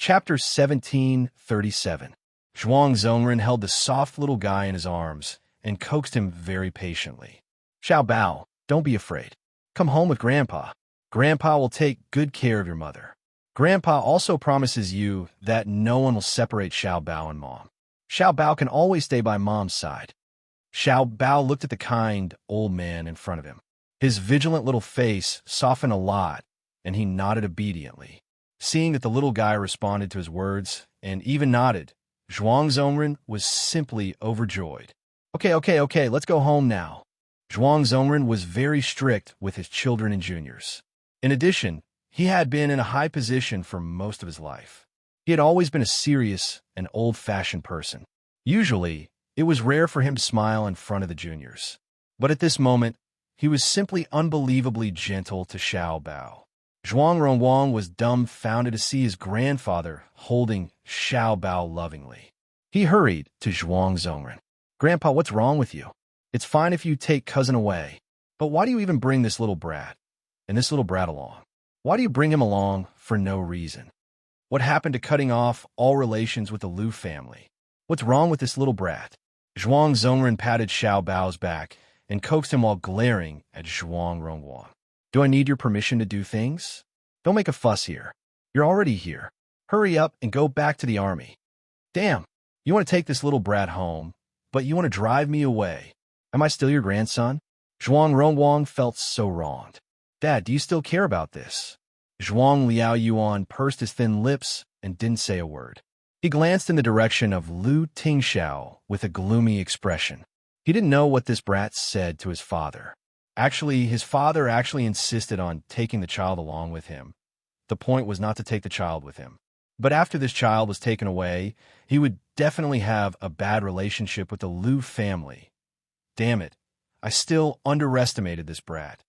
Chapter 1737. Zhuang Zongren held the soft little guy in his arms and coaxed him very patiently. Xiao Bao, don't be afraid. Come home with Grandpa. Grandpa will take good care of your mother. Grandpa also promises you that no one will separate Xiao Bao and Mom. Xiao Bao can always stay by Mom's side. Xiao Bao looked at the kind, old man in front of him. His vigilant little face softened a lot, and he nodded obediently. Seeing that the little guy responded to his words and even nodded, Zhuang Zongren was simply overjoyed. Okay, let's go home now. Zhuang Zongren was very strict with his children and juniors. In addition, he had been in a high position for most of his life. He had always been a serious and old-fashioned person. Usually, it was rare for him to smile in front of the juniors. But at this moment, he was simply unbelievably gentle to Xiao Bao. Zhuang Ronguang was dumbfounded to see his grandfather holding Xiao Bao lovingly. He hurried to Zhuang Zongren. Grandpa, what's wrong with you? It's fine if you take cousin away. But why do you even bring this little brat? And this little brat along? Why do you bring him along for no reason? What happened to cutting off all relations with the Liu family? What's wrong with this little brat? Zhuang Zongren patted Xiao Bao's back and coaxed him while glaring at Zhuang Ronguang. Do I need your permission to do things? Don't make a fuss here. You're already here. Hurry up and go back to the army. Damn, you want to take this little brat home, but you want to drive me away. Am I still your grandson? Zhuang Ronguang felt so wronged. Dad, do you still care about this? Zhuang Liaoyuan pursed his thin lips and didn't say a word. He glanced in the direction of Lu Tingxiao with a gloomy expression. He didn't know what this brat said to his father. Actually, his father insisted on taking the child along with him. The point was not to take the child with him. But after this child was taken away, he would definitely have a bad relationship with the Liu family. Damn it, I still underestimated this brat.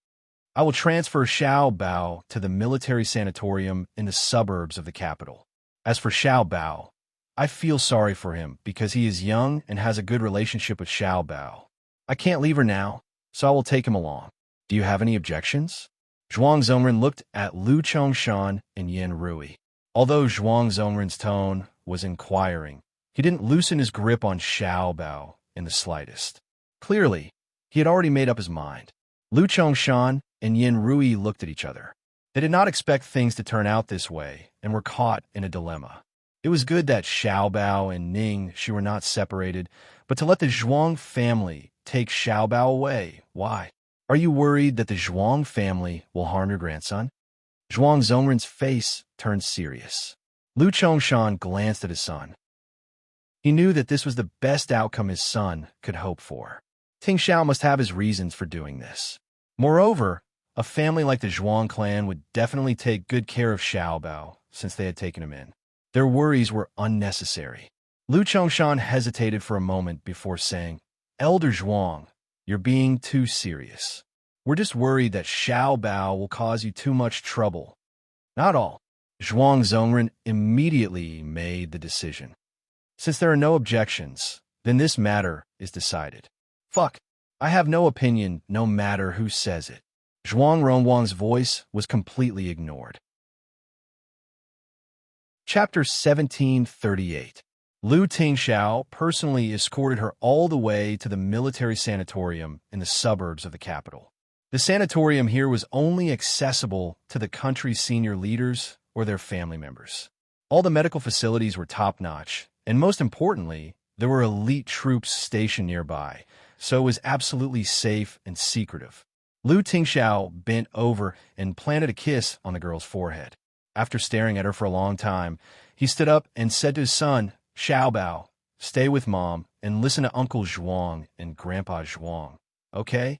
I will transfer Xiao Bao to the military sanatorium in the suburbs of the capital. As for Xiao Bao, I feel sorry for him because he is young and has a good relationship with Xiao Bao. I can't leave her now, so I will take him along. Do you have any objections? Zhuang Zongren looked at Lu Chongshan and Yin Rui. Although Zhuang Zongren's tone was inquiring, he didn't loosen his grip on Xiao Bao in the slightest. Clearly, he had already made up his mind. Lu Chongshan and Yin Rui looked at each other. They did not expect things to turn out this way and were caught in a dilemma. It was good that Xiao Bao and Ning Shi were not separated, but to let the Zhuang family take Xiao Bao away, why? Are you worried that the Zhuang family will harm your grandson? Zhuang Zongren's face turned serious. Lu Chongshan glanced at his son. He knew that this was the best outcome his son could hope for. Ting Xiao must have his reasons for doing this. Moreover, a family like the Zhuang clan would definitely take good care of Xiao Bao since they had taken him in. Their worries were unnecessary. Lu Chongshan hesitated for a moment before saying, Elder Zhuang, you're being too serious. We're just worried that Xiao Bao will cause you too much trouble. Not all. Zhuang Zongren immediately made the decision. Since there are no objections, then this matter is decided. Fuck. I have no opinion no matter who says it. Zhuang Ronguang's voice was completely ignored. Chapter 1738. Lu Tingxiao personally escorted her all the way to the military sanatorium in the suburbs of the capital. The sanatorium here was only accessible to the country's senior leaders or their family members. All the medical facilities were top-notch, and most importantly, there were elite troops stationed nearby, so it was absolutely safe and secretive. Lu Tingxiao bent over and planted a kiss on the girl's forehead. After staring at her for a long time, he stood up and said to his son, Xiao Bao, stay with Mom and listen to Uncle Zhuang and Grandpa Zhuang, okay?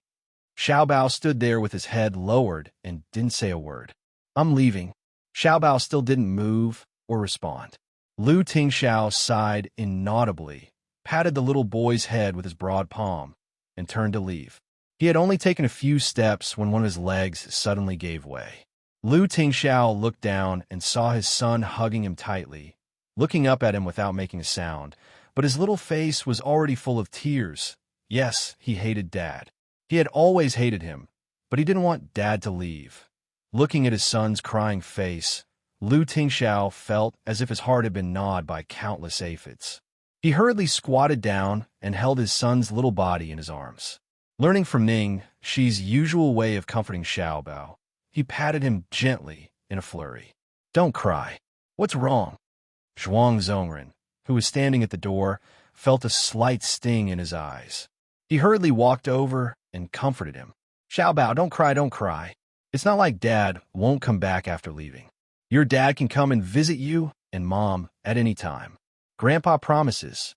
Xiao Bao stood there with his head lowered and didn't say a word. I'm leaving. Xiao Bao still didn't move or respond. Lu Tingxiao sighed inaudibly, patted the little boy's head with his broad palm, and turned to leave. He had only taken a few steps when one of his legs suddenly gave way. Lu Tingxiao looked down and saw his son hugging him tightly, looking up at him without making a sound, but his little face was already full of tears. Yes, he hated Dad. He had always hated him, but he didn't want Dad to leave. Looking at his son's crying face, Lu Tingxiao felt as if his heart had been gnawed by countless aphids. He hurriedly squatted down and held his son's little body in his arms. Learning from Ning Shi's usual way of comforting Xiao Bao, he patted him gently in a flurry. "Don't cry. What's wrong?" Zhuang Zongren, who was standing at the door, felt a slight sting in his eyes. He hurriedly walked over and comforted him. "Xiao Bao, don't cry, don't cry. It's not like Dad won't come back after leaving. Your dad can come and visit you and Mom at any time. Grandpa promises."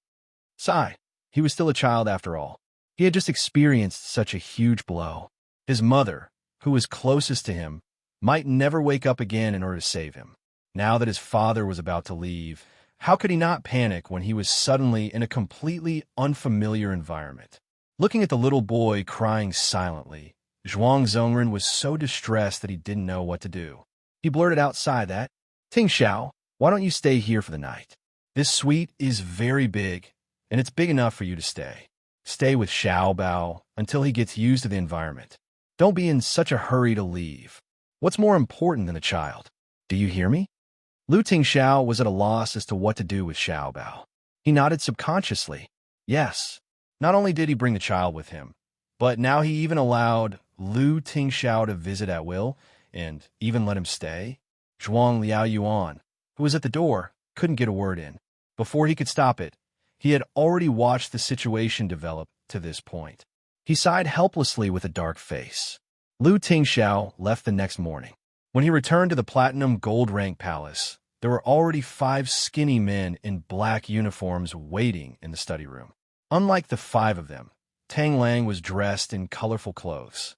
Sigh. He was still a child after all. He had just experienced such a huge blow. His mother, who was closest to him, might never wake up again in order to save him. Now that his father was about to leave, how could he not panic when he was suddenly in a completely unfamiliar environment? Looking at the little boy crying silently, Zhuang Zongren was so distressed that he didn't know what to do. He blurted outside that, "Ting Xiao, why don't you stay here for the night? This suite is very big, and it's big enough for you to stay. Stay with Xiao Bao until he gets used to the environment. Don't be in such a hurry to leave. What's more important than a child? Do you hear me?" Lu Tingxiao was at a loss as to what to do with Xiao Bao. He nodded subconsciously. Yes. Not only did he bring the child with him, but now he even allowed Lu Tingxiao to visit at will and even let him stay. Zhuang Liaoyuan, who was at the door, couldn't get a word in. Before he could stop it, he had already watched the situation develop to this point. He sighed helplessly with a dark face. Lu Tingxiao left the next morning. When he returned to the Platinum Gold Rank Palace, there were already 5 skinny men in black uniforms waiting in the study room. Unlike the 5 of them, Tang Lang was dressed in colorful clothes.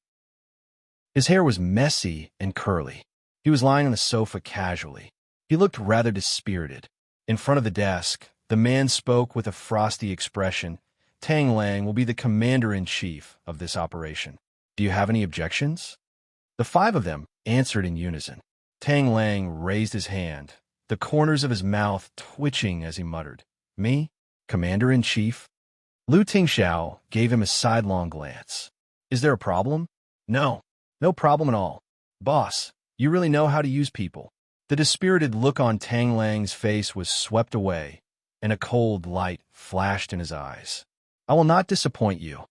His hair was messy and curly. He was lying on the sofa casually. He looked rather dispirited. In front of the desk, the man spoke with a frosty expression. "Tang Lang will be the commander-in-chief of this operation. Do you have any objections?" The 5 of them answered in unison. Tang Lang raised his hand, the corners of his mouth twitching as he muttered, "Me? Commander-in-chief?" Lu Tingxiao gave him a sidelong glance. "Is there a problem?" "No. No problem at all. Boss, you really know how to use people." The dispirited look on Tang Lang's face was swept away, and a cold light flashed in his eyes. "I will not disappoint you."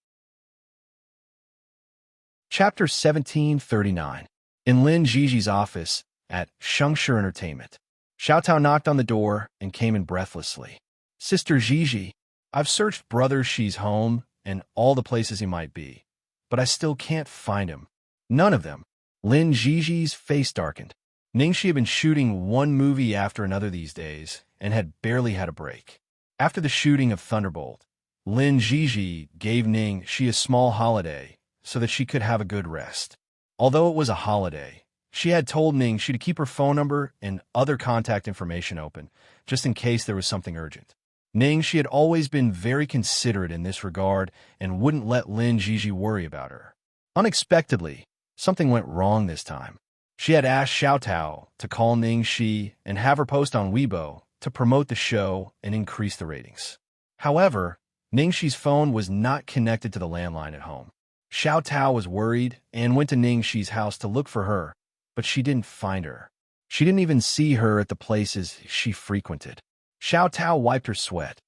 Chapter 1739. In Lin Jiji's office at Xianxia Entertainment. Xiaotao knocked on the door and came in breathlessly. "Sister Jiji, I've searched Brother Shi's home and all the places he might be, but I still can't find him. None of them." Lin Jiji's face darkened. Ningxi had been shooting one movie after another these days and had barely had a break. After the shooting of Thunderbolt, Lin Jiji gave Ningxi a small holiday so that she could have a good rest. Although it was a holiday, she had told Ningxi to keep her phone number and other contact information open, just in case there was something urgent. Ningxi had always been very considerate in this regard and wouldn't let Lin Jiji worry about her. Unexpectedly, something went wrong this time. She had asked Xiaotao to call Ningxi and have her post on Weibo to promote the show and increase the ratings. However, Ningxi's phone was not connected to the landline at home. Xiaotao was worried and went to Ningxi's house to look for her, but she didn't find her. She didn't even see her at the places she frequented. Xiaotao wiped her sweat.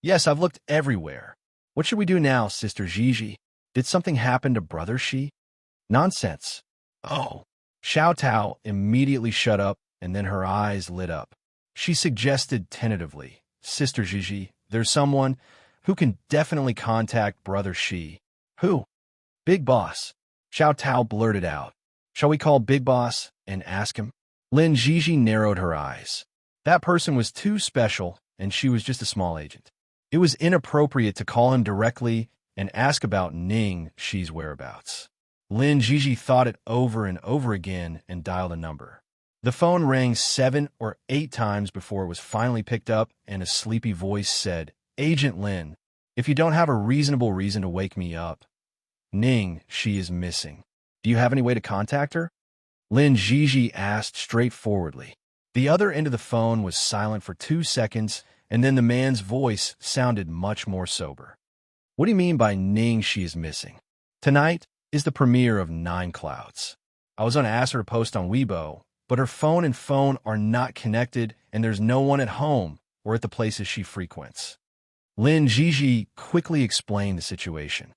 "Yes, I've looked everywhere. What should we do now, Sister Jiji? Did something happen to Brother Shi?" "Nonsense." "Oh." Xiaotao immediately shut up, and then her eyes lit up. She suggested tentatively, "Sister Jiji, there's someone who can definitely contact Brother Shi." "Who?" "Big Boss." Xiaotao blurted out. "Shall we call Big Boss and ask him?" Lin Jiji narrowed her eyes. That person was too special, and she was just a small agent. It was inappropriate to call him directly and ask about Ning Shi's whereabouts. Lin Jiji thought it over and over again and dialed a number. The phone rang 7 or 8 times before it was finally picked up, and a sleepy voice said, "Agent Lin, if you don't have a reasonable reason to wake me up, Ning Shi is missing. Do you have any way to contact her?" Lin Jiji asked straightforwardly. The other end of the phone was silent for 2 seconds, and then the man's voice sounded much more sober. "What do you mean by Ning Shi is missing? Tonight is the premiere of 9 Clouds. I was going to ask her to post on Weibo but her phone and phone are not connected, and there's no one at home or at the places she frequents. Lin Jiji quickly explained the situation.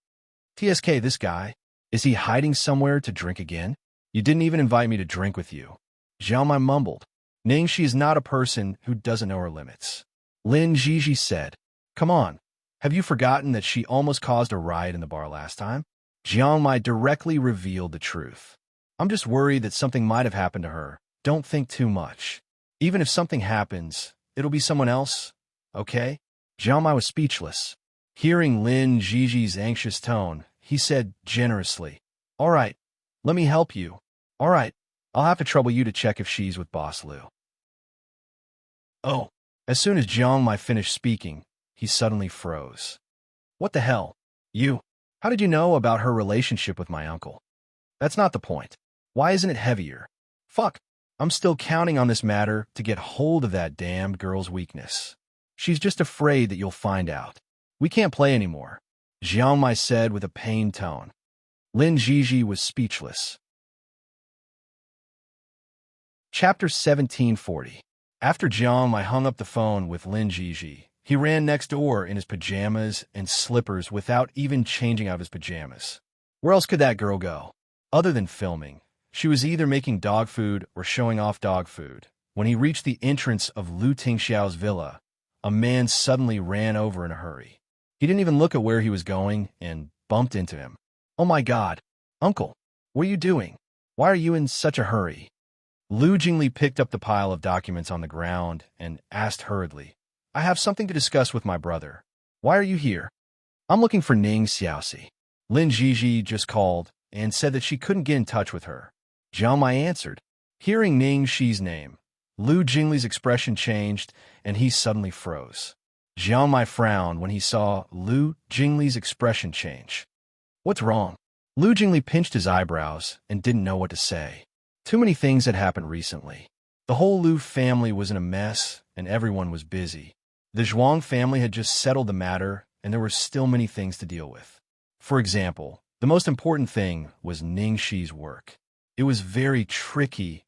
TSK, this guy, is he hiding somewhere to drink again? You didn't even invite me to drink with you. Xiaomai mumbled. Ningxi is not a person who doesn't know her limits. Lin Jiji said, Come on, have you forgotten that she almost caused a riot in the bar last time? Xiaomai directly revealed the truth. I'm just worried that something might have happened to her. Don't think too much. Even if something happens, it'll be someone else, okay? Xiaomai was speechless. Hearing Lin Jiji's anxious tone, he said generously, All right, let me help you. All right, I'll have to trouble you to check if she's with Boss Lu. Oh, as soon as Xiaomai finished speaking, he suddenly froze. What the hell? You? How did you know about her relationship with my uncle? That's not the point. Why isn't it heavier? Fuck, I'm still counting on this matter to get hold of that damned girl's weakness. She's just afraid that you'll find out. We can't play anymore, Xiaomai said with a pained tone. Lin Jiji was speechless. Chapter 1740. After Xiaomai hung up the phone with Lin Jiji, he ran next door in his pajamas and slippers without even changing out of his pajamas. Where else could that girl go? Other than filming, she was either making dog food or showing off dog food. When he reached the entrance of Lu Tingxiao's villa, a man suddenly ran over in a hurry. He didn't even look at where he was going and bumped into him. Oh my God, Uncle, what are you doing? Why are you in such a hurry? Lu Jingli picked up the pile of documents on the ground and asked hurriedly, I have something to discuss with my brother. Why are you here? I'm looking for Ning Xiaoxi. Lin Jiji just called and said that she couldn't get in touch with her. Xiaomai answered. Hearing Ning Xi's name, Lu Jingli's expression changed and he suddenly froze. Xiaomai frowned when he saw Lu Jingli's expression change. What's wrong? Lu Jingli pinched his eyebrows and didn't know what to say. Too many things had happened recently. The whole Lu family was in a mess and everyone was busy. The Zhuang family had just settled the matter and there were still many things to deal with. For example, the most important thing was Ning Xi's work. It was very tricky.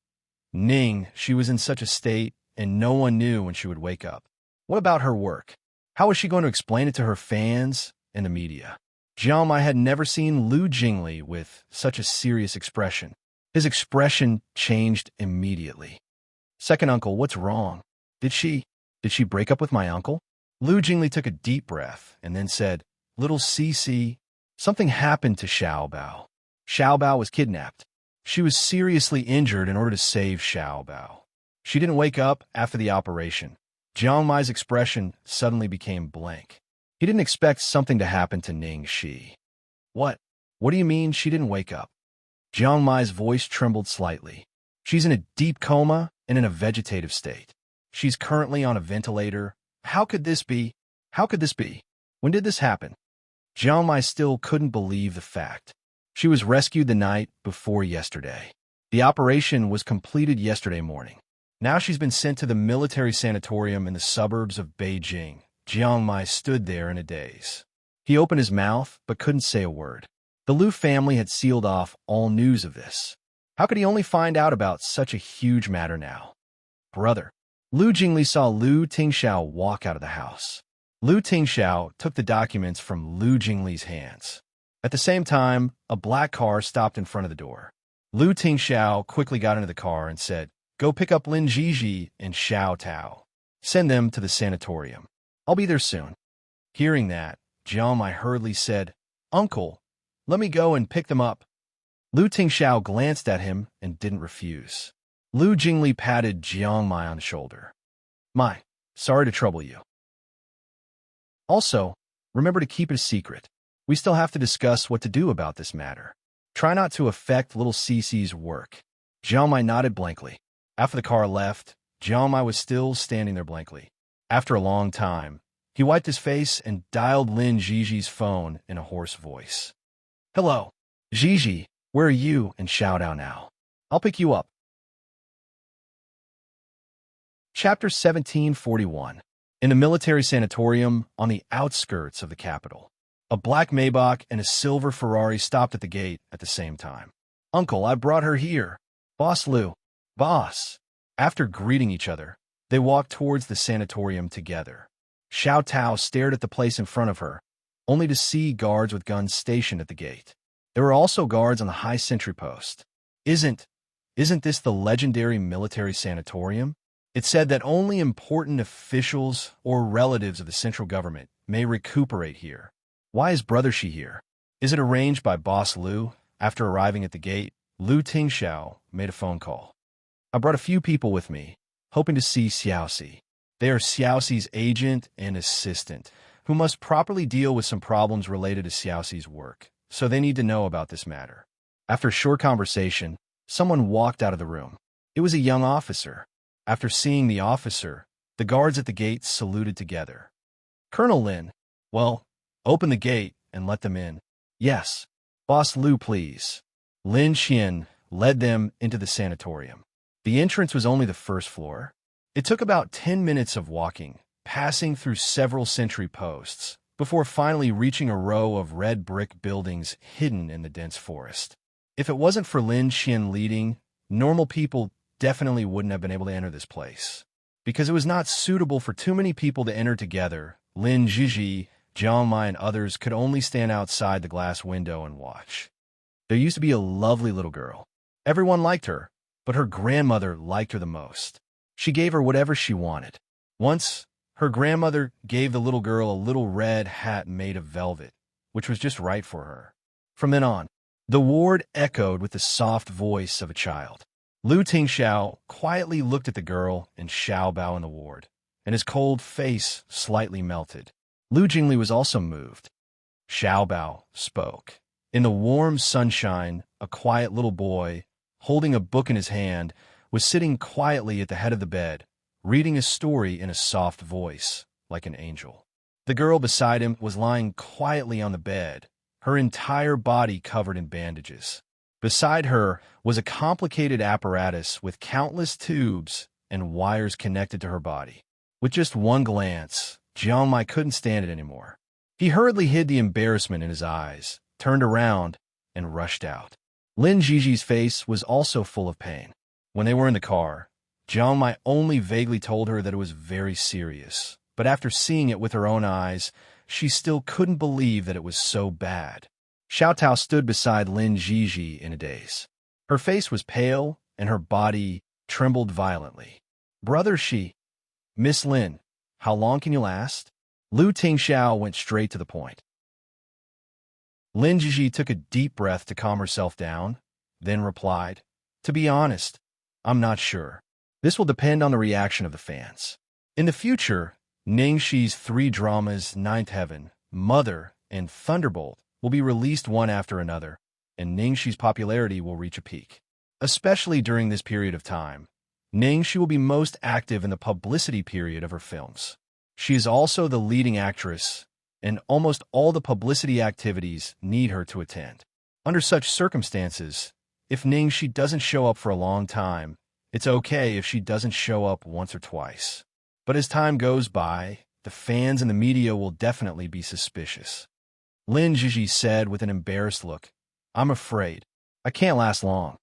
She was in such a state and no one knew when she would wake up. What about her work? How was she going to explain it to her fans and the media? Xiaomai had never seen Lu Jingli with such a serious expression. His expression changed immediately. Second uncle, what's wrong? Did she break up with my uncle? Lu Jingli took a deep breath and then said, Little Cici, something happened to Xiaobao. Xiaobao was kidnapped. She was seriously injured in order to save Xiaobao. She didn't wake up after the operation. Jiang Mai's expression suddenly became blank. He didn't expect something to happen to Ning Xi. What? What do you mean she didn't wake up? Jiang Mai's voice trembled slightly. She's in a deep coma and in a vegetative state. She's currently on a ventilator. How could this be? How could this be? When did this happen? Jiang Mai still couldn't believe the fact. She was rescued the night before yesterday. The operation was completed yesterday morning. Now she's been sent to the military sanatorium in the suburbs of Beijing. Jiang Mai stood there in a daze. He opened his mouth but couldn't say a word. The Lu family had sealed off all news of this. How could he only find out about such a huge matter now? Brother. Lu Jingli saw Lu Tingxiao walk out of the house. Lu Tingxiao took the documents from Lu Jingli's hands. At the same time, a black car stopped in front of the door. Lu Tingxiao quickly got into the car and said, Go pick up Lin Jiji and Xiao Tao. Send them to the sanatorium. I'll be there soon. Hearing that, Jiang Mai hurriedly said, Uncle, let me go and pick them up. Lu Tingxiao glanced at him and didn't refuse. Lu Jingli patted Jiang Mai on the shoulder. Mai, sorry to trouble you. Also, remember to keep it a secret. We still have to discuss what to do about this matter. Try not to affect little Cici's work. Jiang Mai nodded blankly. After the car left, Jiang Mai was still standing there blankly. After a long time, he wiped his face and dialed Lin Jiji's phone in a hoarse voice. Hello, Jiji, where are you and Xiao Dao now? I'll pick you up. Chapter 1741. In a military sanatorium on the outskirts of the capital. A black Maybach and a silver Ferrari stopped at the gate at the same time. Uncle, I brought her here. Boss Lu, Boss. After greeting each other, they walked towards the sanatorium together. Xiao Tao stared at the place in front of her, only to see guards with guns stationed at the gate. There were also guards on the high sentry post. Isn't this the legendary military sanatorium? It said that only important officials or relatives of the central government may recuperate here. Why is Brother Shi here? Is it arranged by Boss Lu? After arriving at the gate, Lu Tingxiao made a phone call. I brought a few people with me, hoping to see Xiaoxi. They are Xiaoxi's agent and assistant, who must properly deal with some problems related to Xiaoxi's work, so they need to know about this matter. After a short conversation, someone walked out of the room. It was a young officer. After seeing the officer, the guards at the gate saluted together. Colonel Lin, well, open the gate and let them in. Yes. Boss Lu, please. Lin Xian led them into the sanatorium. The entrance was only the first floor. It took about 10 minutes of walking, passing through several sentry posts, before finally reaching a row of red brick buildings hidden in the dense forest. If it wasn't for Lin Xian leading, normal people definitely wouldn't have been able to enter this place. Because it was not suitable for too many people to enter together, Lin Zhizhi, Jiang Mai, and others could only stand outside the glass window and watch. There used to be a lovely little girl. Everyone liked her, but her grandmother liked her the most. She gave her whatever she wanted. Once, her grandmother gave the little girl a little red hat made of velvet, which was just right for her. From then on, the ward echoed with the soft voice of a child. Lu Tingxiao quietly looked at the girl and Xiao Bao in the ward, and his cold face slightly melted. Lu Jingli was also moved. Xiao Bao spoke. In the warm sunshine, a quiet little boy, holding a book in his hand, was sitting quietly at the head of the bed, reading a story in a soft voice, like an angel. The girl beside him was lying quietly on the bed, her entire body covered in bandages. Beside her was a complicated apparatus with countless tubes and wires connected to her body. With just one glance, Jiang Mai couldn't stand it anymore. He hurriedly hid the embarrassment in his eyes, turned around, and rushed out. Lin Zhiji's face was also full of pain. When they were in the car, Jiang Mai only vaguely told her that it was very serious, but after seeing it with her own eyes, she still couldn't believe that it was so bad. Xiao Tao stood beside Lin Zhiji in a daze. Her face was pale, and her body trembled violently. Brother Shi, Miss Lin, how long can you last? Lu Tingxiao went straight to the point. Lin Zhiji took a deep breath to calm herself down, then replied, to be honest, I'm not sure. This will depend on the reaction of the fans. In the future, Ningxi's 3 dramas, Ninth Heaven, Mother, and Thunderbolt, will be released one after another, and Ningxi's popularity will reach a peak. Especially during this period of time, Ningxi will be most active in the publicity period of her films. She is also the leading actress, and almost all the publicity activities need her to attend. Under such circumstances, if Ningxi doesn't show up for a long time, it's okay if she doesn't show up once or twice. But as time goes by, the fans and the media will definitely be suspicious. Lin Zhiji said with an embarrassed look, I'm afraid. I can't last long.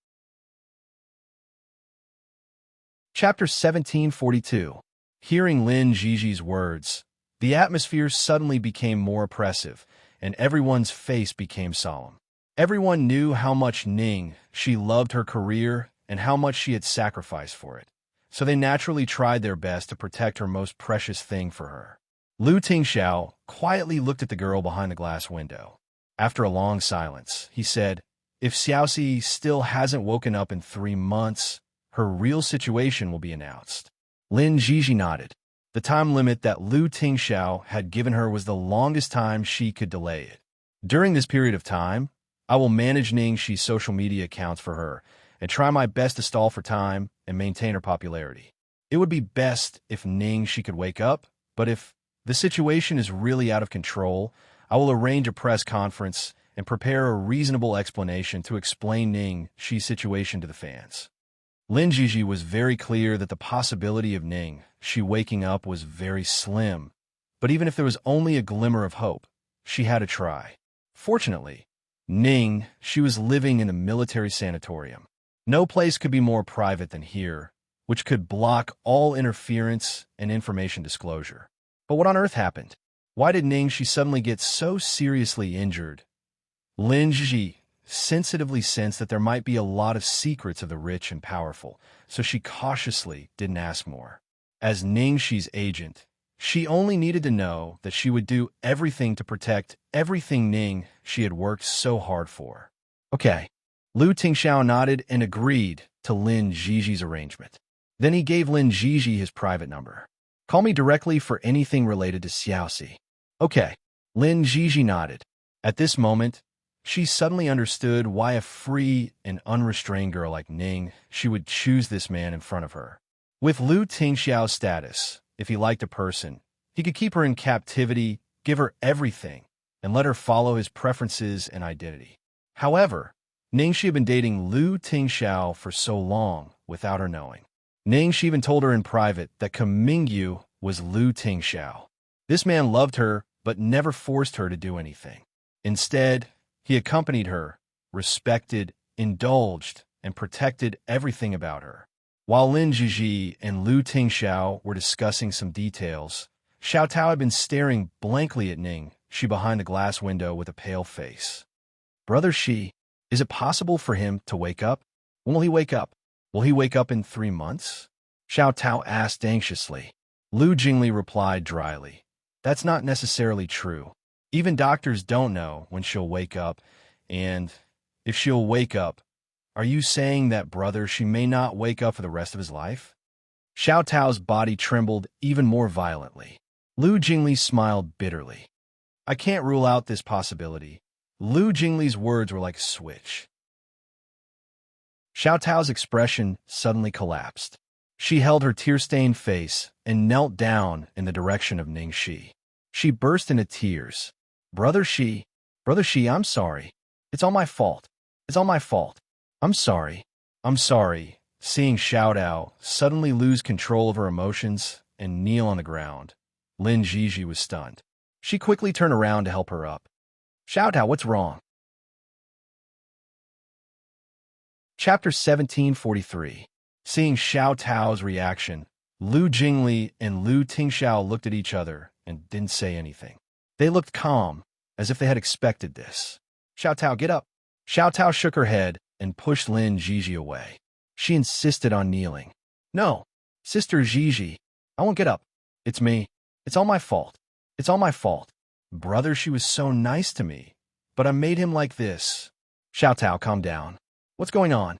Chapter 1742. Hearing Lin Zhiji's words, the atmosphere suddenly became more oppressive, and everyone's face became solemn. Everyone knew how much Ningxi loved her career and how much she had sacrificed for it, so they naturally tried their best to protect her most precious thing for her. Lu Tingxiao quietly looked at the girl behind the glass window. After a long silence, he said, if Xiaoxi still hasn't woken up in 3 months, her real situation will be announced. Lin Zhiji nodded. The time limit that Lu Tingxiao had given her was the longest time she could delay it. During this period of time, I will manage Ningxi's social media accounts for her and try my best to stall for time and maintain her popularity. It would be best if Ningxi could wake up, but if the situation is really out of control, I will arrange a press conference and prepare a reasonable explanation to explain Ningxi's situation to the fans. Lin Zhiji was very clear that the possibility of Ningxi waking up was very slim, but even if there was only a glimmer of hope, she had to try. Fortunately, Ningxi was living in a military sanatorium. No place could be more private than here, which could block all interference and information disclosure. But what on earth happened? Why did Ningxi suddenly get so seriously injured? Lin Zhi sensitively sensed that there might be a lot of secrets of the rich and powerful, so she cautiously didn't ask more. As Ningxi's agent, she only needed to know that she would do everything to protect everything Ning she had worked so hard for. Okay. Lu Tingxiao nodded and agreed to Lin Zhi's arrangement. Then he gave Lin Zhi his private number. Call me directly for anything related to Xiaoxi. Okay. Lin Zhi nodded. At this moment, she suddenly understood why a free and unrestrained girl like Ning she would choose this man in front of her. With Lu Tingxiao's status, if he liked a person, he could keep her in captivity, give her everything, and let her follow his preferences and identity. However, Ningxi had been dating Lu Tingxiao for so long without her knowing. Ningxi even told her in private that Kamingyu was Lu Tingxiao. This man loved her but never forced her to do anything. Instead, he accompanied her, respected, indulged, and protected everything about her. While Lin Zhi and Lu Tingxiao were discussing some details, Xiao Tao had been staring blankly at Ning, she behind the glass window with a pale face. Brother Shi, is it possible for him to wake up? When will he wake up? Will he wake up in 3 months? Xiao Tao asked anxiously. Lu Jingli replied dryly. That's not necessarily true. Even doctors don't know when she'll wake up, and if she'll wake up, are you saying that brother she may not wake up for the rest of his life? Xiao Tao's body trembled even more violently. Lu Jingli smiled bitterly. I can't rule out this possibility. Lu Jingli's words were like a switch. Xiao Tao's expression suddenly collapsed. She held her tear-stained face and knelt down in the direction of Ningxi. She burst into tears. Brother Shi, I'm sorry. It's all my fault. It's all my fault. I'm sorry. I'm sorry. Seeing Xiao Tao suddenly lose control of her emotions and kneel on the ground, Lin Zhi was stunned. She quickly turned around to help her up. Xiao Tao, what's wrong? Chapter 1743. Seeing Xiao Tao's reaction, Lu Jingli and Lu Tingxiao looked at each other and didn't say anything. They looked calm, as if they had expected this. Xiao Tao, get up. Xiao Tao shook her head and pushed Lin Zhi away. She insisted on kneeling. No, Sister Zhi, I won't get up. It's me. It's all my fault. It's all my fault. Brother, she was so nice to me, but I made him like this. Xiao Tao, calm down. What's going on?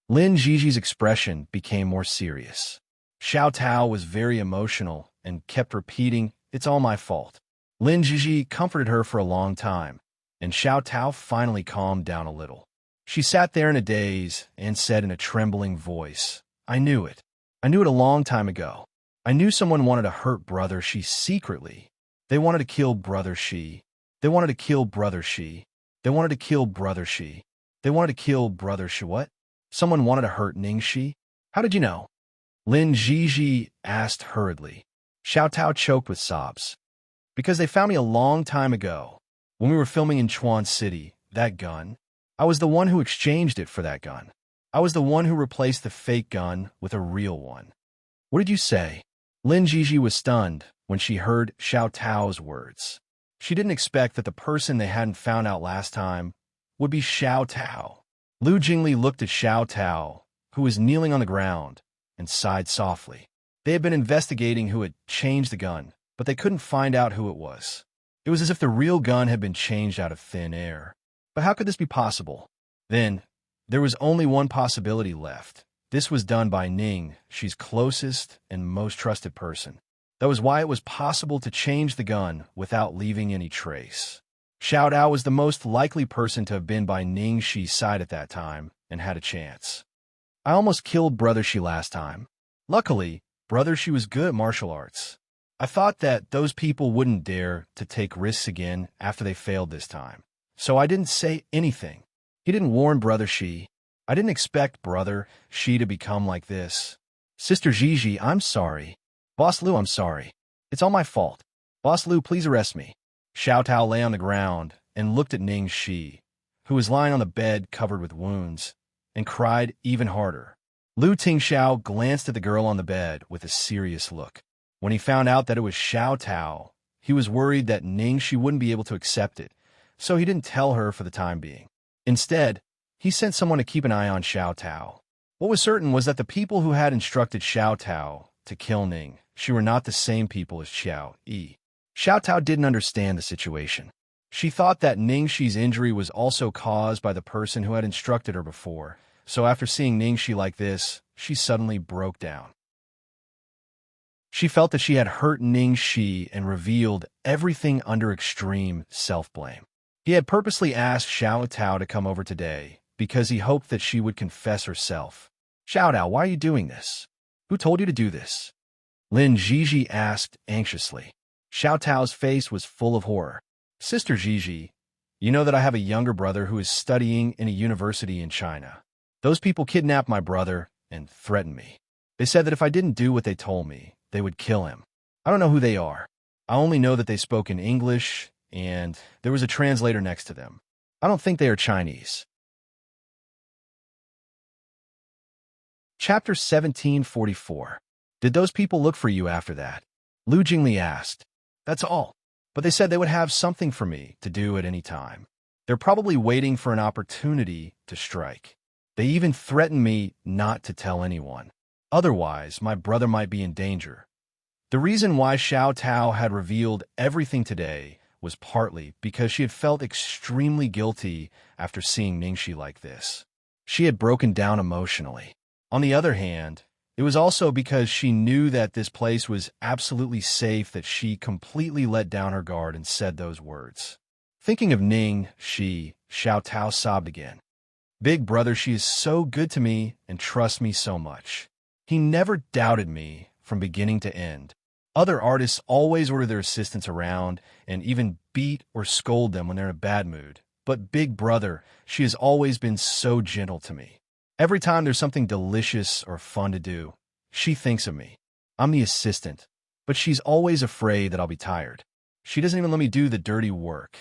Lin Zhi's expression became more serious. Xiao Tao was very emotional and kept repeating, it's all my fault. Lin Zhi comforted her for a long time, and Xiao Tao finally calmed down a little. She sat there in a daze and said in a trembling voice, I knew it. I knew it a long time ago. I knew someone wanted to hurt Brother Shi secretly. They wanted to kill Brother Shi. They wanted to kill Brother Shi. They wanted to kill Brother Shi. They wanted to kill Brother Shi. What? Someone wanted to hurt Ningxi? How did you know? Lin Zhi asked hurriedly. Xiao Tao choked with sobs. Because they found me a long time ago. When we were filming in Chuan City, that gun, I was the one who exchanged it for that gun. I was the one who replaced the fake gun with a real one. What did you say? Lin Zhi was stunned when she heard Xiao Tao's words. She didn't expect that the person they hadn't found out last time would be Xiao Tao. Lu Jingli looked at Xiao Tao, who was kneeling on the ground, and sighed softly. They had been investigating who had changed the gun, but they couldn't find out who it was. It was as if the real gun had been changed out of thin air. But how could this be possible? Then, there was only one possibility left. This was done by Ning, she's closest and most trusted person. That was why it was possible to change the gun without leaving any trace. Xiao Tao was the most likely person to have been by Ning Shi's side at that time and had a chance. I almost killed Brother Shi last time. Luckily, Brother Shi was good at martial arts. I thought that those people wouldn't dare to take risks again after they failed this time. So I didn't say anything. He didn't warn Brother Shi. I didn't expect Brother Shi to become like this. Sister Zhi, I'm sorry. Boss Lu, I'm sorry. It's all my fault. Boss Lu, please arrest me. Xiao Tao lay on the ground and looked at Ning Shi, who was lying on the bed covered with wounds, and cried even harder. Lu Tingxiao glanced at the girl on the bed with a serious look. When he found out that it was Xiao Tao, he was worried that Ningxi wouldn't be able to accept it, so he didn't tell her for the time being. Instead, he sent someone to keep an eye on Xiao Tao. What was certain was that the people who had instructed Xiao Tao to kill Ningxi were not the same people as Xiao Yi. Xiao Tao didn't understand the situation. She thought that Ningxi's injury was also caused by the person who had instructed her before, so after seeing Ningxi like this, she suddenly broke down. She felt that she had hurt Ningxi and revealed everything under extreme self-blame. He had purposely asked Xiao Tao to come over today because he hoped that she would confess herself. Xiao Tao, why are you doing this? Who told you to do this? Lin Zhizhi asked anxiously. Xiao Tao's face was full of horror. Sister Zhizhi, you know that I have a younger brother who is studying in a university in China. Those people kidnapped my brother and threatened me. They said that if I didn't do what they told me, they would kill him. I don't know who they are. I only know that they spoke in English, and there was a translator next to them. I don't think they are Chinese. Chapter 1744. Did those people look for you after that? Lu Jingli asked. That's all. But they said they would have something for me to do at any time. They're probably waiting for an opportunity to strike. They even threatened me not to tell anyone. Otherwise, my brother might be in danger. The reason why Xiao Tao had revealed everything today was partly because she had felt extremely guilty after seeing Ningxi like this. She had broken down emotionally. On the other hand, it was also because she knew that this place was absolutely safe that she completely let down her guard and said those words. Thinking of Ningxi, Xiao Tao sobbed again. Big brother, she is so good to me and trusts me so much. He never doubted me from beginning to end. Other artists always order their assistants around and even beat or scold them when they're in a bad mood. But Big Brother, she has always been so gentle to me. Every time there's something delicious or fun to do, she thinks of me. I'm the assistant, but she's always afraid that I'll be tired. She doesn't even let me do the dirty work.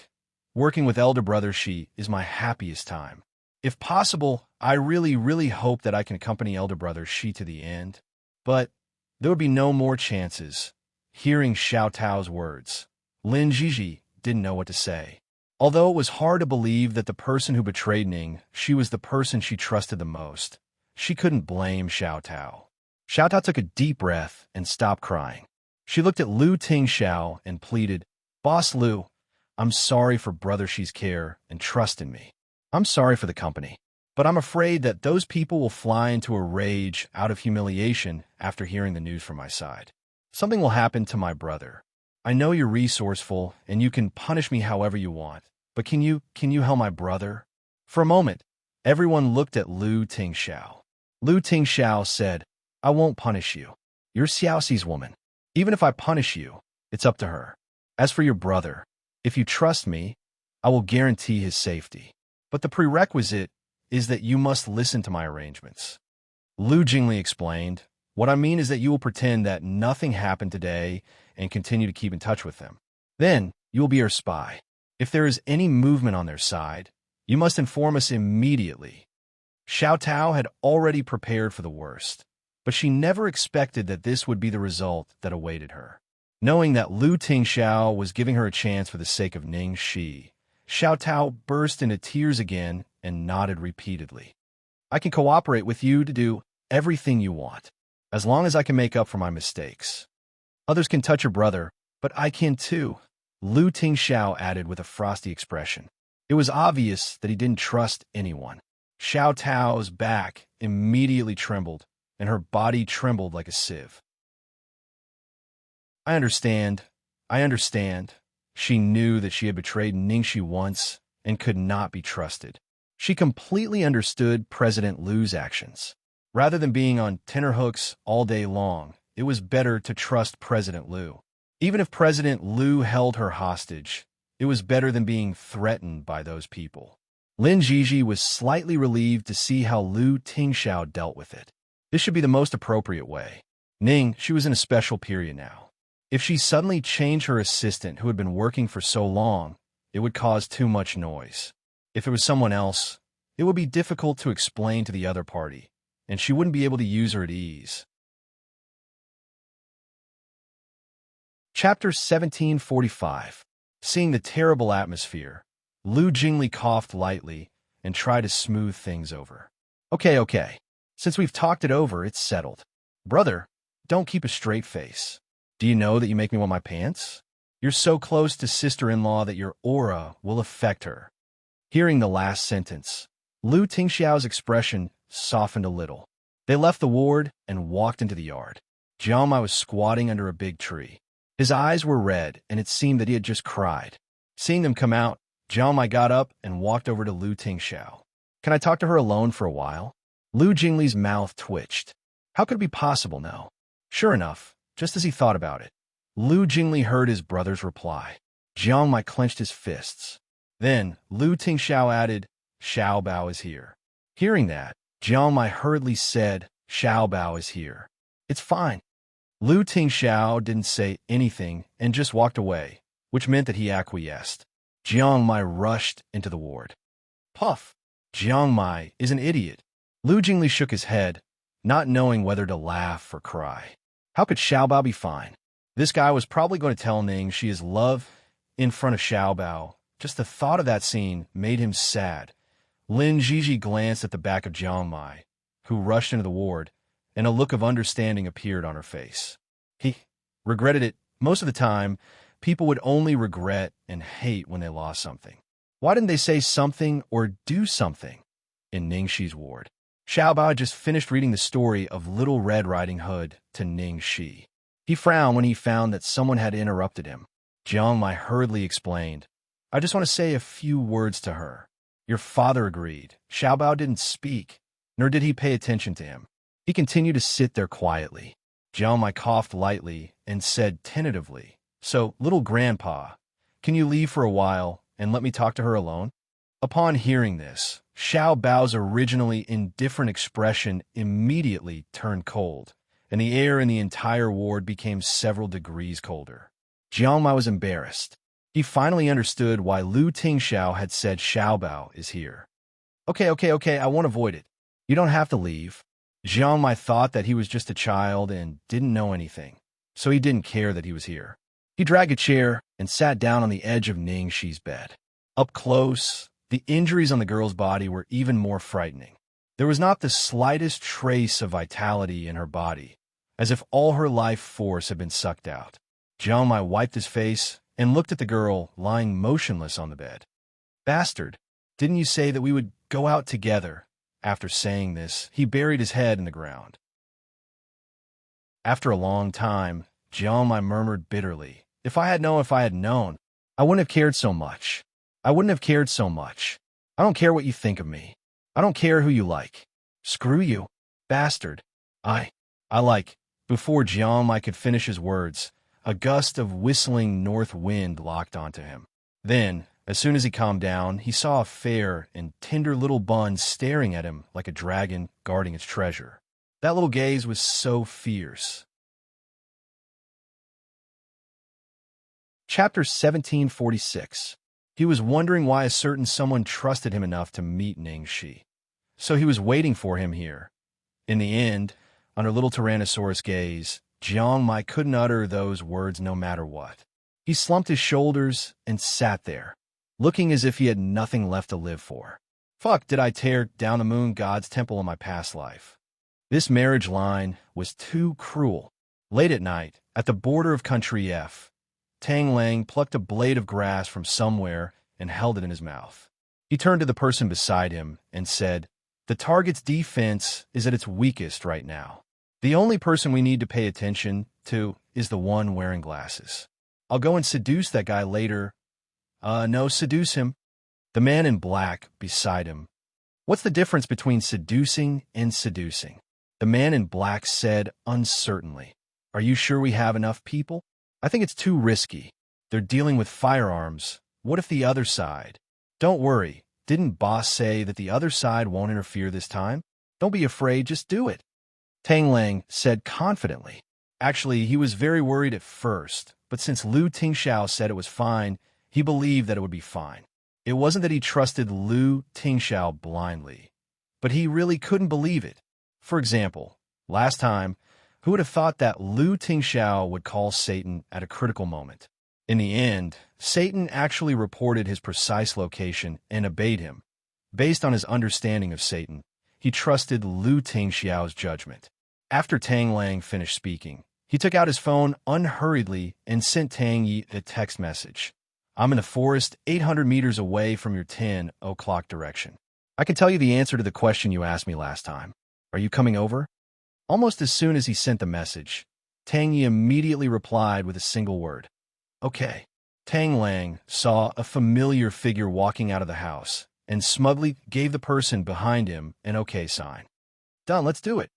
Working with Elder Brother, she is my happiest time. If possible, I really hope that I can accompany Elder Brother Shi to the end. But there would be no more chances. Hearing Xiao Tao's words, Lin Zhizhi didn't know what to say. Although it was hard to believe that the person who betrayed Ningxi was the person she trusted the most, she couldn't blame Xiao Tao. Xiao Tao took a deep breath and stopped crying. She looked at Lu Tingxiao and pleaded, Boss Lu, I'm sorry for Brother Shi's care and trust in me. I'm sorry for the company, but I'm afraid that those people will fly into a rage out of humiliation after hearing the news from my side. Something will happen to my brother. I know you're resourceful and you can punish me however you want, but can you help my brother? For a moment, everyone looked at Lu Tingxiao. Lu Tingxiao said, I won't punish you. You're Xiaoxi's woman. Even if I punish you, it's up to her. As for your brother, if you trust me, I will guarantee his safety. But the prerequisite is that you must listen to my arrangements. Lu Jingli explained, what I mean is that you will pretend that nothing happened today and continue to keep in touch with them. Then, you will be our spy. If there is any movement on their side, you must inform us immediately. Xiao Tao had already prepared for the worst, but she never expected that this would be the result that awaited her. Knowing that Lu Tingxiao was giving her a chance for the sake of Ningxi, Xiao Tao burst into tears again and nodded repeatedly. I can cooperate with you to do everything you want, as long as I can make up for my mistakes. Others can touch your brother, but I can too, Lu Tingxiao added with a frosty expression. It was obvious that he didn't trust anyone. Xiao Tao's back immediately trembled, and her body trembled like a sieve. I understand. She knew that she had betrayed Ningxi once and could not be trusted. She completely understood President Lu's actions. Rather than being on tenterhooks all day long, it was better to trust President Lu. Even if President Lu held her hostage, it was better than being threatened by those people. Lin Zhizhi was slightly relieved to see how Lu Tingxiao dealt with it. This should be the most appropriate way. She was in a special period now. If she suddenly changed her assistant who had been working for so long, it would cause too much noise. If it was someone else, It would be difficult to explain to the other party, and she wouldn't be able to use her at ease. Chapter 1745. Seeing the terrible atmosphere, Lu Jingli coughed lightly and tried to smooth things over. Okay. Since we've talked it over, it's settled. Brother, don't keep a straight face. Do you know that you make me want my pants? You're so close to sister-in-law that your aura will affect her. Hearing the last sentence, Lu Tingxiao's expression softened a little. They left the ward and walked into the yard. Jiangmai was squatting under a big tree. His eyes were red, and it seemed that he had just cried. Seeing them come out, Jiangmai got up and walked over to Lu Tingxiao. Can I talk to her alone for a while? Lu Jingli's mouth twitched. How could it be possible now? Sure enough, just as he thought about it, Lu Jingli heard his brother's reply. Jiangmai clenched his fists. Then, Lu Tingxiao added, Xiao Bao is here. Hearing that, Jiangmai hurriedly said, Xiao Bao is here. It's fine. Lu Tingxiao didn't say anything and just walked away, which meant that he acquiesced. Jiangmai rushed into the ward. Puff! Jiangmai is an idiot. Lu Jingli shook his head, not knowing whether to laugh or cry. How could Xiao Bao be fine? This guy was probably going to tell Ning she is love in front of Xiao Bao. Just the thought of that scene made him sad. Lin Jiji glanced at the back of Jiangmai, who rushed into the ward, and a look of understanding appeared on her face. He regretted it. Most of the time, people would only regret and hate when they lost something. Why didn't they say something or do something? In Ningxi's ward, Xiao Bao had just finished reading the story of Little Red Riding Hood to Ningxi. He frowned when he found that someone had interrupted him. Jiangmai hurriedly explained, I just want to say a few words to her. Your father agreed. Xiao Bao didn't speak, nor did he pay attention to him. He continued to sit there quietly. Jiangmai coughed lightly and said tentatively, So, little grandpa, can you leave for a while and let me talk to her alone? Upon hearing this, Xiao Bao's originally indifferent expression immediately turned cold, and the air in the entire ward became several degrees colder. Jiangmai was embarrassed. He finally understood why Lu Tingxiao had said Xiao Bao is here. Okay, I won't avoid it. You don't have to leave. Jiangmai thought that he was just a child and didn't know anything, so he didn't care that he was here. He dragged a chair and sat down on the edge of Ningxi's bed. Up close, the injuries on the girl's body were even more frightening. There was not the slightest trace of vitality in her body, as if all her life force had been sucked out. Jiangmai wiped his face and looked at the girl lying motionless on the bed. Bastard, didn't you say that we would go out together? After saying this, he buried his head in the ground. After a long time, Jiangmai murmured bitterly, If I had known, I wouldn't have cared so much. I don't care what you think of me. I don't care who you like. Screw you, bastard. I like. Before Jiangmai could finish his words, a gust of whistling north wind locked onto him. Then, as soon as he calmed down, he saw a fair and tender little bun staring at him like a dragon guarding its treasure. That little gaze was so fierce. Chapter 1746. He was wondering why a certain someone trusted him enough to meet Ningxi. So he was waiting for him here. In the end, under little Tyrannosaurus gaze, Jiangmai couldn't utter those words no matter what. He slumped his shoulders and sat there, looking as if he had nothing left to live for. Fuck, did I tear down the moon god's temple in my past life? This marriage line was too cruel. Late at night, at the border of Country F, Tang Lang plucked a blade of grass from somewhere and held it in his mouth. He turned to the person beside him and said, The target's defense is at its weakest right now. The only person we need to pay attention to is the one wearing glasses. I'll go and seduce that guy later. No, seduce him. The man in black beside him. What's the difference between seducing and seducing? The man in black said uncertainly. Are you sure we have enough people? I think it's too risky. They're dealing with firearms. What if the other side? Don't worry. Didn't boss say that the other side won't interfere this time? Don't be afraid, just do it. Tang Lang said confidently. Actually, he was very worried at first, but since Lu Tingxiao said it was fine, he believed that it would be fine. It wasn't that he trusted Lu Tingxiao blindly, but he really couldn't believe it. For example, last time, who would have thought that Lu Tingxiao would call Satan at a critical moment? In the end, Satan actually reported his precise location and obeyed him. Based on his understanding of Satan, he trusted Lu Tingxiao's judgment. After Tang Lang finished speaking, he took out his phone unhurriedly and sent Tang Yi a text message. I'm in the forest 800 meters away from your 10 o'clock direction. I can tell you the answer to the question you asked me last time. Are you coming over? Almost as soon as he sent the message, Tang Yi immediately replied with a single word. Okay. Tang Lang saw a familiar figure walking out of the house and smugly gave the person behind him an okay sign. Done, let's do it.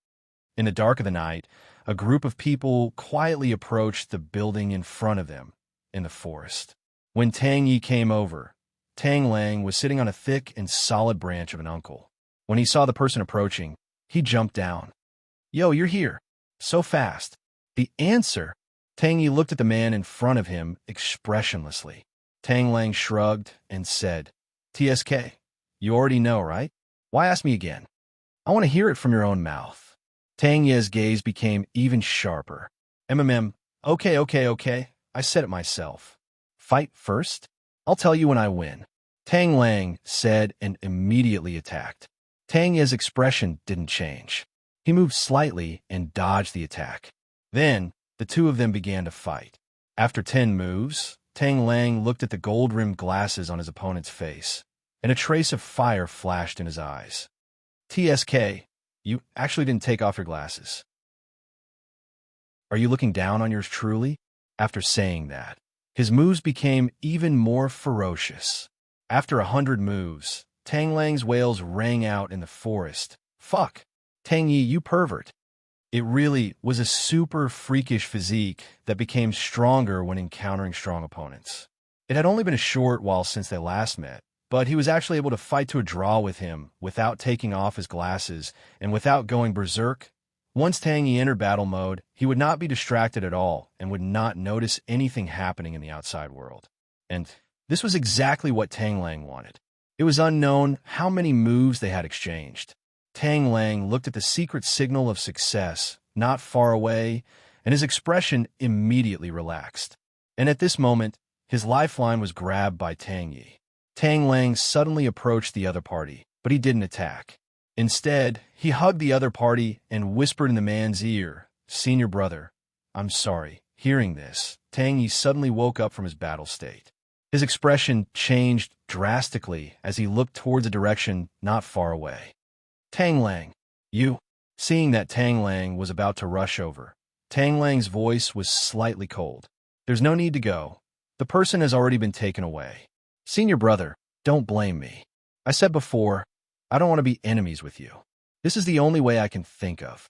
In the dark of the night, a group of people quietly approached the building in front of them in the forest. When Tang Yi came over, Tang Lang was sitting on a thick and solid branch of an uncle. When he saw the person approaching, he jumped down. Yo, you're here. So fast. The answer? Tang Yi looked at the man in front of him expressionlessly. Tang Lang shrugged and said, TSK, you already know, right? Why ask me again? I want to hear it from your own mouth. Tang Yi's gaze became even sharper. Okay. I said it myself. Fight first? I'll tell you when I win. Tang Lang said and immediately attacked. Tang Yi's expression didn't change. He moved slightly and dodged the attack. Then, the two of them began to fight. After 10 moves, Tang Lang looked at the gold-rimmed glasses on his opponent's face, and a trace of fire flashed in his eyes. TSK, you actually didn't take off your glasses. Are you looking down on yours truly? After saying that, his moves became even more ferocious. After 100 moves, Tang Lang's wails rang out in the forest. Fuck! Tang Yi, you pervert! It really was a super freakish physique that became stronger when encountering strong opponents. It had only been a short while since they last met, but he was actually able to fight to a draw with him without taking off his glasses and without going berserk. Once Tang Yi entered battle mode, he would not be distracted at all and would not notice anything happening in the outside world. And this was exactly what Tang Lang wanted. It was unknown how many moves they had exchanged. Tang Lang looked at the secret signal of success not far away, and his expression immediately relaxed. And at this moment, his lifeline was grabbed by Tang Yi. Tang Lang suddenly approached the other party, but he didn't attack. Instead, he hugged the other party and whispered in the man's ear, Senior brother, I'm sorry. Hearing this, Tang Yi suddenly woke up from his battle state. His expression changed drastically as he looked towards a direction not far away. Tang Lang, you. Seeing that Tang Lang was about to rush over, Tang Lang's voice was slightly cold. There's no need to go. The person has already been taken away. Senior brother, don't blame me. I said before, I don't want to be enemies with you. This is the only way I can think of.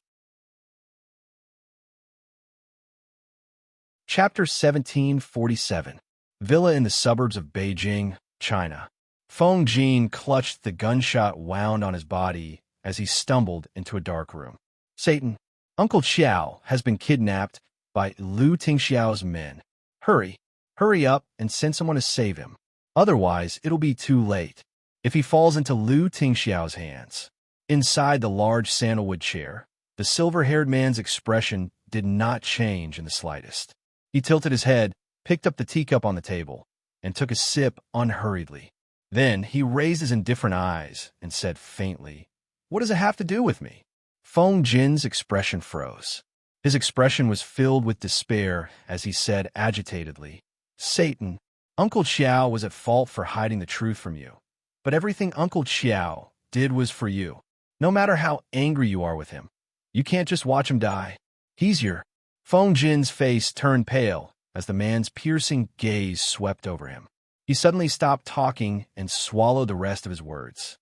Chapter 1747. Villa in the suburbs of Beijing, China. Feng Jin clutched the gunshot wound on his body as he stumbled into a dark room. Satan, Uncle Xiao has been kidnapped by Lu Tingxiao's men. Hurry up and send someone to save him. Otherwise, it'll be too late. If he falls into Lu Tingxiao's hands. Inside the large sandalwood chair, the silver-haired man's expression did not change in the slightest. He tilted his head, picked up the teacup on the table, and took a sip unhurriedly. Then he raised his indifferent eyes and said faintly, What does it have to do with me? Feng Jin's expression froze. His expression was filled with despair as he said agitatedly, Satan, Uncle Xiao was at fault for hiding the truth from you. But everything Uncle Xiao did was for you. No matter how angry you are with him, you can't just watch him die. He's your... Feng Jin's face turned pale as the man's piercing gaze swept over him. He suddenly stopped talking and swallowed the rest of his words.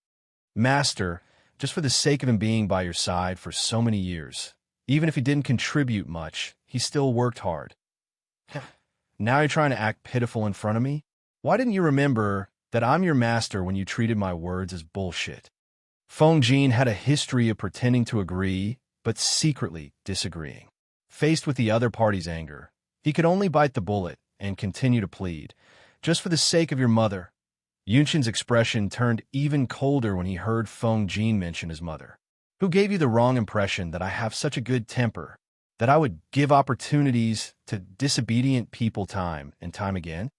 Master, just for the sake of him being by your side for so many years, even if he didn't contribute much, he still worked hard. Now you're trying to act pitiful in front of me? Why didn't you remember that I'm your master when you treated my words as bullshit? Feng Jin had a history of pretending to agree, but secretly disagreeing. Faced with the other party's anger, he could only bite the bullet and continue to plead. Just for the sake of your mother, Yunxin's expression turned even colder when he heard Feng Jin mention his mother. Who gave you the wrong impression that I have such a good temper, that I would give opportunities to disobedient people time and time again?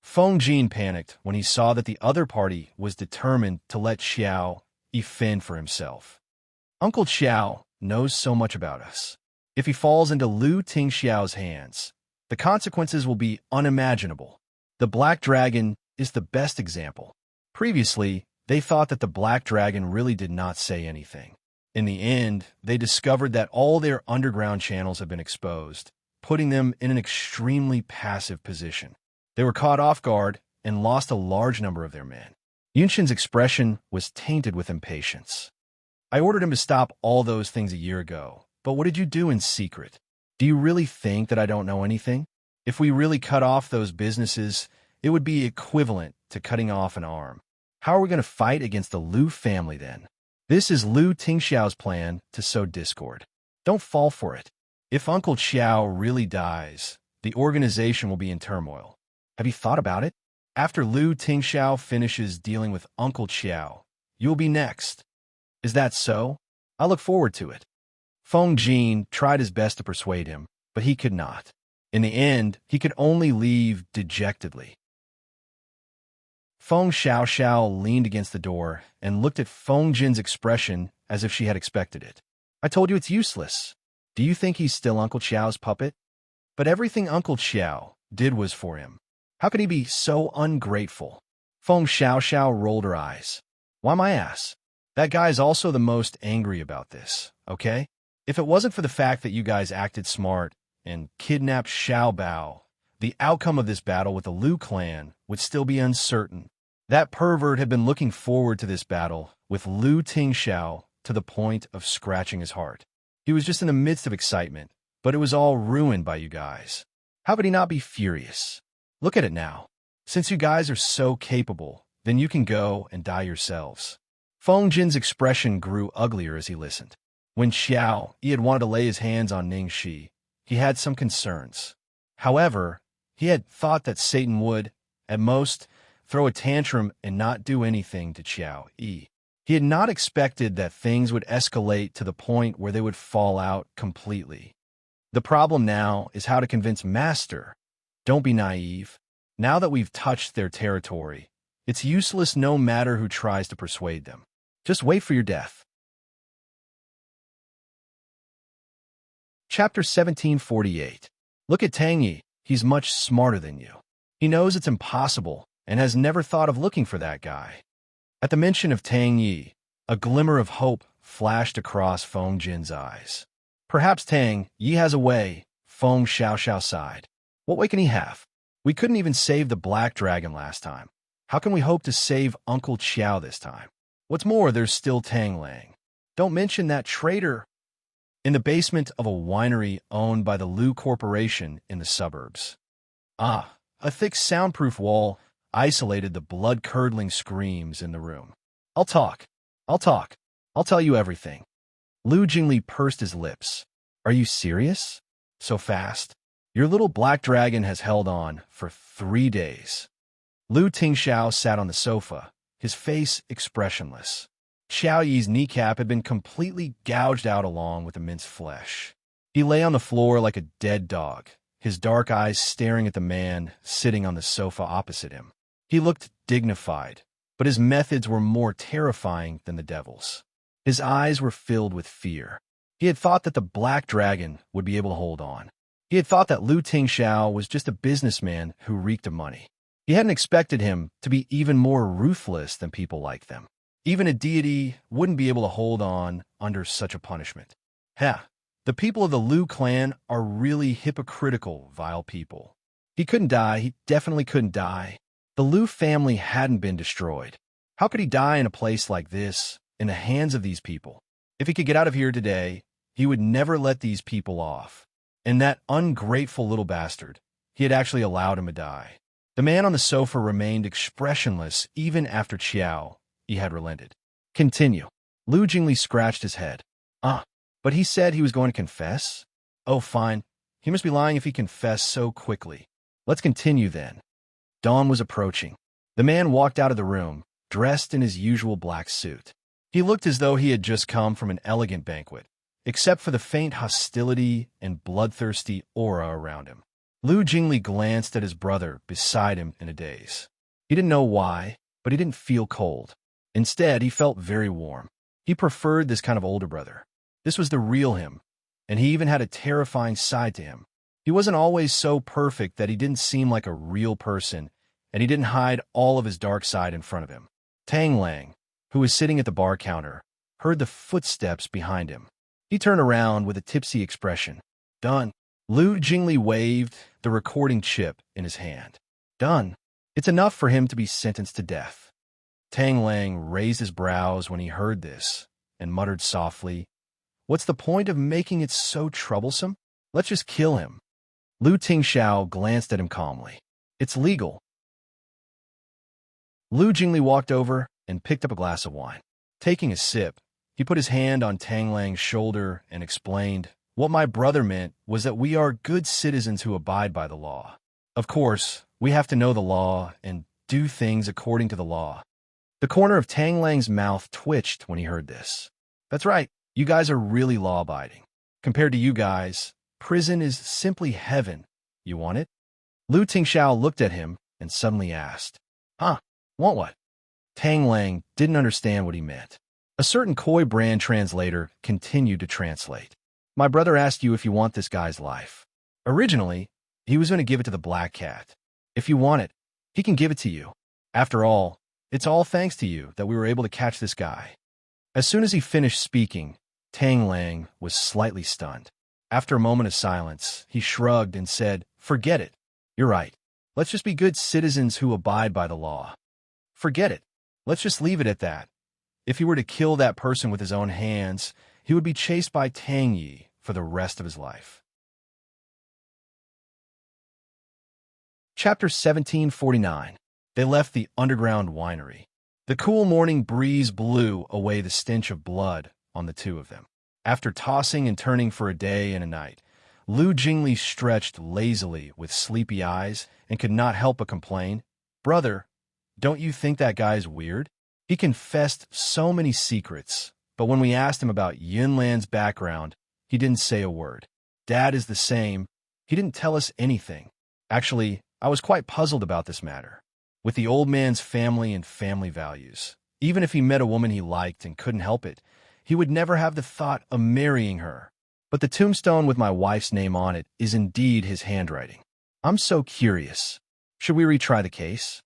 Feng Jin panicked when he saw that the other party was determined to let Xiao fend for himself. Uncle Xiao knows so much about us. If he falls into Lu Tingxiao's hands, the consequences will be unimaginable. The Black Dragon is the best example. Previously, they thought that the Black Dragon really did not say anything. In the end, they discovered that all their underground channels have been exposed, putting them in an extremely passive position. They were caught off guard and lost a large number of their men. Yunxin's expression was tainted with impatience. I ordered him to stop all those things a year ago, but what did you do in secret? Do you really think that I don't know anything? If we really cut off those businesses, it would be equivalent to cutting off an arm. How are we going to fight against the Lu family then? This is Lu Tingxiao's plan to sow discord. Don't fall for it. If Uncle Xiao really dies, the organization will be in turmoil. Have you thought about it? After Lu Tingxiao finishes dealing with Uncle Xiao, you'll be next. Is that so? I look forward to it. Feng Jin tried his best to persuade him, but he could not. In the end, he could only leave dejectedly. Feng Xiaoxiao leaned against the door and looked at Feng Jin's expression as if she had expected it. I told you it's useless. Do you think he's still Uncle Xiao's puppet? But everything Uncle Xiao did was for him. How could he be so ungrateful? Feng Xiaoxiao rolled her eyes. Why my ass? That guy is also the most angry about this, okay? If it wasn't for the fact that you guys acted smart and kidnapped Xiao Bao, the outcome of this battle with the Lu clan would still be uncertain. That pervert had been looking forward to this battle with Lu Tingxiao to the point of scratching his heart. He was just in the midst of excitement, but it was all ruined by you guys. How could he not be furious? Look at it now. Since you guys are so capable, then you can go and die yourselves. Feng Jin's expression grew uglier as he listened. When Xiao Yi had wanted to lay his hands on Ningxi, he had some concerns. However, he had thought that Satan would, at most, throw a tantrum and not do anything to Xiao Yi. He had not expected that things would escalate to the point where they would fall out completely. The problem now is how to convince Master. Don't be naive. Now that we've touched their territory, it's useless no matter who tries to persuade them. Just wait for your death. Chapter 1748. Look at Tang Yi. He's much smarter than you. He knows it's impossible and has never thought of looking for that guy. At the mention of Tang Yi, a glimmer of hope flashed across Feng Jin's eyes. Perhaps Tang Yi has a way, Feng Xiaoxiao sighed. What way can he have? We couldn't even save the Black Dragon last time. How can we hope to save Uncle Xiao this time? What's more, there's still Tang Lang. Don't mention that traitor. In the basement of a winery owned by the Lu Corporation in the suburbs. A thick soundproof wall isolated the blood-curdling screams in the room. I'll talk. I'll tell you everything. Lu Jingli pursed his lips. Are you serious? So fast? Your little black dragon has held on for 3 days. Lu Tingxiao sat on the sofa, his face expressionless. Xiao Yi's kneecap had been completely gouged out along with the minced flesh. He lay on the floor like a dead dog, his dark eyes staring at the man sitting on the sofa opposite him. He looked dignified, but his methods were more terrifying than the devil's. His eyes were filled with fear. He had thought that the Black Dragon would be able to hold on. He had thought that Lu Tingxiao was just a businessman who reeked of money. He hadn't expected him to be even more ruthless than people like them. Even a deity wouldn't be able to hold on under such a punishment. The people of the Lu clan are really hypocritical, vile people. He couldn't die. He definitely couldn't die. The Lu family hadn't been destroyed. How could he die in a place like this, in the hands of these people? If he could get out of here today, he would never let these people off. And that ungrateful little bastard, he had actually allowed him to die. The man on the sofa remained expressionless even after Xiao Yi had relented. Continue. Lu Jingli scratched his head. But he said he was going to confess? Oh, fine. He must be lying if he confessed so quickly. Let's continue then. Dawn was approaching. The man walked out of the room, dressed in his usual black suit. He looked as though he had just come from an elegant banquet, except for the faint hostility and bloodthirsty aura around him. Lu Jingli glanced at his brother beside him in a daze. He didn't know why, but he didn't feel cold. Instead, he felt very warm. He preferred this kind of older brother. This was the real him, and he even had a terrifying side to him. He wasn't always so perfect that he didn't seem like a real person, and he didn't hide all of his dark side in front of him. Tang Lang, who was sitting at the bar counter, heard the footsteps behind him. He turned around with a tipsy expression. Done. Lu Jingli waved the recording chip in his hand. Done. It's enough for him to be sentenced to death. Tang Lang raised his brows when he heard this and muttered softly, What's the point of making it so troublesome? Let's just kill him. Lu Tingxiao glanced at him calmly. It's legal. Lu Jingli walked over and picked up a glass of wine. Taking a sip, he put his hand on Tang Lang's shoulder and explained, What my brother meant was that we are good citizens who abide by the law. Of course, we have to know the law and do things according to the law. The corner of Tang Lang's mouth twitched when he heard this. That's right, you guys are really law-abiding. Compared to you guys, prison is simply heaven. You want it? Lu Tingxiao looked at him and suddenly asked, Huh, want what? Tang Lang didn't understand what he meant. A certain coy brand translator continued to translate. My brother asked you if you want this guy's life. Originally, he was going to give it to the black cat. If you want it, he can give it to you. After all, it's all thanks to you that we were able to catch this guy. As soon as he finished speaking, Tang Lang was slightly stunned. After a moment of silence, he shrugged and said, Forget it. You're right. Let's just be good citizens who abide by the law. Forget it. Let's just leave it at that. If he were to kill that person with his own hands, he would be chased by Tang Yi for the rest of his life. Chapter 1749. They left the underground winery. The cool morning breeze blew away the stench of blood on the two of them. After tossing and turning for a day and a night, Lu Jingli stretched lazily with sleepy eyes and could not help but complain, Brother, don't you think that guy's weird? He confessed so many secrets, but when we asked him about Yunlan's background, he didn't say a word. Dad is the same. He didn't tell us anything. Actually, I was quite puzzled about this matter. With the old man's family and family values, even if he met a woman he liked and couldn't help it, he would never have the thought of marrying her. But the tombstone with my wife's name on it is indeed his handwriting. I'm so curious. Should we retry the case?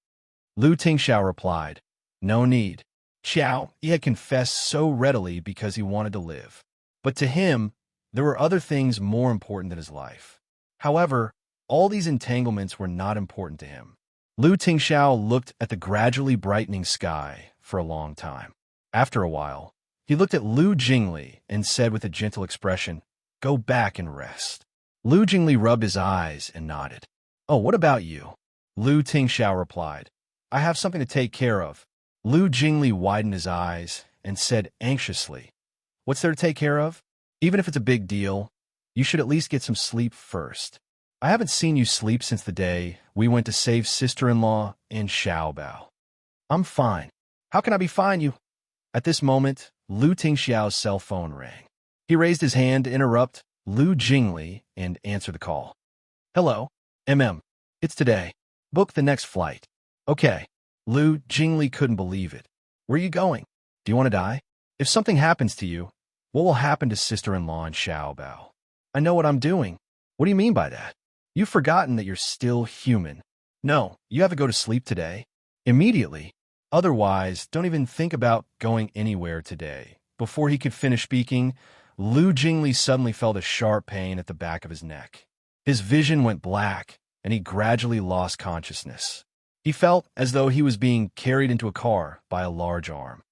Lu Tingxiao replied, No need. Xiao, he had confessed so readily because he wanted to live. But to him, there were other things more important than his life. However, all these entanglements were not important to him. Lu Tingxiao looked at the gradually brightening sky for a long time. After a while, he looked at Lu Jingli and said with a gentle expression, Go back and rest. Lu Jingli rubbed his eyes and nodded. Oh, what about you? Lu Tingxiao replied, I have something to take care of. Lu Jingli widened his eyes and said anxiously, What's there to take care of? Even if it's a big deal, you should at least get some sleep first. I haven't seen you sleep since the day we went to save sister-in-law in Xiaobao. I'm fine. How can I be fine, you? At this moment, Lu Tingxiao's cell phone rang. He raised his hand to interrupt Lu Jingli and answer the call. Hello, it's today. Book the next flight. Okay. Lu Jingli couldn't believe it. Where are you going? Do you want to die? If something happens to you, what will happen to sister-in-law in Xiaobao? I know what I'm doing. What do you mean by that? You've forgotten that you're still human. No, you have to go to sleep today. Immediately. Otherwise, don't even think about going anywhere today. Before he could finish speaking, Lu Jingli suddenly felt a sharp pain at the back of his neck. His vision went black, and he gradually lost consciousness. He felt as though he was being carried into a car by a large arm.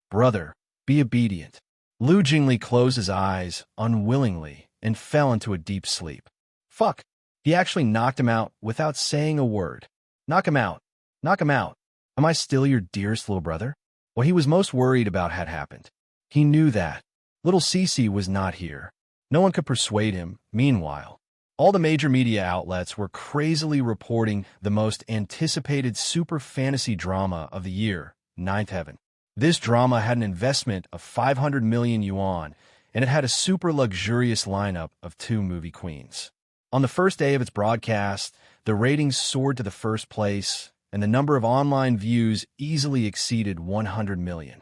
Brother, be obedient. Lu Jingli closed his eyes unwillingly and fell into a deep sleep. Fuck. He actually knocked him out without saying a word. Knock him out. Knock him out. Am I still your dearest little brother? What he was most worried about had happened. He knew that. Little Cece was not here. No one could persuade him, meanwhile. All the major media outlets were crazily reporting the most anticipated super fantasy drama of the year, Ninth Heaven. This drama had an investment of 500 million yuan, and it had a super luxurious lineup of 2 movie queens. On the first day of its broadcast, the ratings soared to the first place, and the number of online views easily exceeded 100 million.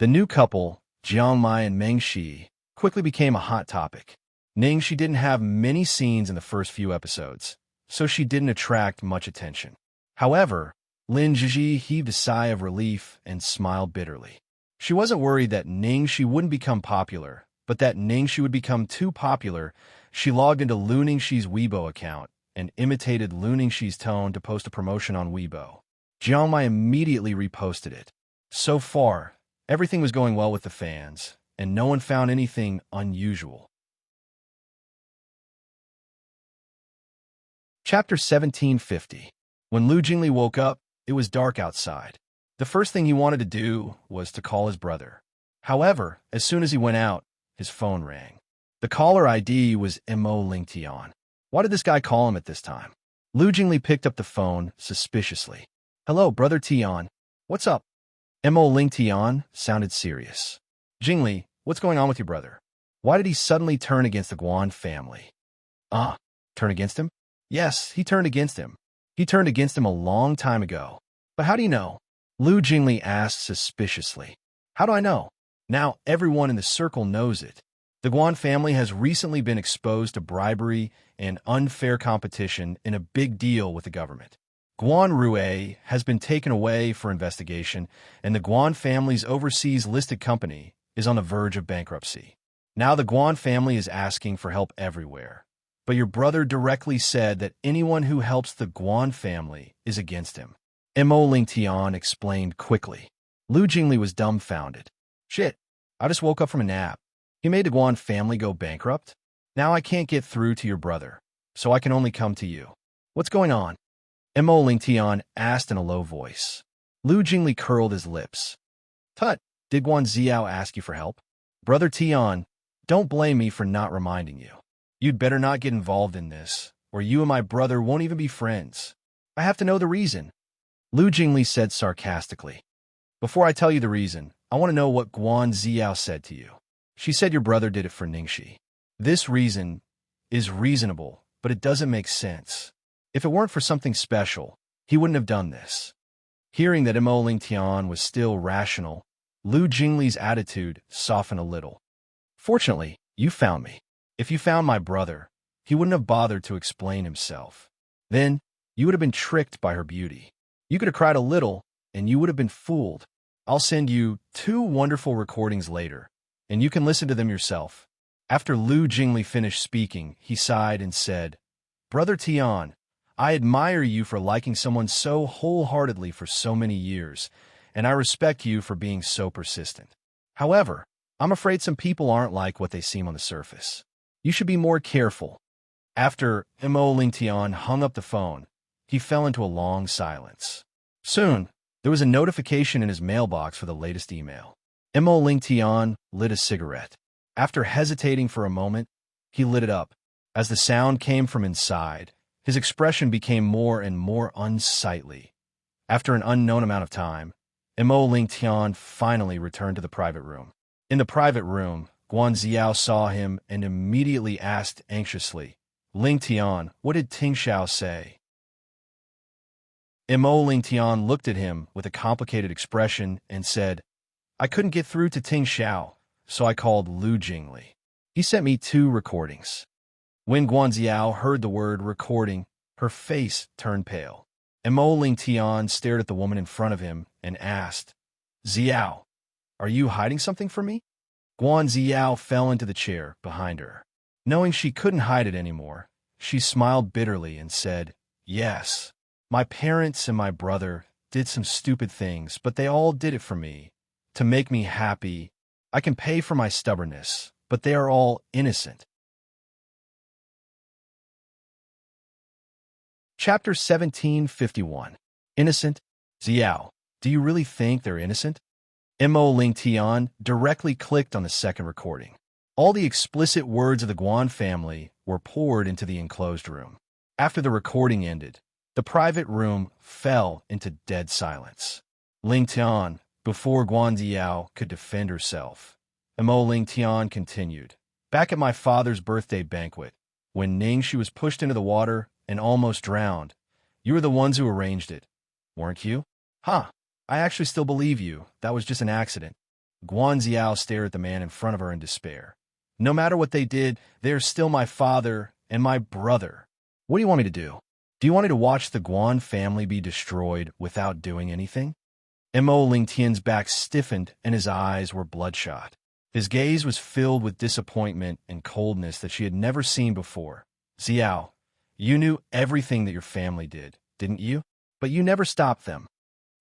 The new couple, Jiangmai and Mengxi, quickly became a hot topic. Ningxi didn't have many scenes in the first few episodes, so she didn't attract much attention. However, Lin Zhizhi heaved a sigh of relief and smiled bitterly. She wasn't worried that Ningxi wouldn't become popular, but that Ningxi would become too popular. She logged into Lu Ningxi's Weibo account and imitated Lu Ningxi's tone to post a promotion on Weibo. Jiangmai immediately reposted it. So far, everything was going well with the fans, and no one found anything unusual. Chapter 1750. When Lu Jingli woke up, it was dark outside. The first thing he wanted to do was to call his brother. However, as soon as he went out, his phone rang. The caller ID was Mo Lingtian. Why did this guy call him at this time? Lu Jingli picked up the phone suspiciously. Hello, brother Tian. What's up? Mo Lingtian sounded serious. Jingli, what's going on with your brother? Why did he suddenly turn against the Guan family? Turn against him? Yes, he turned against him. He turned against him a long time ago. But how do you know? Lu Jingli asked suspiciously. How do I know? Now everyone in the circle knows it. The Guan family has recently been exposed to bribery and unfair competition in a big deal with the government. Guan Rue has been taken away for investigation, and the Guan family's overseas listed company is on the verge of bankruptcy. Now the Guan family is asking for help everywhere. But your brother directly said that anyone who helps the Guan family is against him. Mo Lingtian explained quickly. Lu Jingli was dumbfounded. Shit, I just woke up from a nap. He made the Guan family go bankrupt? Now I can't get through to your brother, so I can only come to you. What's going on? Mo Lingtian asked in a low voice. Lu Jingli curled his lips. Tut, did Guan Xiao ask you for help? Brother Tian, don't blame me for not reminding you. You'd better not get involved in this, or you and my brother won't even be friends. I have to know the reason. Lu Jingli said sarcastically. Before I tell you the reason, I want to know what Guan Xiao said to you. She said your brother did it for Ningxi. This reason is reasonable, but it doesn't make sense. If it weren't for something special, he wouldn't have done this. Hearing that Mo Lingtian was still rational, Lu Jingli's attitude softened a little. Fortunately, you found me. If you found my brother, he wouldn't have bothered to explain himself. Then, you would have been tricked by her beauty. You could have cried a little, and you would have been fooled. I'll send you 2 wonderful recordings later, and you can listen to them yourself. After Lu Jingli finished speaking, he sighed and said, Brother Tian, I admire you for liking someone so wholeheartedly for so many years, and I respect you for being so persistent. However, I'm afraid some people aren't like what they seem on the surface. You should be more careful. After Mo Lingtian hung up the phone, he fell into a long silence. Soon, there was a notification in his mailbox for the latest email. Mo Lingtian lit a cigarette. After hesitating for a moment, he lit it up. As the sound came from inside, his expression became more and more unsightly. After an unknown amount of time, Mo Lingtian finally returned to the private room. In the private room, Guan Xiao saw him and immediately asked anxiously, Lingtian, what did Ting Xiao say? Mo Lingtian looked at him with a complicated expression and said, I couldn't get through to Ting Xiao, so I called Lu Jingli. He sent me 2 recordings. When Guan Xiao heard the word recording, her face turned pale. Mo Lingtian stared at the woman in front of him and asked, Xiao, are you hiding something from me? Guan Xiao fell into the chair behind her. Knowing she couldn't hide it anymore, she smiled bitterly and said, Yes, my parents and my brother did some stupid things, but they all did it for me, to make me happy. I can pay for my stubbornness, but they are all innocent. Chapter 1751. Innocent? Xiao, do you really think they're innocent? Mo Lingtian directly clicked on the second recording. All the explicit words of the Guan family were poured into the enclosed room. After the recording ended, the private room fell into dead silence. Ling Tian, before Guan Ziao could defend herself, Ling Tian continued. Back at my father's birthday banquet, when Ningxi was pushed into the water and almost drowned, you were the ones who arranged it, weren't you? Huh. I actually still believe you. That was just an accident. Guan Ziao stared at the man in front of her in despair. No matter what they did, they're still my father and my brother. What do you want me to do? Do you want me to watch the Guan family be destroyed without doing anything? Ling Tian's back stiffened and his eyes were bloodshot. His gaze was filled with disappointment and coldness that she had never seen before. Xiao, you knew everything that your family did, didn't you? But you never stopped them.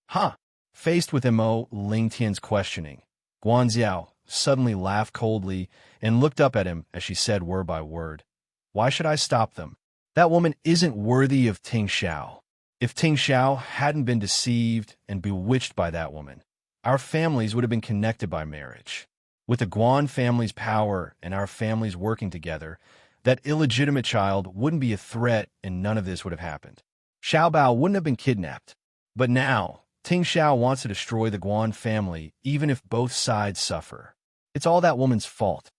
Huh? Faced with Ling Tian's questioning, Guan Xiao suddenly laughed coldly and looked up at him as she said word by word. Why should I stop them? That woman isn't worthy of Ting Xiao. If Ting Xiao hadn't been deceived and bewitched by that woman, our families would have been connected by marriage. With the Guan family's power and our families working together, that illegitimate child wouldn't be a threat and none of this would have happened. Xiao Bao wouldn't have been kidnapped. But now, Ting Xiao wants to destroy the Guan family even if both sides suffer. It's all that woman's fault.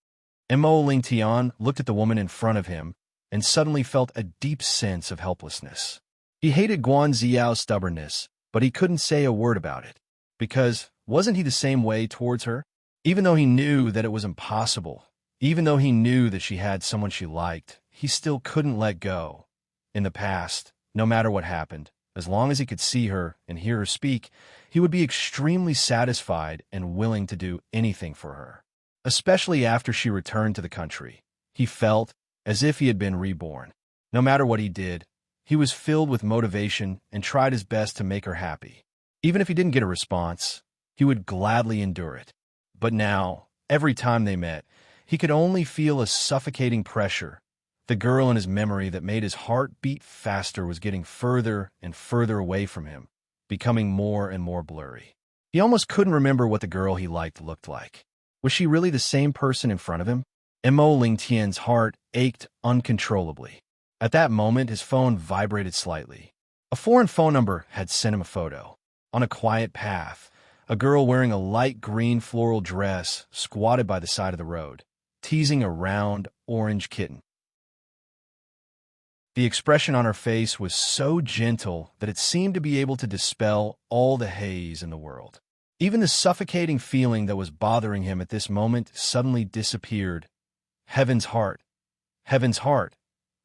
Ling Tian looked at the woman in front of him and suddenly felt a deep sense of helplessness. He hated Guan Ziao's stubbornness, but he couldn't say a word about it. Because wasn't he the same way towards her? Even though he knew that it was impossible, even though he knew that she had someone she liked, he still couldn't let go. In the past, no matter what happened, as long as he could see her and hear her speak, he would be extremely satisfied and willing to do anything for her. Especially after she returned to the country, he felt as if he had been reborn. No matter what he did, he was filled with motivation and tried his best to make her happy. Even if he didn't get a response, he would gladly endure it. But now, every time they met, he could only feel a suffocating pressure. The girl in his memory that made his heart beat faster was getting further and further away from him, becoming more and more blurry. He almost couldn't remember what the girl he liked looked like. Was she really the same person in front of him? Ling Tian's heart ached uncontrollably. At that moment, his phone vibrated slightly. A foreign phone number had sent him a photo. On a quiet path, a girl wearing a light green floral dress squatted by the side of the road, teasing a round, orange kitten. The expression on her face was so gentle that it seemed to be able to dispel all the haze in the world. Even the suffocating feeling that was bothering him at this moment suddenly disappeared. Heaven's heart. Heaven's heart.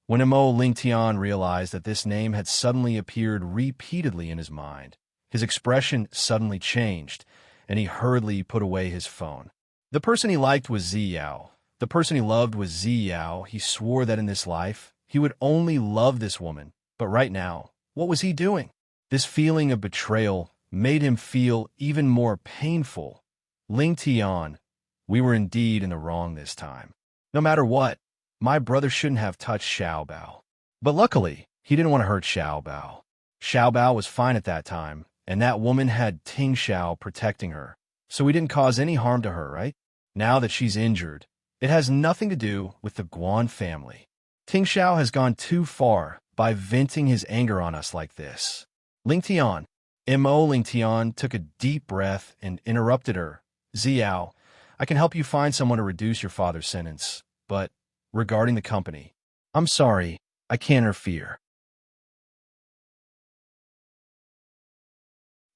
When Ling Tian realized that this name had suddenly appeared repeatedly in his mind, his expression suddenly changed, and he hurriedly put away his phone. The person he liked was Ziyao. The person he loved was Ziyao. He swore that in this life, he would only love this woman. But right now, what was he doing? This feeling of betrayal made him feel even more painful. Ling Tian, we were indeed in the wrong this time. No matter what, my brother shouldn't have touched Xiao Bao. But luckily, he didn't want to hurt Xiao Bao. Xiao Bao was fine at that time, and that woman had Ting Xiao protecting her, so he didn't cause any harm to her, right? Now that she's injured, it has nothing to do with the Guan family. Ting Xiao has gone too far by venting his anger on us like this. Ling Tian, Ling Tian took a deep breath and interrupted her. Xiao, I can help you find someone to reduce your father's sentence, but regarding the company, I'm sorry, I can't interfere.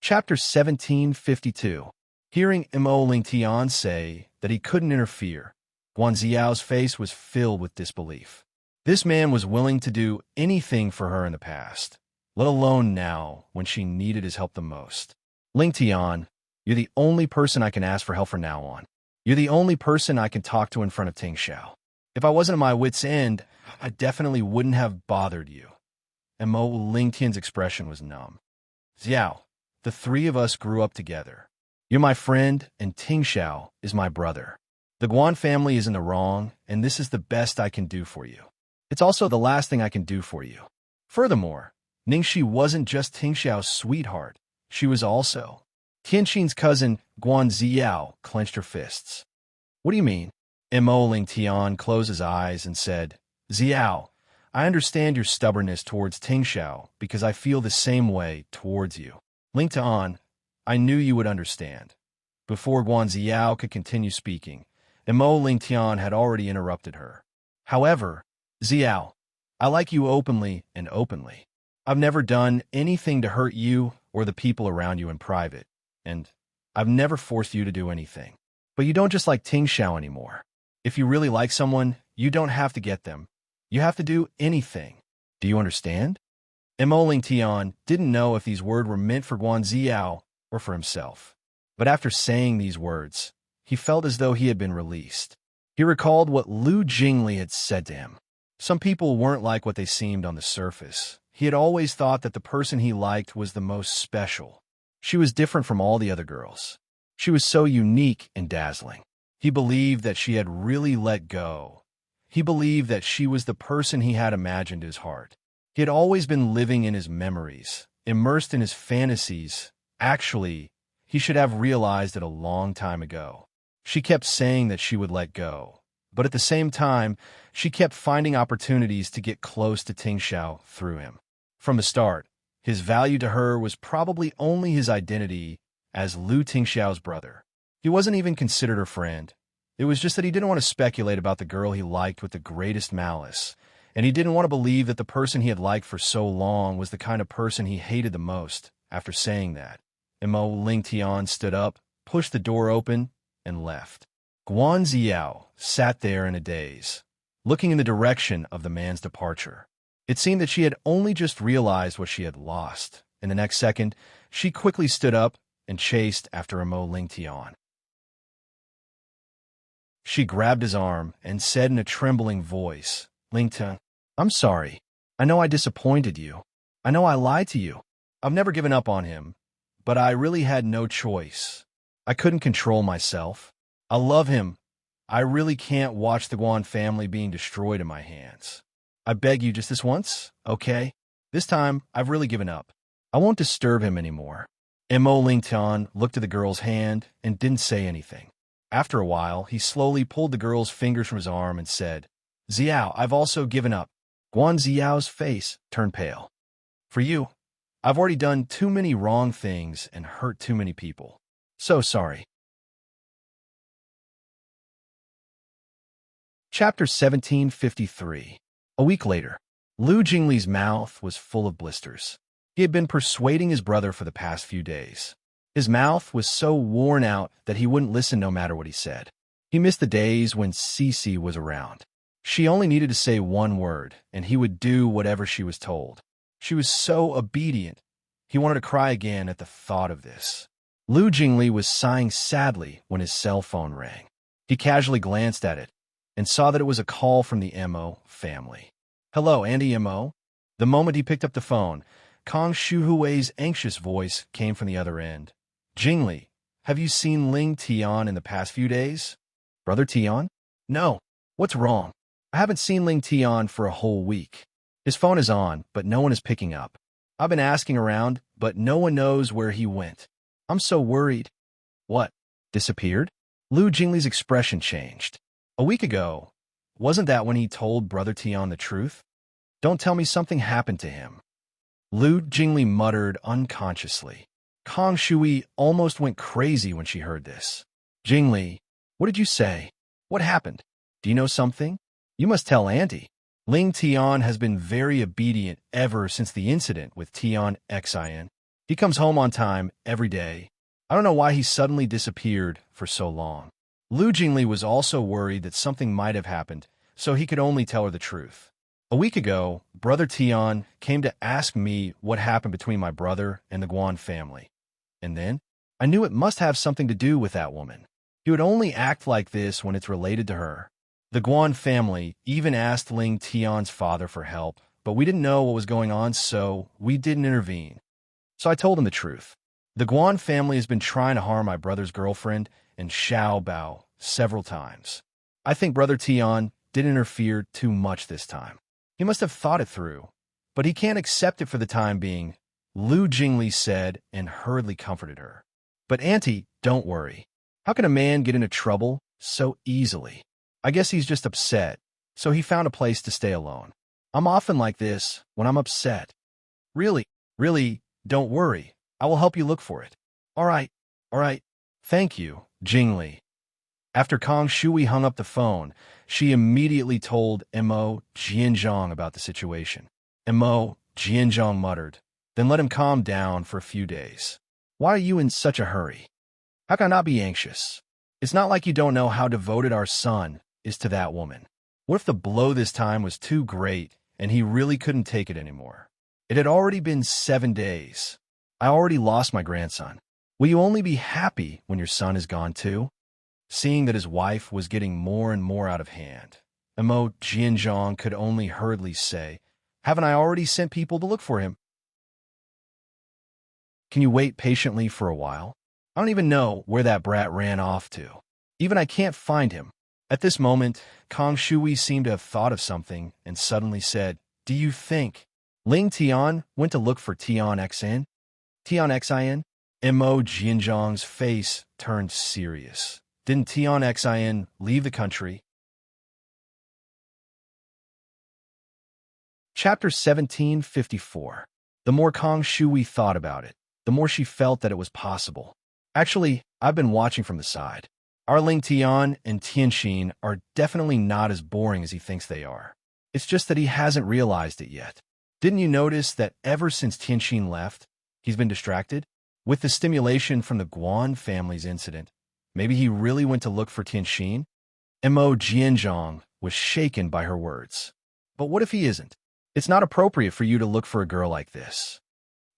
Chapter 1752. Hearing Ling Tian say that he couldn't interfere, Guan Ziao's face was filled with disbelief. This man was willing to do anything for her in the past, let alone now when she needed his help the most. Ling Tian, you're the only person I can ask for help from now on. You're the only person I can talk to in front of Ting Xiao. If I wasn't at my wit's end, I definitely wouldn't have bothered you. And Ling Tian's expression was numb. Xiao, the three of us grew up together. You're my friend, and Ting Xiao is my brother. The Guan family is in the wrong, and this is the best I can do for you. It's also the last thing I can do for you. Furthermore, Ningxi wasn't just Ting Xiao's sweetheart. She was also Tianxin's cousin. Guan Ziao clenched her fists. What do you mean? Mo Ling Tian closed his eyes and said, Xiao, I understand your stubbornness towards Tingxiao because I feel the same way towards you. Ling Tian, I knew you would understand. Before Guan Xiao could continue speaking, Mo Ling Tian had already interrupted her. However, Xiao, I like you openly and openly. I've never done anything to hurt you or the people around you in private, and I've never forced you to do anything. But you don't just like Tingxiao anymore. If you really like someone, you don't have to get them. You have to do anything. Do you understand? Mo Ling Tian didn't know if these words were meant for Guan Xiao or for himself. But after saying these words, he felt as though he had been released. He recalled what Lu Jingli had said to him. Some people weren't like what they seemed on the surface. He had always thought that the person he liked was the most special. She was different from all the other girls. She was so unique and dazzling. He believed that she had really let go. He believed that she was the person he had imagined in his heart. He had always been living in his memories, immersed in his fantasies. Actually, he should have realized it a long time ago. She kept saying that she would let go, but at the same time, she kept finding opportunities to get close to Tingxiao through him. From the start, his value to her was probably only his identity as Lu Tingxiao's brother. He wasn't even considered her friend. It was just that he didn't want to speculate about the girl he liked with the greatest malice, and he didn't want to believe that the person he had liked for so long was the kind of person he hated the most. After saying that, Mo Ling Tian stood up, pushed the door open, and left. Guan Xiao sat there in a daze, looking in the direction of the man's departure. It seemed that she had only just realized what she had lost. In the next second, she quickly stood up and chased after Mo Ling Tian. She grabbed his arm and said in a trembling voice, Ling Tian, I'm sorry. I know I disappointed you. I know I lied to you. I've never given up on him, but I really had no choice. I couldn't control myself. I love him. I really can't watch the Guan family being destroyed in my hands. I beg you just this once, okay? This time, I've really given up. I won't disturb him anymore. Mo Ling Tian looked at the girl's hand and didn't say anything. After a while, he slowly pulled the girl's fingers from his arm and said, Xiao, I've also given up. Guan Xiao's face turned pale. For you, I've already done too many wrong things and hurt too many people. So sorry. Chapter 1753. A week later, Lu Jingli's mouth was full of blisters. He had been persuading his brother for the past few days. His mouth was so worn out that he wouldn't listen no matter what he said. He missed the days when Cici was around. She only needed to say one word, and he would do whatever she was told. She was so obedient. He wanted to cry again at the thought of this. Lu Jingli was sighing sadly when his cell phone rang. He casually glanced at it and saw that it was a call from the Mo family. Hello, Auntie Mo. The moment he picked up the phone, Kong Shuhui's anxious voice came from the other end. Jingli, have you seen Ling Tian in the past few days? Brother Tian? No. What's wrong? I haven't seen Ling Tian for a whole week. His phone is on, but no one is picking up. I've been asking around, but no one knows where he went. I'm so worried. What? Disappeared? Lu Jingli's expression changed. A week ago, wasn't that when he told Brother Tian the truth? Don't tell me something happened to him. Lu Jingli muttered unconsciously. Kong Shui almost went crazy when she heard this. Jingli, what did you say? What happened? Do you know something? You must tell Auntie. Ling Tian has been very obedient ever since the incident with Tian Xin. He comes home on time every day. I don't know why he suddenly disappeared for so long. Lu Jingli was also worried that something might have happened, so he could only tell her the truth. A week ago, Brother Tian came to ask me what happened between my brother and the Guan family. And then, I knew it must have something to do with that woman. He would only act like this when it's related to her. The Guan family even asked Ling Tian's father for help, but we didn't know what was going on, so we didn't intervene. So I told him the truth. The Guan family has been trying to harm my brother's girlfriend and Xiao Bao several times. I think Brother Tian didn't interfere too much this time. He must have thought it through, but he can't accept it for the time being, Lu Jingli said and hurriedly comforted her. But Auntie, don't worry. How can a man get into trouble so easily? I guess he's just upset, so he found a place to stay alone. I'm often like this when I'm upset. Really, really, don't worry. I will help you look for it. All right, all right. Thank you, Jingli. After Kang Shui hung up the phone, she immediately told Mo Jianzhong about the situation. Mo Jianzhong muttered, then let him calm down for a few days. Why are you in such a hurry? How can I not be anxious? It's not like you don't know how devoted our son is to that woman. What if the blow this time was too great and he really couldn't take it anymore? It had already been 7 days. I already lost my grandson. Will you only be happy when your son is gone too? Seeing that his wife was getting more and more out of hand, Mo Jianzhong could only hurriedly say, haven't I already sent people to look for him? Can you wait patiently for a while? I don't even know where that brat ran off to. Even I can't find him. At this moment, Kang Shui seemed to have thought of something and suddenly said, do you think Ling Tian went to look for Tian Xin? Tian Xin? Mo Jianzhong's face turned serious. Didn't Tian Xin leave the country? Chapter 1754. The more Kang Shui thought about it, the more she felt that it was possible. Actually, I've been watching from the side. Our Ling Tian and Tianxin are definitely not as boring as he thinks they are. It's just that he hasn't realized it yet. Didn't you notice that ever since Tianxin left, he's been distracted? With the stimulation from the Guan family's incident, maybe he really went to look for Tianxin? Mo Jianzhong was shaken by her words. But what if he isn't? It's not appropriate for you to look for a girl like this.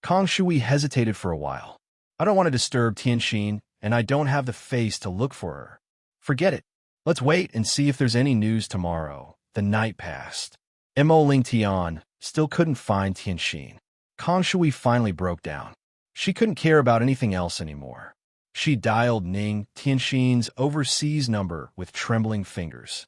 Kang Shui hesitated for a while. I don't want to disturb Tianxin, and I don't have the face to look for her. Forget it. Let's wait and see if there's any news tomorrow. The night passed. Mo Ling Tian still couldn't find Tianxin. Kang Shui finally broke down. She couldn't care about anything else anymore. She dialed Ning Tianxin's overseas number with trembling fingers.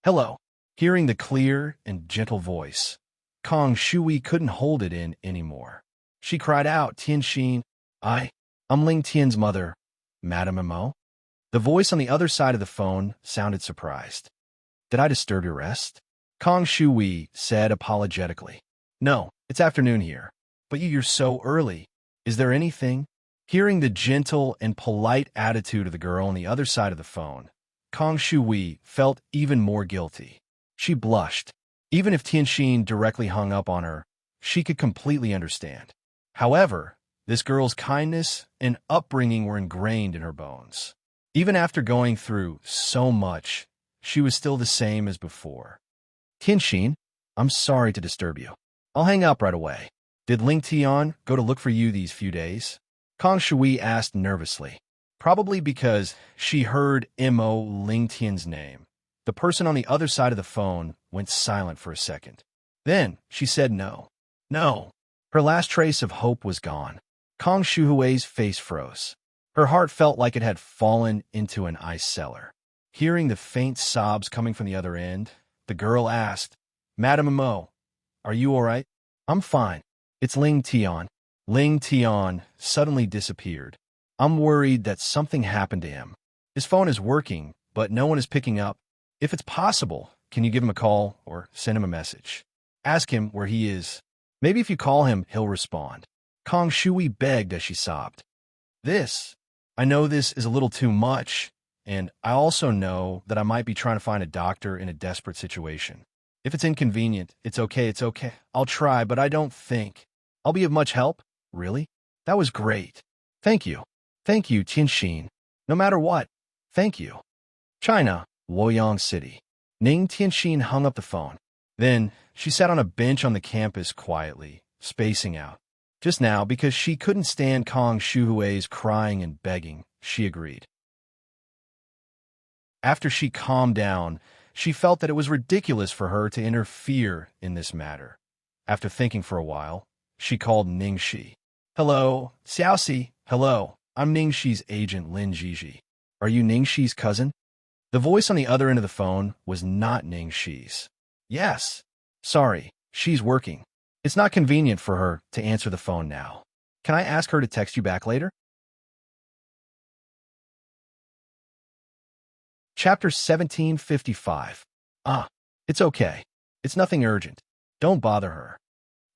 Hello. Hearing the clear and gentle voice, Kang Shui couldn't hold it in anymore. She cried out, Tianxin, I'm Ling Tian's mother, Madame Mo. The voice on the other side of the phone sounded surprised. Did I disturb your rest? Kang Shui said apologetically. No, it's afternoon here. But you're so early. Is there anything? Hearing the gentle and polite attitude of the girl on the other side of the phone, Kang Shui felt even more guilty. She blushed. Even if Tianxin directly hung up on her, she could completely understand. However, this girl's kindness and upbringing were ingrained in her bones. Even after going through so much, she was still the same as before. Tianxin, I'm sorry to disturb you. I'll hang up right away. Did Ling Tian go to look for you these few days? Kang Shui asked nervously. Probably because she heard Mo Ling Tian's name. The person on the other side of the phone went silent for a second. Then she said no. No. Her last trace of hope was gone. Kang Shuhui's face froze. Her heart felt like it had fallen into an ice cellar. Hearing the faint sobs coming from the other end, the girl asked, Madame Mo, are you all right? I'm fine. It's Ling Tian. Ling Tian suddenly disappeared. I'm worried that something happened to him. His phone is working, but no one is picking up. If it's possible, can you give him a call or send him a message? Ask him where he is. Maybe if you call him, he'll respond. Kang Shui begged as she sobbed. I know this is a little too much, and I also know that I might be trying to find a doctor in a desperate situation. If it's inconvenient, it's okay. I'll try, but I don't think I'll be of much help. Really? That was great. Thank you. Thank you, Tianxin. No matter what, thank you. China, Luoyang City. Ning Tianxin hung up the phone. Then she sat on a bench on the campus quietly, spacing out. Just now, because she couldn't stand Kang Shuhui's crying and begging, she agreed. After she calmed down, she felt that it was ridiculous for her to interfere in this matter. After thinking for a while, she called Ningxi. Hello, Xiaoxi. Hello, I'm Ningxi's agent Lin Jiji. Are you Ningxi's cousin? The voice on the other end of the phone was not Ningxi's. Yes. Sorry, she's working. It's not convenient for her to answer the phone now. Can I ask her to text you back later? Chapter 1755. Ah, it's okay. It's nothing urgent. Don't bother her.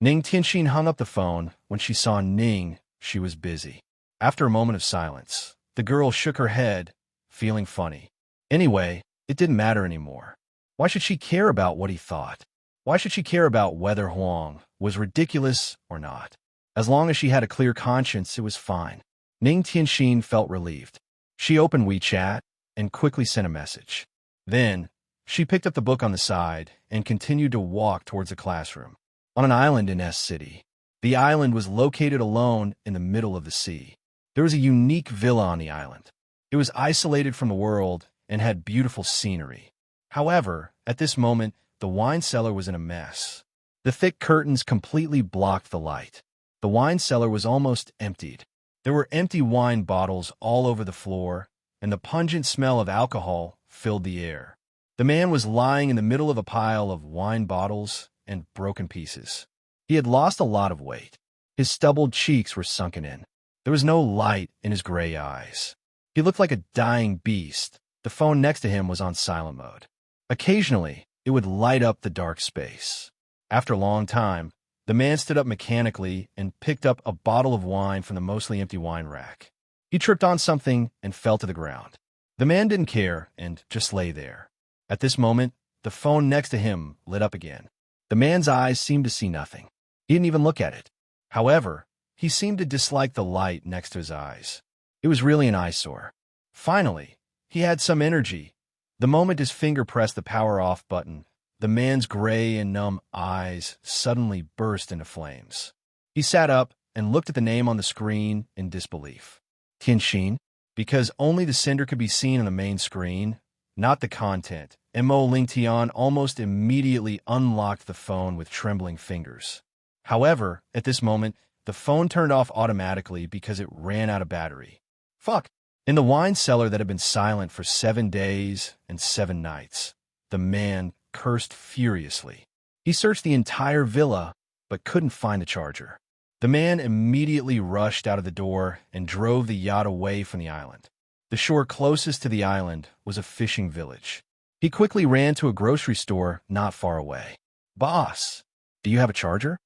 Ning Tianxin hung up the phone. When she saw Ning, she was busy. After a moment of silence, the girl shook her head, feeling funny. Anyway, it didn't matter anymore. Why should she care about what he thought? Why should she care about whether Huang was ridiculous or not? As long as she had a clear conscience, it was fine. Ning Tianxin felt relieved. She opened WeChat and quickly sent a message. Then, she picked up the book on the side and continued to walk towards the classroom. On an island in S City. The island was located alone in the middle of the sea. There was a unique villa on the island. It was isolated from the world and had beautiful scenery. However, at this moment, the wine cellar was in a mess. The thick curtains completely blocked the light. The wine cellar was almost emptied. There were empty wine bottles all over the floor, and the pungent smell of alcohol filled the air. The man was lying in the middle of a pile of wine bottles and broken pieces. He had lost a lot of weight. His stubbled cheeks were sunken in. There was no light in his gray eyes. He looked like a dying beast. The phone next to him was on silent mode. Occasionally, it would light up the dark space. After a long time, the man stood up mechanically and picked up a bottle of wine from the mostly empty wine rack. He tripped on something and fell to the ground. The man didn't care and just lay there. At this moment, the phone next to him lit up again. The man's eyes seemed to see nothing. He didn't even look at it. However, he seemed to dislike the light next to his eyes. It was really an eyesore. Finally, he had some energy. The moment his finger pressed the power off button, the man's gray and numb eyes suddenly burst into flames. He sat up and looked at the name on the screen in disbelief. Tianxin, because only the sender could be seen on the main screen, not the content. Mo Lingtian almost immediately unlocked the phone with trembling fingers. However, at this moment, the phone turned off automatically because it ran out of battery. Fuck! In the wine cellar that had been silent for 7 days and 7 nights, the man cursed furiously. He searched the entire villa, but couldn't find the charger. The man immediately rushed out of the door and drove the yacht away from the island. The shore closest to the island was a fishing village. He quickly ran to a grocery store not far away. "Boss, do you have a charger?"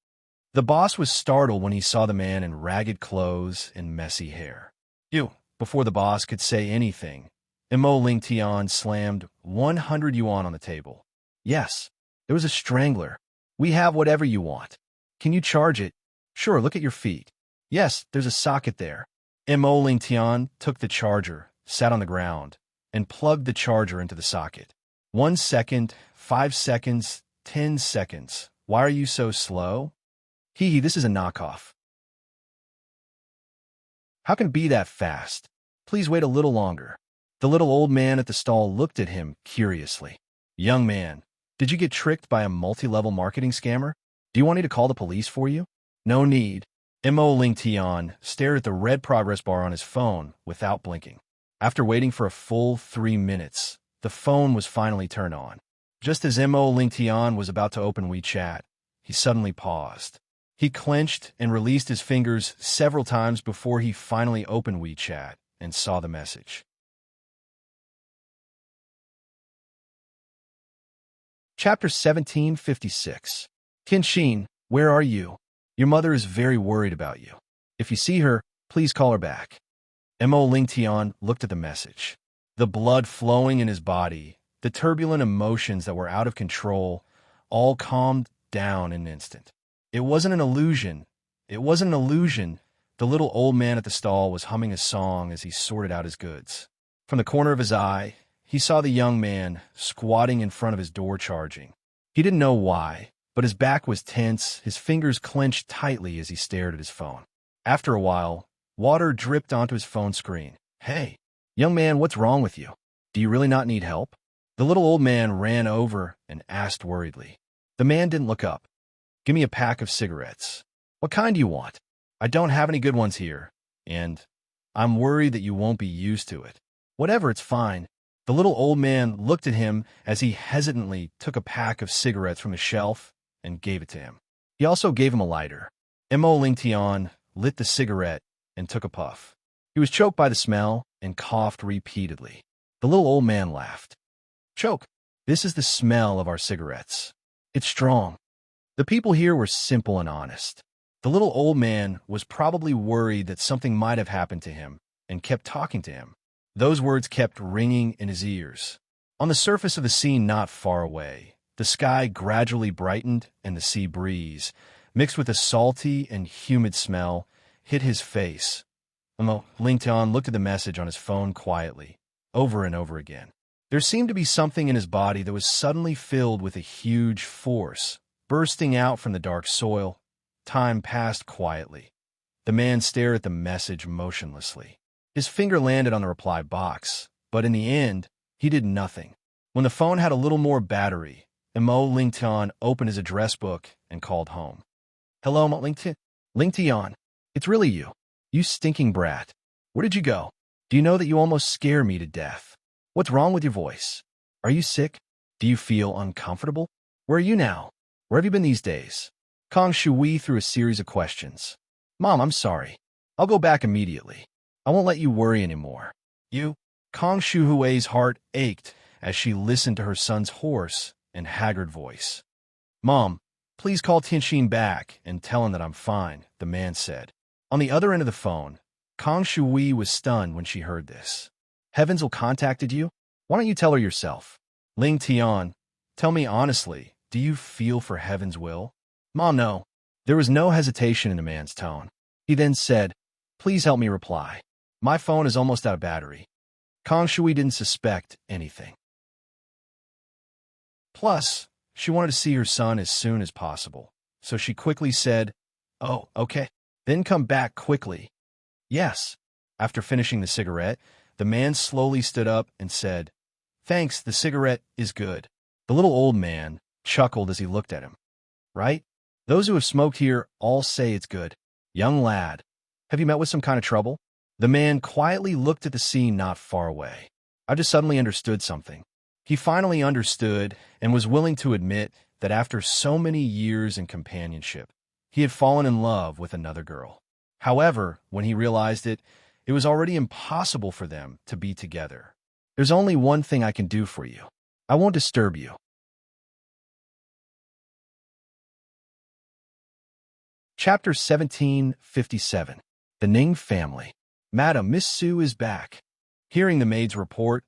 The boss was startled when he saw the man in ragged clothes and messy hair. "You." Before the boss could say anything, Mo Lingtian slammed 100 yuan on the table. "Yes, there was a strangler. We have whatever you want. Can you charge it?" "Sure, look at your feet." "Yes, there's a socket there." Mo Lingtian took the charger, sat on the ground, and plugged the charger into the socket. 1 second, 5 seconds, 10 seconds. Why are you so slow? Hee, this is a knockoff. How can it be that fast? Please wait a little longer. The little old man at the stall looked at him curiously. "Young man, did you get tricked by a multi-level marketing scammer? Do you want me to call the police for you?" "No need." Mo Lingtian stared at the red progress bar on his phone without blinking. After waiting for a full 3 minutes, the phone was finally turned on. Just as Mo Lingtian was about to open WeChat, he suddenly paused. He clenched and released his fingers several times before he finally opened WeChat and saw the message. Chapter 1756. Tianxin, where are you? Your mother is very worried about you. If you see her, please call her back. Mo Lingtian looked at the message. The blood flowing in his body, the turbulent emotions that were out of control, all calmed down in an instant. It wasn't an illusion. It wasn't an illusion. The little old man at the stall was humming a song as he sorted out his goods. From the corner of his eye, he saw the young man squatting in front of his door charging. He didn't know why, but his back was tense, his fingers clenched tightly as he stared at his phone. After a while, water dripped onto his phone screen. "Hey, young man, what's wrong with you? Do you really not need help?" The little old man ran over and asked worriedly. The man didn't look up. "Give me a pack of cigarettes." "What kind do you want?" "I don't have any good ones here, and I'm worried that you won't be used to it." "Whatever, it's fine." The little old man looked at him as he hesitantly took a pack of cigarettes from the shelf and gave it to him. He also gave him a lighter. Mo Lingtian lit the cigarette and took a puff. He was choked by the smell and coughed repeatedly. The little old man laughed. Choke. This is the smell of our cigarettes. It's strong. The people here were simple and honest. The little old man was probably worried that something might have happened to him and kept talking to him. Those words kept ringing in his ears. On the surface of the sea not far away, the sky gradually brightened and the sea breeze, mixed with a salty and humid smell, hit his face. Ling Tian looked at the message on his phone quietly, over and over again. There seemed to be something in his body that was suddenly filled with a huge force, bursting out from the dark soil. Time passed quietly. The man stared at the message motionlessly. His finger landed on the reply box, but in the end, he did nothing. When the phone had a little more battery, Ling Tian opened his address book and called home. Hello, Ling Tian. It's really you. You stinking brat. Where did you go? Do you know that you almost scare me to death? What's wrong with your voice? Are you sick? Do you feel uncomfortable? Where are you now? Where have you been these days? Kang Shui threw a series of questions. Mom, I'm sorry. I'll go back immediately. I won't let you worry anymore. You? Kang Shuhui's heart ached as she listened to her son's hoarse and haggard voice. Mom, please call Tianxin back and tell him that I'm fine, the man said. On the other end of the phone, Kang Shui was stunned when she heard this. Heavens'll contacted you? Why don't you tell her yourself? Ling Tian, tell me honestly, do you feel for Heaven's will? Mom, no. There was no hesitation in the man's tone. He then said, please help me reply. My phone is almost out of battery. Kang Shui didn't suspect anything. Plus, she wanted to see her son as soon as possible, so she quickly said, oh, okay. Then come back quickly. Yes. After finishing the cigarette, the man slowly stood up and said, thanks, the cigarette is good. The little old man chuckled as he looked at him. Right? Those who have smoked here all say it's good. Young lad, have you met with some kind of trouble? The man quietly looked at the scene not far away. I just suddenly understood something. He finally understood and was willing to admit that after so many years in companionship, he had fallen in love with another girl. However, when he realized it, it was already impossible for them to be together. There's only one thing I can do for you. I won't disturb you. Chapter 1757. The Ning Family. Madam, Miss Su is back. Hearing the maid's report,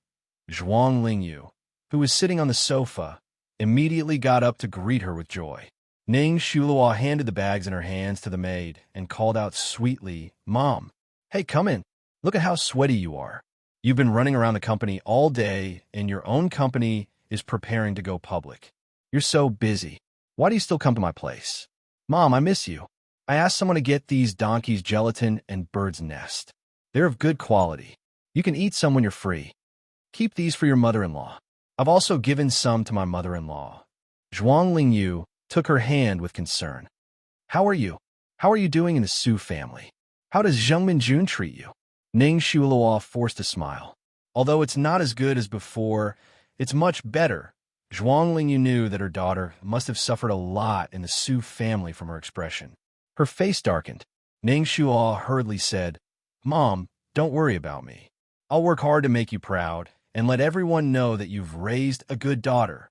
Zhuang Lingyu, who was sitting on the sofa, immediately got up to greet her with joy. Ning Shulua handed the bags in her hands to the maid and called out sweetly, Mom, hey, come in. Look at how sweaty you are. You've been running around the company all day, and your own company is preparing to go public. You're so busy. Why do you still come to my place? Mom, I miss you. I asked someone to get these donkeys gelatin and bird's nest. They're of good quality. You can eat some when you're free. Keep these for your mother-in-law. I've also given some to my mother-in-law. Zhuang Lingyu took her hand with concern. How are you? How are you doing in the Su family? How does Zheng Minjun treat you? Ning Shulua forced a smile. Although it's not as good as before, it's much better. Zhuang Lingyu knew that her daughter must have suffered a lot in the Su family from her expression. Her face darkened. Ning Shulua hurriedly said, Mom, don't worry about me. I'll work hard to make you proud and let everyone know that you've raised a good daughter.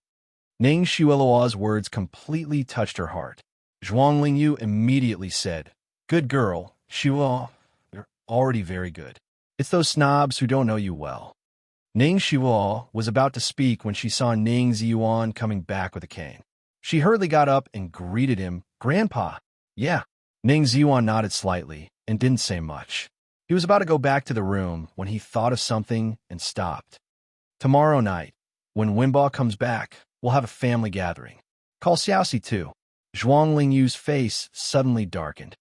Ning Shuilua's words completely touched her heart. Zhuang Lingyu immediately said, Good girl, Shulua, you're already very good. It's those snobs who don't know you well. Ning Shulua was about to speak when she saw Ning Ziyuan coming back with a cane. She hurriedly got up and greeted him, Grandpa. Yeah. Ning Ziyuan nodded slightly and didn't say much. He was about to go back to the room when he thought of something and stopped. Tomorrow night, when Wenba comes back, we'll have a family gathering. Call Xiaoxi too. Zhuang Lingyu's face suddenly darkened.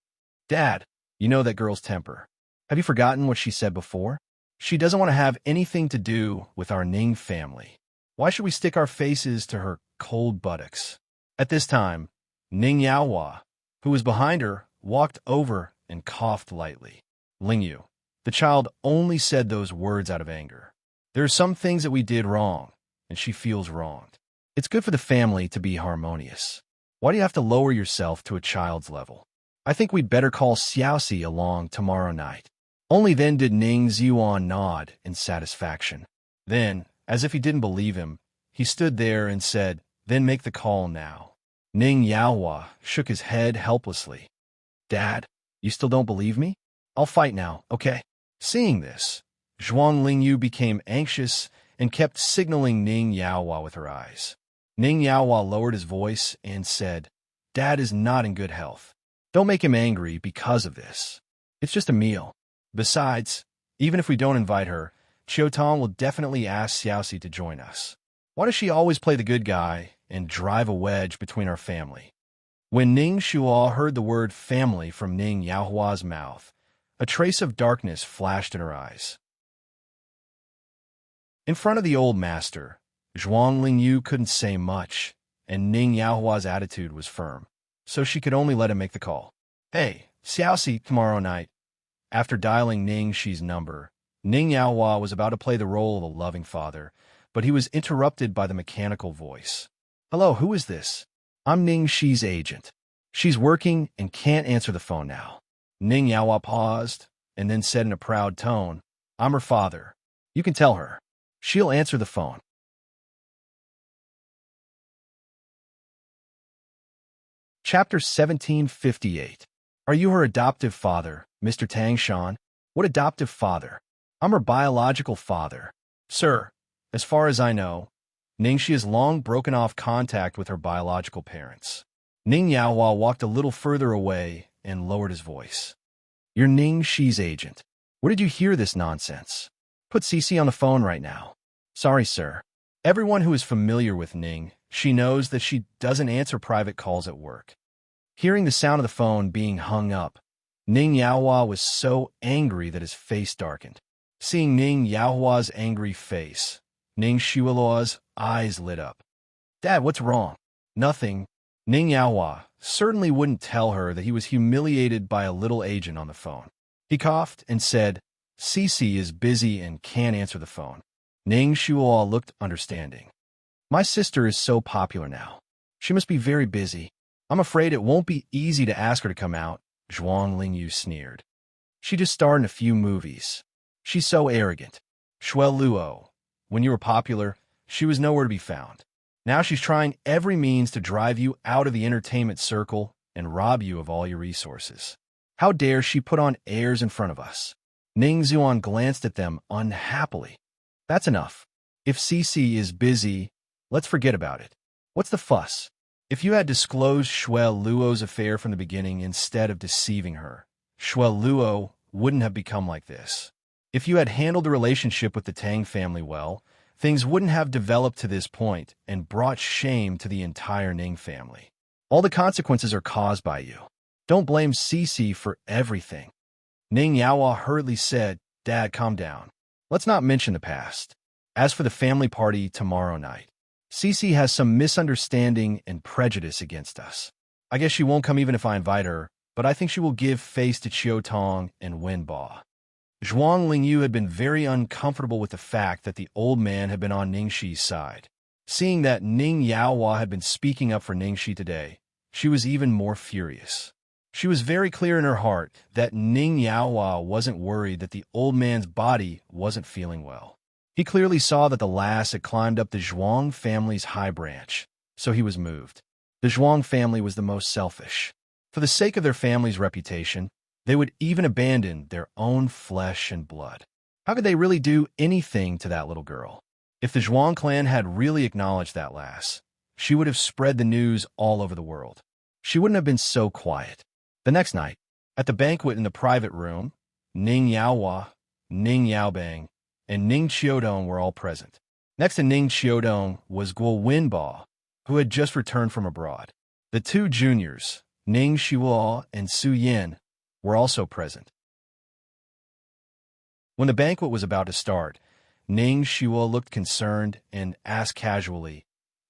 Dad, you know that girl's temper. Have you forgotten what she said before? She doesn't want to have anything to do with our Ning family. Why should we stick our faces to her cold buttocks? At this time, Ning Yaohua, who was behind her, walked over and coughed lightly. Lingyu, the child only said those words out of anger. There are some things that we did wrong, and she feels wronged. It's good for the family to be harmonious. Why do you have to lower yourself to a child's level? I think we'd better call Xiaoxi along tomorrow night. Only then did Ning Ziyuan nod in satisfaction. Then, as if he didn't believe him, he stood there and said, "Then make the call now." Ning Yaohua shook his head helplessly. "Dad, you still don't believe me? I'll fight now, okay?" Seeing this, Zhuang Lingyu became anxious and kept signaling Ning Yaohua with her eyes. Ning Yaohua lowered his voice and said, "Dad is not in good health. Don't make him angry because of this. It's just a meal. Besides, even if we don't invite her, Chiotong will definitely ask Xiaoxi to join us. Why does she always play the good guy and drive a wedge between our family?" When Ning Shuo heard the word family from Ning Yaohua's mouth, a trace of darkness flashed in her eyes. In front of the old master, Zhuang Lingyu couldn't say much, and Ning Yaohua's attitude was firm, so she could only let him make the call. "Hey, Xiaoxi, tomorrow night." After dialing Ning Shi's number, Ning Yaohua was about to play the role of a loving father, but he was interrupted by the mechanical voice. "Hello, who is this?" "I'm Ning Shi's agent. She's working and can't answer the phone now." Ning Yaohua paused and then said in a proud tone, "I'm her father. You can tell her. She'll answer the phone." Chapter 1758. Are you her adoptive father, Mr. Tang Shan? "What adoptive father? I'm her biological father." "Sir, as far as I know, Ningxi has long broken off contact with her biological parents." Ning Yaohua walked a little further away and lowered his voice. "You're Ning Shi's agent. Where did you hear this nonsense? Put Cece on the phone right now." "Sorry, sir." Everyone who is familiar with Ning, she knows that she doesn't answer private calls at work. Hearing the sound of the phone being hung up, Ning Yaohua was so angry that his face darkened. Seeing Ning Yaohua's angry face, Ning Shuo's eyes lit up. "Dad, what's wrong?" "Nothing." Ning Yaohua certainly wouldn't tell her that he was humiliated by a little agent on the phone. He coughed and said, "Cece is busy and can't answer the phone." Ning Shuo looked understanding. "My sister is so popular now. She must be very busy. I'm afraid it won't be easy to ask her to come out," Zhuang Lingyu sneered. "She just starred in a few movies. She's so arrogant. Shuel Luo, when you were popular, she was nowhere to be found. Now she's trying every means to drive you out of the entertainment circle and rob you of all your resources. How dare she put on airs in front of us?" Ning Zuan glanced at them unhappily. "That's enough. If Cece is busy, let's forget about it. What's the fuss? If you had disclosed Shuel Luo's affair from the beginning instead of deceiving her, Shuel Luo wouldn't have become like this. If you had handled the relationship with the Tang family well, things wouldn't have developed to this point and brought shame to the entire Ning family. All the consequences are caused by you. Don't blame Cece for everything." Ning Yaohua hurriedly said, "Dad, calm down. Let's not mention the past. As for the family party tomorrow night, Cece has some misunderstanding and prejudice against us. I guess she won't come even if I invite her, but I think she will give face to Chiotong and win Ba." Zhuang Lingyu had been very uncomfortable with the fact that the old man had been on Ningxi's side. Seeing that Ning Yaohua had been speaking up for Ningxi today, she was even more furious. She was very clear in her heart that Ning Yaohua wasn't worried that the old man's body wasn't feeling well. He clearly saw that the lass had climbed up the Zhuang family's high branch, so he was moved. The Zhuang family was the most selfish. For the sake of their family's reputation, they would even abandon their own flesh and blood. How could they really do anything to that little girl? If the Zhuang clan had really acknowledged that lass, she would have spread the news all over the world. She wouldn't have been so quiet. The next night, at the banquet in the private room, Ning Yaohua, Ning Yaobang, and Ning Chiodong were all present. Next to Ning Chiodong was Guo Winba, who had just returned from abroad. The two juniors, Ning Shuo and Su Yin, were also present. When the banquet was about to start, Ning Shuo looked concerned and asked casually,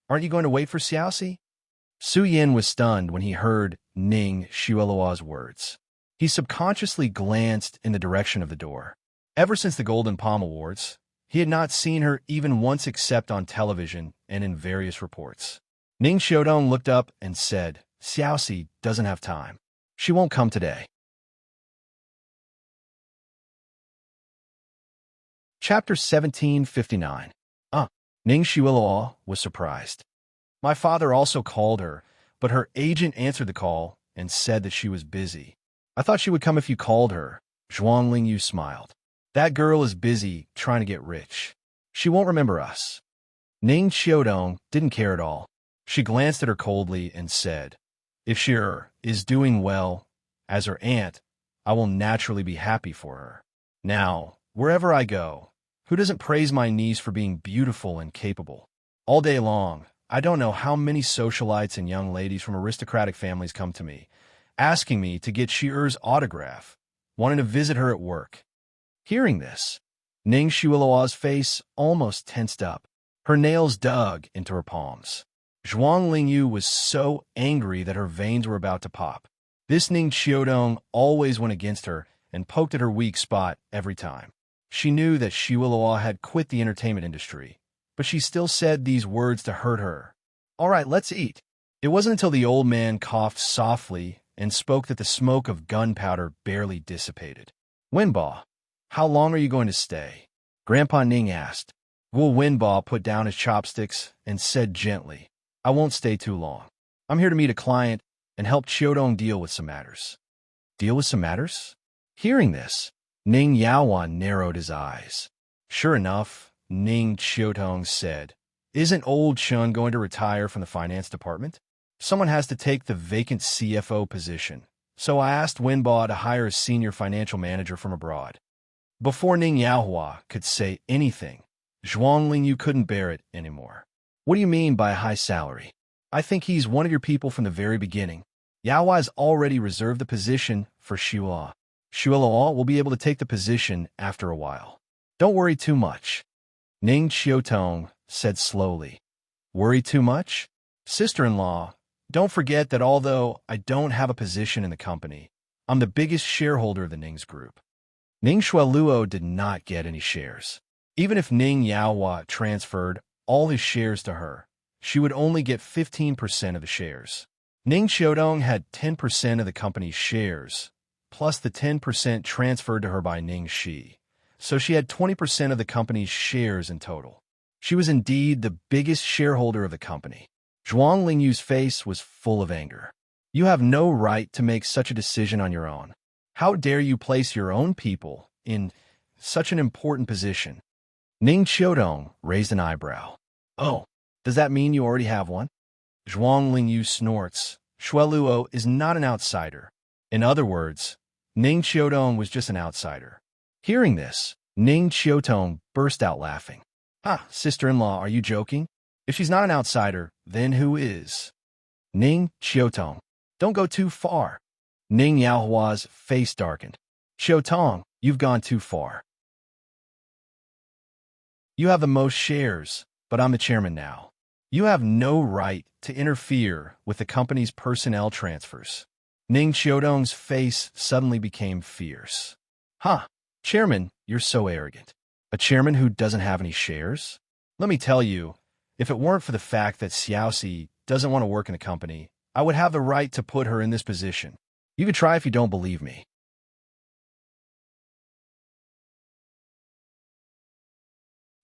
"Aren't you going to wait for Xiaoxi?" Su Yin was stunned when he heard Ning Shuo's words. He subconsciously glanced in the direction of the door. Ever since the Golden Palm Awards, he had not seen her even once except on television and in various reports. Ning Xiodong looked up and said, "Xiaoxi doesn't have time. She won't come today." Chapter 1759. Ning Xiaoluo was surprised. My father also called her, but her agent answered the call and said that she was busy. I thought she would come if you called her. Zhuang Lingyu smiled. That girl is busy trying to get rich. She won't remember us. Ning Xiaodong didn't care at all. She glanced at her coldly and said, if she is doing well, as her aunt, I will naturally be happy for her. Now, wherever I go, who doesn't praise my niece for being beautiful and capable? All day long, I don't know how many socialites and young ladies from aristocratic families come to me, asking me to get Shi'er's autograph, wanting to visit her at work. Hearing this, Ning Xiaoluo's face almost tensed up. Her nails dug into her palms. Zhuang Lingyu was so angry that her veins were about to pop. This Ning Xiaodong always went against her and poked at her weak spot every time. She knew that Xiaoluo had quit the entertainment industry, but she still said these words to hurt her. All right, let's eat. It wasn't until the old man coughed softly and spoke that the smoke of gunpowder barely dissipated. Wenba, how long are you going to stay? Grandpa Ning asked. Wu Wenba put down his chopsticks and said gently, I won't stay too long. I'm here to meet a client and help Xiaodong deal with some matters. Deal with some matters? Hearing this, Ning Yaowan narrowed his eyes. Sure enough, Ning Xiaodong said, isn't old Chun going to retire from the finance department? Someone has to take the vacant CFO position, so I asked Wenba to hire a senior financial manager from abroad. Before Ning Yaohua could say anything, Zhuang Lingyu couldn't bear it anymore. What do you mean by a high salary? I think he's one of your people from the very beginning. Yaohua's already reserved the position for Xiaoluo. Xiaoluo will be able to take the position after a while. Don't worry too much. Ning Xiaotong said slowly. Worry too much? Sister-in-law, don't forget that although I don't have a position in the company, I'm the biggest shareholder of the Ning's group. Ning Xiaoluo did not get any shares. Even if Ning Yaohua transferred all his shares to her, she would only get 15% of the shares. Ning Xiaodong had 10% of the company's shares, plus the 10% transferred to her by Ning Shi, so she had 20% of the company's shares in total. She was indeed the biggest shareholder of the company. Zhuang Lingyu's face was full of anger. You have no right to make such a decision on your own. How dare you place your own people in such an important position? Ning Xiaodong raised an eyebrow. Oh, does that mean you already have one? Zhuang Lingyu snorts. Xiaoluo is not an outsider. In other words, Ning Xiaodong was just an outsider. Hearing this, Ning Xiaotong burst out laughing. Sister-in-law, are you joking? If she's not an outsider, then who is? Ning Xiaotong, don't go too far. Ning Yaohua's face darkened. Xiaotong, you've gone too far. You have the most shares, but I'm the chairman now. You have no right to interfere with the company's personnel transfers. Ning Xiaodong's face suddenly became fierce. Chairman, you're so arrogant. A chairman who doesn't have any shares? Let me tell you, if it weren't for the fact that Xiaoxia doesn't want to work in the company, I would have the right to put her in this position. You could try if you don't believe me.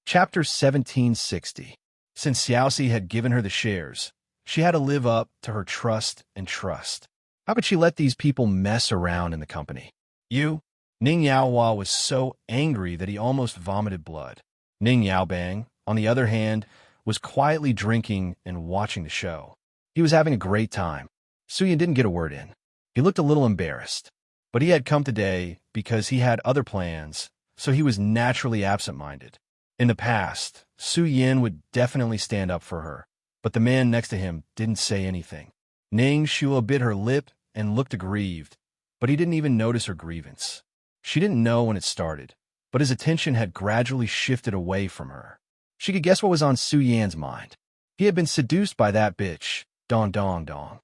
Chapter 1760. Since Xiaoxia had given her the shares, she had to live up to her trust and trust. How could she let these people mess around in the company? Ning Yaohua was so angry that he almost vomited blood. Ning Yaobang, on the other hand, was quietly drinking and watching the show. He was having a great time. Suyin didn't get a word in. He looked a little embarrassed, but he had come today because he had other plans, so he was naturally absent-minded. In the past, Su Yin would definitely stand up for her, but the man next to him didn't say anything. Ning Shua bit her lip and looked aggrieved, but he didn't even notice her grievance. She didn't know when it started, but his attention had gradually shifted away from her. She could guess what was on Su Yan's mind. He had been seduced by that bitch, dong dong dong.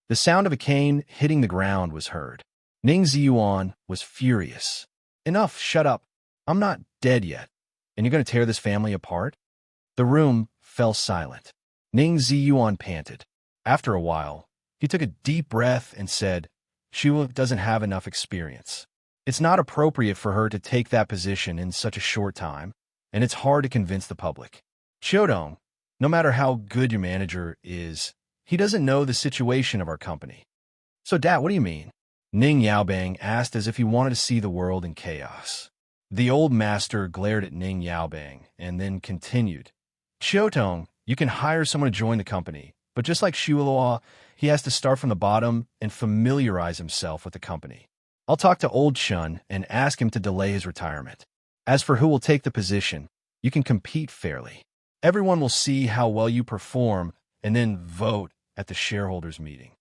The sound of a cane hitting the ground was heard. Ning Ziyuan was furious. Enough, shut up. I'm not dead yet, and you're going to tear this family apart? The room fell silent. Ning Ziyuan panted. After a while, he took a deep breath and said, She doesn't have enough experience. It's not appropriate for her to take that position in such a short time. and it's hard to convince the public. Xiaodong, no matter how good your manager is, he doesn't know the situation of our company. So, Dad, what do you mean? Ning Yaobang asked as if he wanted to see the world in chaos. The old master glared at Ning Yaobang and then continued. Xiaodong, you can hire someone to join the company, but just like Shuilua, he has to start from the bottom and familiarize himself with the company. I'll talk to old Shun and ask him to delay his retirement. As for who will take the position, you can compete fairly. Everyone will see how well you perform and then vote at the shareholders' meeting.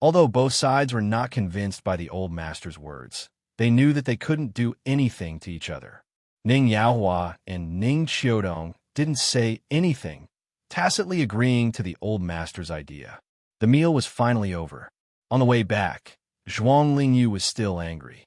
Although both sides were not convinced by the old master's words, they knew that they couldn't do anything to each other. Ning Yaohua and Ning Xiaodong didn't say anything, tacitly agreeing to the old master's idea. The meal was finally over. On the way back, Zhuang Lingyu was still angry.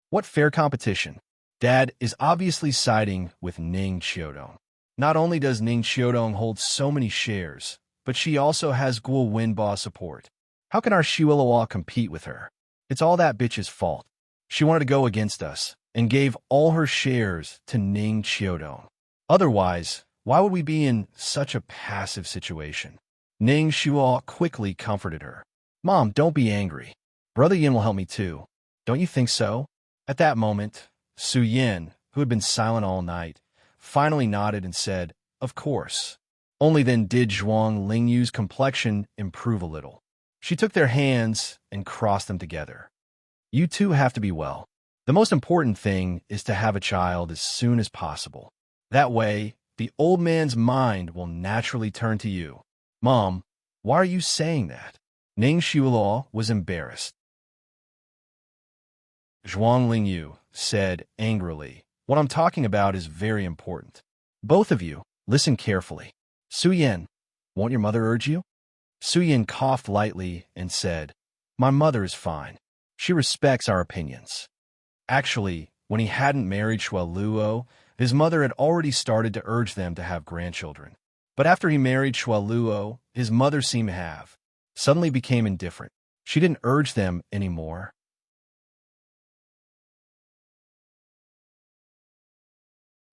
What fair competition? Dad is obviously siding with Ning Xiaodong. Not only does Ning Xiaodong hold so many shares, but she also has Guo Wenba support. How can our Shuilua compete with her? It's all that bitch's fault. She wanted to go against us and gave all her shares to Ning Xiaodong. Otherwise, why would we be in such a passive situation? Ning Xiaohua quickly comforted her. Mom, don't be angry. Brother Yin will help me too. Don't you think so? At that moment, Su Yin, who had been silent all night, finally nodded and said, Of course. Only then did Zhuang Lingyu's complexion improve a little. She took their hands and crossed them together. You two have to be well. The most important thing is to have a child as soon as possible. That way, the old man's mind will naturally turn to you. Mom, why are you saying that? Ning Xiaolong was embarrassed. Zhuang Lingyu said angrily, What I'm talking about is very important. Both of you, listen carefully. Su Yan, won't your mother urge you? Su Yan coughed lightly and said, My mother is fine. She respects our opinions. Actually, when he hadn't married Shualuo, his mother had already started to urge them to have grandchildren. But after he married Shualuo, his mother seemed to have suddenly became indifferent. She didn't urge them anymore.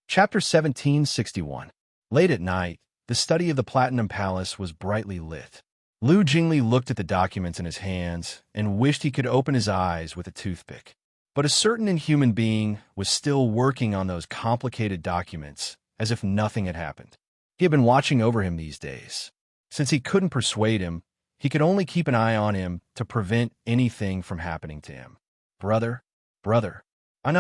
Chapter 1761. Late at night, the study of the Platinum Palace was brightly lit. Lu Jingli looked at the documents in his hands and wished he could open his eyes with a toothpick. But a certain inhuman being was still working on those complicated documents as if nothing had happened. He had been watching over him these days. Since he couldn't persuade him, he could only keep an eye on him to prevent anything from happening to him. Brother, I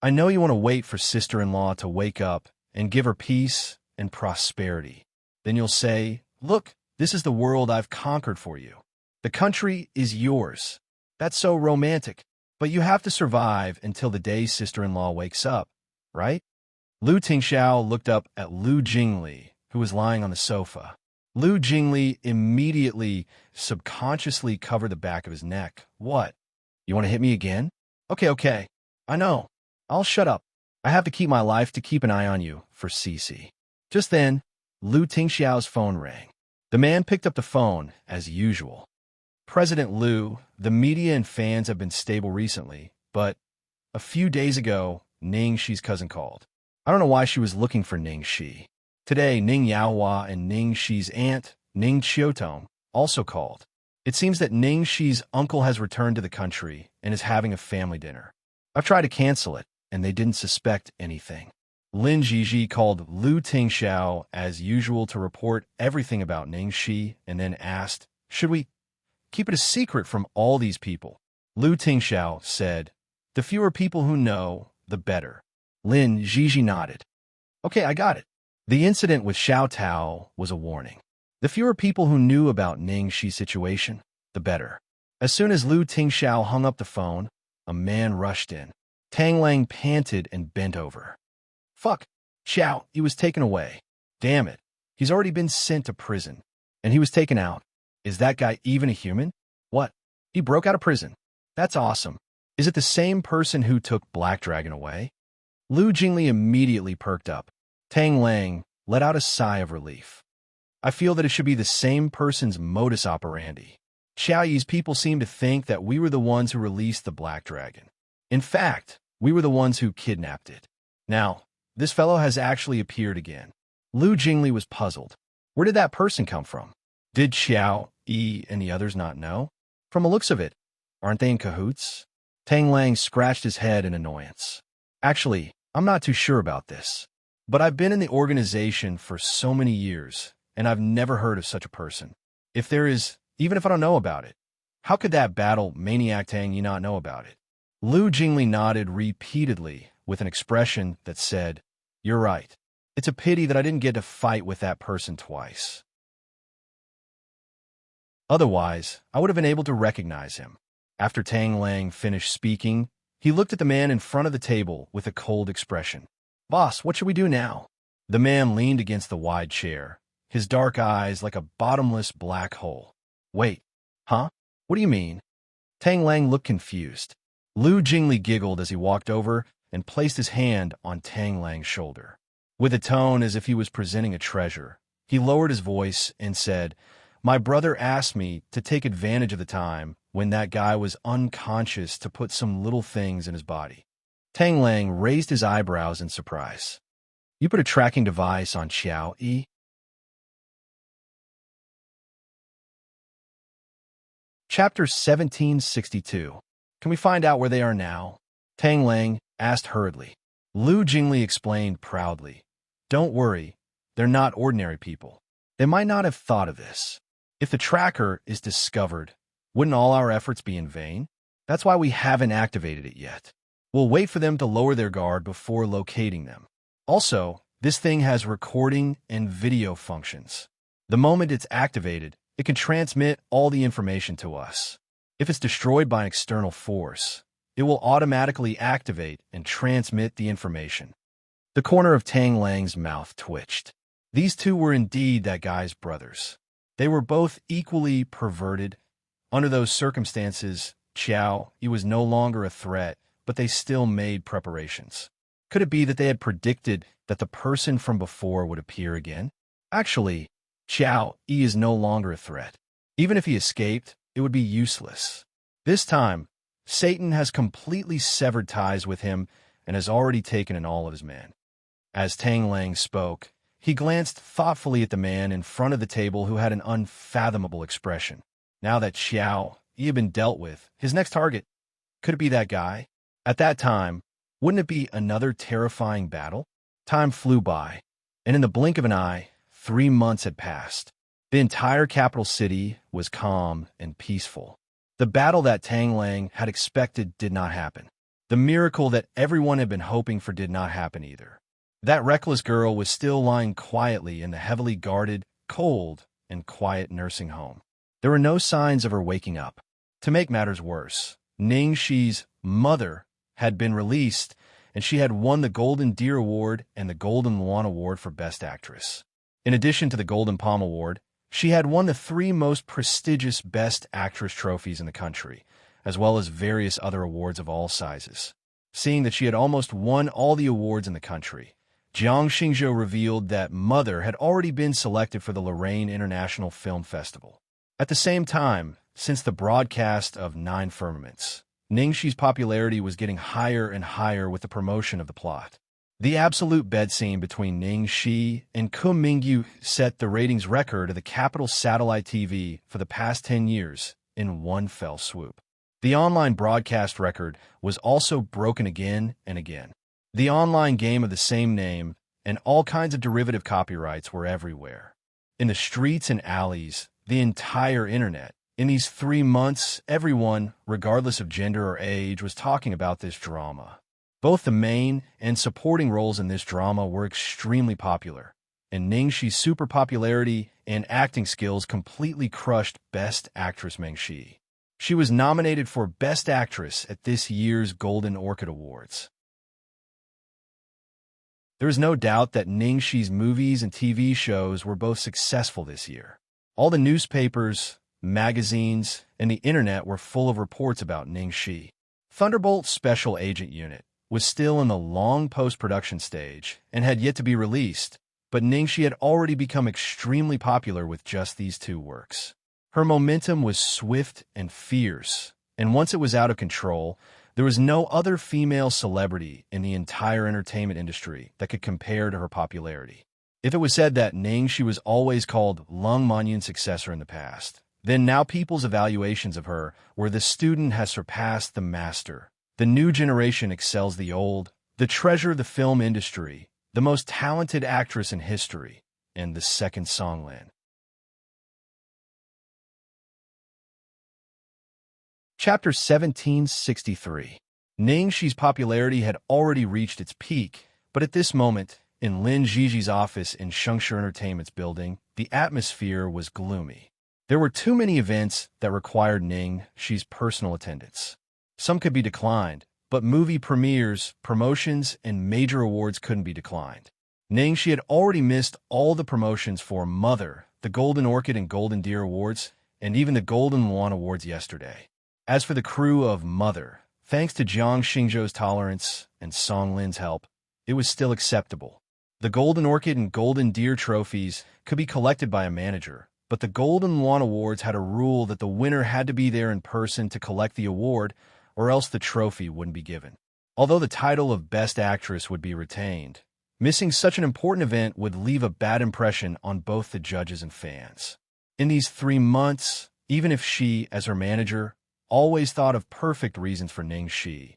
know you want to wait for sister-in-law to wake up and give her peace and prosperity. Then you'll say, Look, this is the world I've conquered for you. The country is yours. That's so romantic. But you have to survive until the day sister-in-law wakes up, right? Lu Tingxiao looked up at Lu Jingli, who was lying on the sofa. Lu Jingli immediately, subconsciously covered the back of his neck. What? You want to hit me again? Okay. I know. I'll shut up. I have to keep my life to keep an eye on you, for Cici. Just then, Lu Tingxiao's phone rang. The man picked up the phone, as usual. President Lu, the media and fans have been stable recently, but a few days ago, Ning Shi's cousin called. I don't know why she was looking for Ning Shi. Today, Ning Yaohua and Ning Shi's aunt, Ning Qiutong, also called. It seems that Ning Shi's uncle has returned to the country and is having a family dinner. I've tried to cancel it, and they didn't suspect anything. Lin Jiji called Lu Tingxiao as usual to report everything about Ning Shi and then asked, Should we keep it a secret from all these people? Lu Tingxiao said, The fewer people who know, the better. Lin Jiji nodded. Okay, I got it. The incident with Xiao Tao was a warning. The fewer people who knew about Ning Shi's situation, the better. As soon as Lu Tingxiao hung up the phone, a man rushed in. Tang Lang panted and bent over. Fuck. Xiao, he was taken away. Damn it. He's already been sent to prison. And he was taken out. Is that guy even a human? What? He broke out of prison. That's awesome. Is it the same person who took Black Dragon away? Lu Jingli immediately perked up. Tang Lang let out a sigh of relief. I feel that it should be the same person's modus operandi. Xiao Yi's people seem to think that we were the ones who released the Black Dragon. In fact, we were the ones who kidnapped it. Now, This fellow has actually appeared again. Lu Jingli was puzzled. Where did that person come from? Did Xiao, Yi, and the others not know? From the looks of it, aren't they in cahoots? Tang Lang scratched his head in annoyance. Actually, I'm not too sure about this. But I've been in the organization for so many years, and I've never heard of such a person. If there is, even if I don't know about it, how could that battle maniac Tang Yi not know about it? Lu Jingli nodded repeatedly with an expression that said, "You're right. It's a pity that I didn't get to fight with that person twice. Otherwise, I would have been able to recognize him." After Tang Lang finished speaking, he looked at the man in front of the table with a cold expression. "Boss, what should we do now?" The man leaned against the wide chair, his dark eyes like a bottomless black hole. "Wait, huh? What do you mean?" Tang Lang looked confused. Lu Jingli giggled as he walked over and placed his hand on Tang Lang's shoulder. With a tone as if he was presenting a treasure, he lowered his voice and said, "My brother asked me to take advantage of the time when that guy was unconscious to put some little things in his body." Tang Lang raised his eyebrows in surprise. "You put a tracking device on Xiao Yi?" Chapter 1762. Can we find out where they are now? Tang Lang asked hurriedly. Lu Jingli explained proudly. "Don't worry, they're not ordinary people. They might not have thought of this. If the tracker is discovered, wouldn't all our efforts be in vain? That's why we haven't activated it yet. We'll wait for them to lower their guard before locating them. Also, this thing has recording and video functions. The moment it's activated, it can transmit all the information to us. If it's destroyed by an external force, it will automatically activate and transmit the information." The corner of Tang Lang's mouth twitched. These two were indeed that guy's brothers. They were both equally perverted. Under those circumstances, Xiao Yi was no longer a threat, but they still made preparations. Could it be that they had predicted that the person from before would appear again? Actually, Xiao Yi is no longer a threat. Even if he escaped, it would be useless. This time, Satan has completely severed ties with him and has already taken in all of his men. As Tang Lang spoke, he glanced thoughtfully at the man in front of the table who had an unfathomable expression. Now that Xiao Yi had been dealt with, his next target, could it be that guy? At that time, wouldn't it be another terrifying battle? Time flew by, and in the blink of an eye, 3 months had passed. The entire capital city was calm and peaceful. The battle that Tang Lang had expected did not happen. The miracle that everyone had been hoping for did not happen either. That reckless girl was still lying quietly in the heavily guarded, cold, and quiet nursing home. There were no signs of her waking up. To make matters worse, Ningxi's mother had been released, and she had won the Golden Deer Award and the Golden Luan Award for Best Actress. In addition to the Golden Palm Award, she had won the 3 most prestigious Best Actress trophies in the country, as well as various other awards of all sizes. Seeing that she had almost won all the awards in the country, Xianxia revealed that Mother had already been selected for the Lorraine International Film Festival. At the same time, since the broadcast of 9 Firmaments, Ningxi's popularity was getting higher and higher with the promotion of the plot. The absolute bed scene between Ningxi and Kun Mingyu set the ratings record of the capital satellite TV for the past 10 years in one fell swoop. The online broadcast record was also broken again and again. The online game of the same name and all kinds of derivative copyrights were everywhere. In the streets and alleys, the entire internet. In these 3 months, everyone, regardless of gender or age, was talking about this drama. Both the main and supporting roles in this drama were extremely popular, and Ningxi's super popularity and acting skills completely crushed Best Actress Mengxi. She was nominated for Best Actress at this year's Golden Orchid Awards. There is no doubt that Ningxi's movies and TV shows were both successful this year. All the newspapers, magazines, and the internet were full of reports about Ningxi. Thunderbolt's Special Agent Unit was still in the long post-production stage and had yet to be released, but Ningxi had already become extremely popular with just these 2 works. Her momentum was swift and fierce, and once it was out of control, There was no other female celebrity in the entire entertainment industry that could compare to her popularity. If it was said that Xianxia was always called Lung Manyun's successor in the past, then now people's evaluations of her were the student has surpassed the master. The new generation excels the old, the treasure of the film industry, the most talented actress in history, and the second Songlin. Chapter 1763. Xianxia's popularity had already reached its peak, but at this moment, in Lin Ziji's office in Xianxia Entertainment's building, the atmosphere was gloomy. There were too many events that required Xianxia's personal attendance. Some could be declined, but movie premieres, promotions, and major awards couldn't be declined. Xianxia had already missed all the promotions for Mother, the Golden Orchid and Golden Deer Awards, and even the Golden Luan Awards yesterday. As for the crew of Mother, thanks to Jiang Xingzhou's tolerance and Song Lin's help, it was still acceptable. The Golden Orchid and Golden Deer trophies could be collected by a manager, but the Golden Luan Awards had a rule that the winner had to be there in person to collect the award, or else the trophy wouldn't be given. Although the title of Best Actress would be retained, missing such an important event would leave a bad impression on both the judges and fans. In these 3 months, even if she, as her manager, always thought of perfect reasons for Xianxia.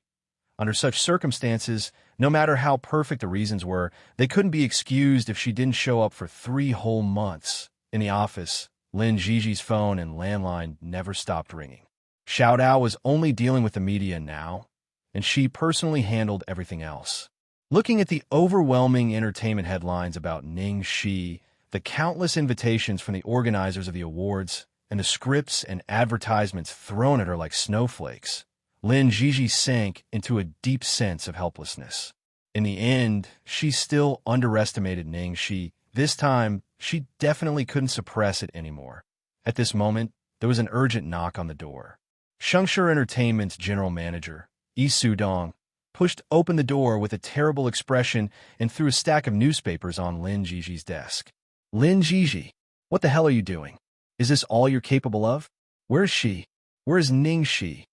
Under such circumstances, no matter how perfect the reasons were, they couldn't be excused if she didn't show up for 3 whole months. In the office, Lin Ziji's phone and landline never stopped ringing. Xiao Dao was only dealing with the media now, and she personally handled everything else. Looking at the overwhelming entertainment headlines about Xianxia, the countless invitations from the organizers of the awards, and the scripts and advertisements thrown at her like snowflakes, Lin Ziji sank into a deep sense of helplessness. In the end, she still underestimated Xianxia. This time, she definitely couldn't suppress it anymore. At this moment, there was an urgent knock on the door. Xianxia Entertainment's general manager, Yi Sudong, pushed open the door with a terrible expression and threw a stack of newspapers on Lin Ziji's desk. Lin Ziji, what the hell are you doing? Is this all you're capable of? Where is she? Where is Xianxia?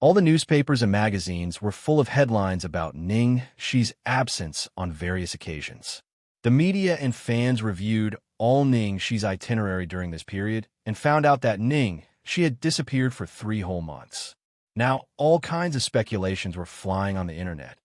All the newspapers and magazines were full of headlines about Xianxia's absence on various occasions. The media and fans reviewed all Xianxia's itinerary during this period and found out that Xianxia had disappeared for 3 whole months. Now, all kinds of speculations were flying on the internet.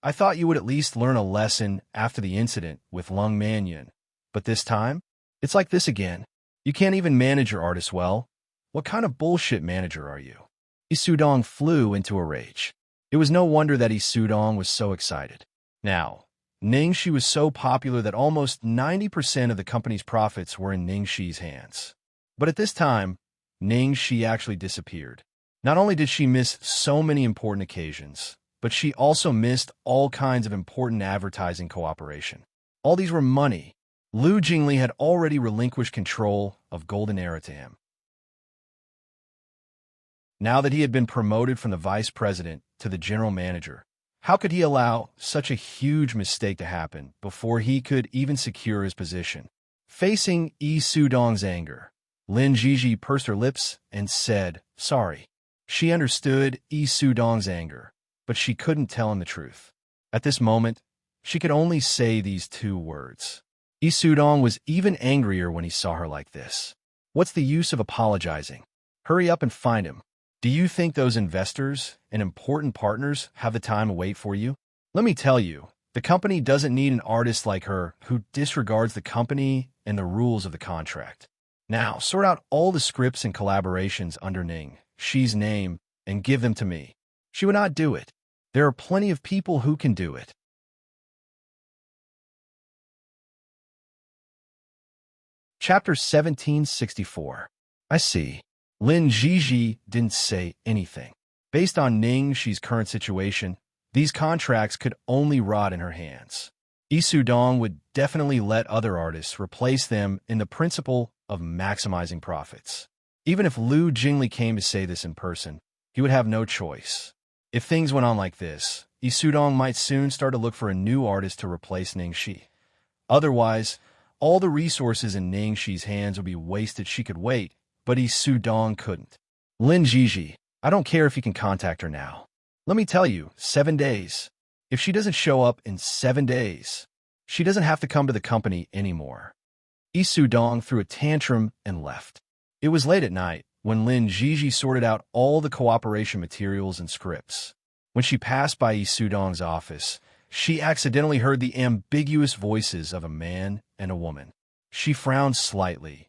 I thought you would at least learn a lesson after the incident with Lung Manyun, but this time, it's like this again. You can't even manage your artists well. What kind of bullshit manager are you? Yi Sudong flew into a rage. It was no wonder that Yi Sudong was so excited. Now, Xianxia was so popular that almost 90% of the company's profits were in Xianxia's hands. But at this time, Xianxia actually disappeared. Not only did she miss so many important occasions, but she also missed all kinds of important advertising cooperation. All these were money. Lu Jingli had already relinquished control of Golden Era to him. Now that he had been promoted from the vice president to the general manager, how could he allow such a huge mistake to happen before he could even secure his position? Facing Yi Sudong's anger, Lin Ziji pursed her lips and said, "Sorry." She understood Yi Sudong's anger, but she couldn't tell him the truth. At this moment, she could only say these 2 words. Yi Sudong was even angrier when he saw her like this. What's the use of apologizing? Hurry up and find him. Do you think those investors and important partners have the time to wait for you? Let me tell you, the company doesn't need an artist like her who disregards the company and the rules of the contract. Now, sort out all the scripts and collaborations under Xianxia's name and give them to me. She would not do it. There are plenty of people who can do it. Chapter 1764. I see. Lin Ziji didn't say anything. Based on Xianxia's current situation, these contracts could only rot in her hands. Yi Sudong would definitely let other artists replace them in the principle of maximizing profits. Even if Lu Jingli came to say this in person, he would have no choice. If things went on like this, Yi Sudong might soon start to look for a new artist to replace Xianxia. Otherwise, all the resources in Xianxia's hands would be wasted. She could wait, but Yi Sudong couldn't. Lin Ziji, I don't care if you can contact her now. Let me tell you, 7 days. If she doesn't show up in 7 days, she doesn't have to come to the company anymore. Isu Dong threw a tantrum and left. It was late at night when Lin Jiji sorted out all the cooperation materials and scripts. When she passed by Isu Dong's office, she accidentally heard the ambiguous voices of a man and a woman. She frowned slightly.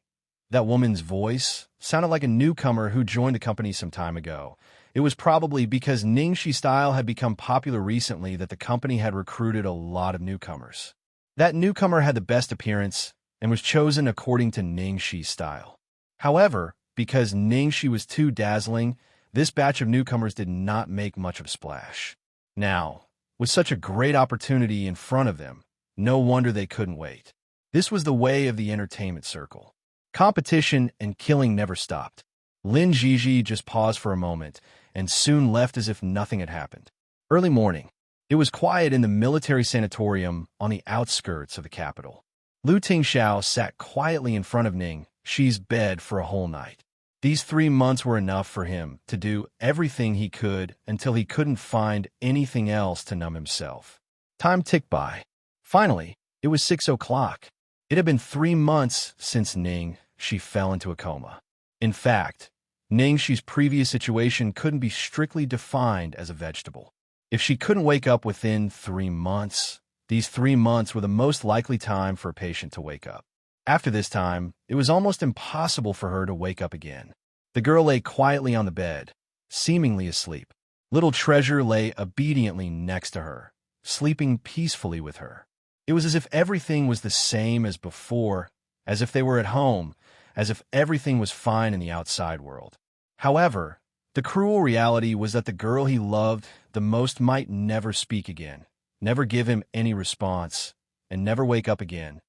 That woman's voice sounded like a newcomer who joined the company some time ago. It was probably because Ningxi style had become popular recently that the company had recruited a lot of newcomers. That newcomer had the best appearance and was chosen according to Ningxi style. However, because Ningxi was too dazzling, this batch of newcomers did not make much of a splash. Now, with such a great opportunity in front of them, no wonder they couldn't wait. This was the way of the entertainment circle. Competition and killing never stopped. Lin Jiji just paused for a moment and soon left as if nothing had happened. Early morning. It was quiet in the military sanatorium on the outskirts of the capital. Lu Tingxiao sat quietly in front of Ningxi's bed for a whole night. These 3 months were enough for him to do everything he could until he couldn't find anything else to numb himself. Time ticked by. Finally, it was 6 o'clock. It had been 3 months since Ningxi fell into a coma. In fact, Ningxi's previous situation couldn't be strictly defined as a vegetable. If she couldn't wake up within 3 months, these 3 months were the most likely time for a patient to wake up. After this time, it was almost impossible for her to wake up again. The girl lay quietly on the bed, seemingly asleep. Little Treasure lay obediently next to her, sleeping peacefully with her. It was as if everything was the same as before, as if they were at home, as if everything was fine in the outside world. However, the cruel reality was that the girl he loved the most might never speak again, never give him any response, and never wake up again.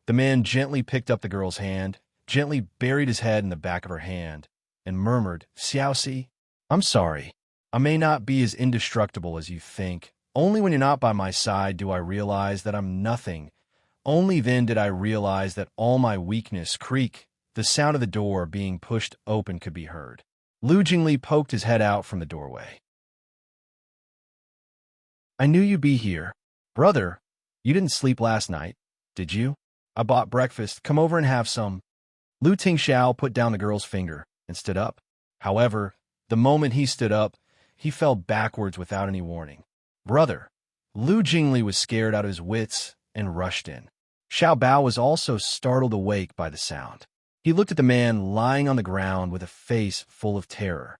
The man gently picked up the girl's hand, gently buried his head in the back of her hand, and murmured, "Xiaoxi, I'm sorry. I may not be as indestructible as you think. Only when you're not by my side do I realize that I'm nothing. Only then did I realize that all my weakness creak." The sound of the door being pushed open could be heard. Lu Jingli poked his head out from the doorway. "I knew you'd be here. Brother, you didn't sleep last night, did you? I bought breakfast. Come over and have some." Lu Tingxiao put down the girl's finger and stood up. However, the moment he stood up, he fell backwards without any warning. "Brother!" Lu Jingli was scared out of his wits and rushed in. Xiao Bao was also startled awake by the sound. He looked at the man lying on the ground with a face full of terror.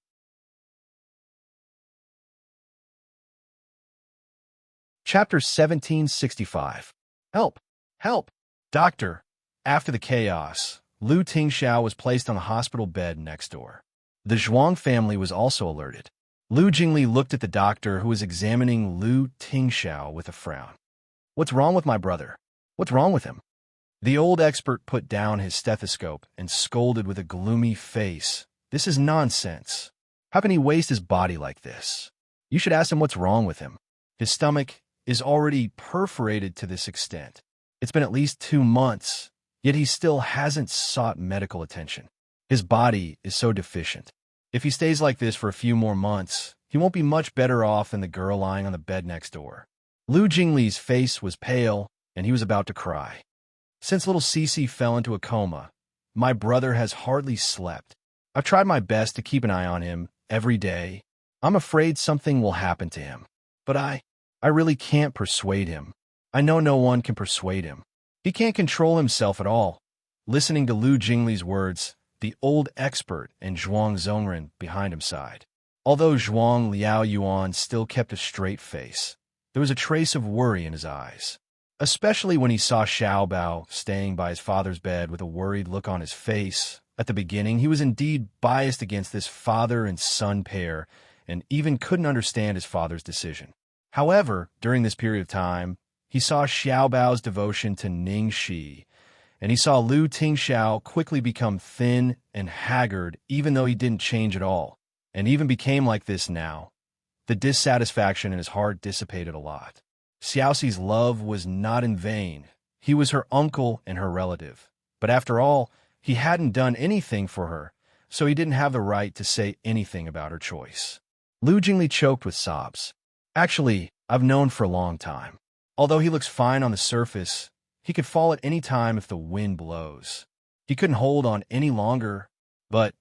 Chapter 1765. Help! Help! Doctor! After the chaos, Lu Tingxiao was placed on the hospital bed next door. The Zhuang family was also alerted. Lu Jingli looked at the doctor who was examining Lu Tingxiao with a frown. "What's wrong with my brother? What's wrong with him?" The old expert put down his stethoscope and scolded with a gloomy face. "This is nonsense. How can he waste his body like this? You should ask him what's wrong with him. His stomach is already perforated to this extent. It's been at least 2 months, yet he still hasn't sought medical attention. His body is so deficient. If he stays like this for a few more months, he won't be much better off than the girl lying on the bed next door." Lu Jingli's face was pale, and he was about to cry. "Since little Cece fell into a coma, my brother has hardly slept. I've tried my best to keep an eye on him every day. I'm afraid something will happen to him. But I really can't persuade him. I know no one can persuade him. He can't control himself at all." Listening to Lu Jingli's words, the old expert and Zhuang Zongren behind him sighed. Although Zhuang Liao Yuan still kept a straight face, there was a trace of worry in his eyes. Especially when he saw Xiao Bao staying by his father's bed with a worried look on his face. At the beginning, he was indeed biased against this father and son pair, and even couldn't understand his father's decision. However, during this period of time, he saw Xiao Bao's devotion to Ningxi, and he saw Lu Tingxiao quickly become thin and haggard, even though he didn't change at all, and even became like this now. The dissatisfaction in his heart dissipated a lot. Xiaoxi's love was not in vain. He was her uncle and her relative. But after all, he hadn't done anything for her, so he didn't have the right to say anything about her choice. Lu Jingli choked with sobs. Actually, I've known for a long time. Although he looks fine on the surface, he could fall at any time if the wind blows. He couldn't hold on any longer, but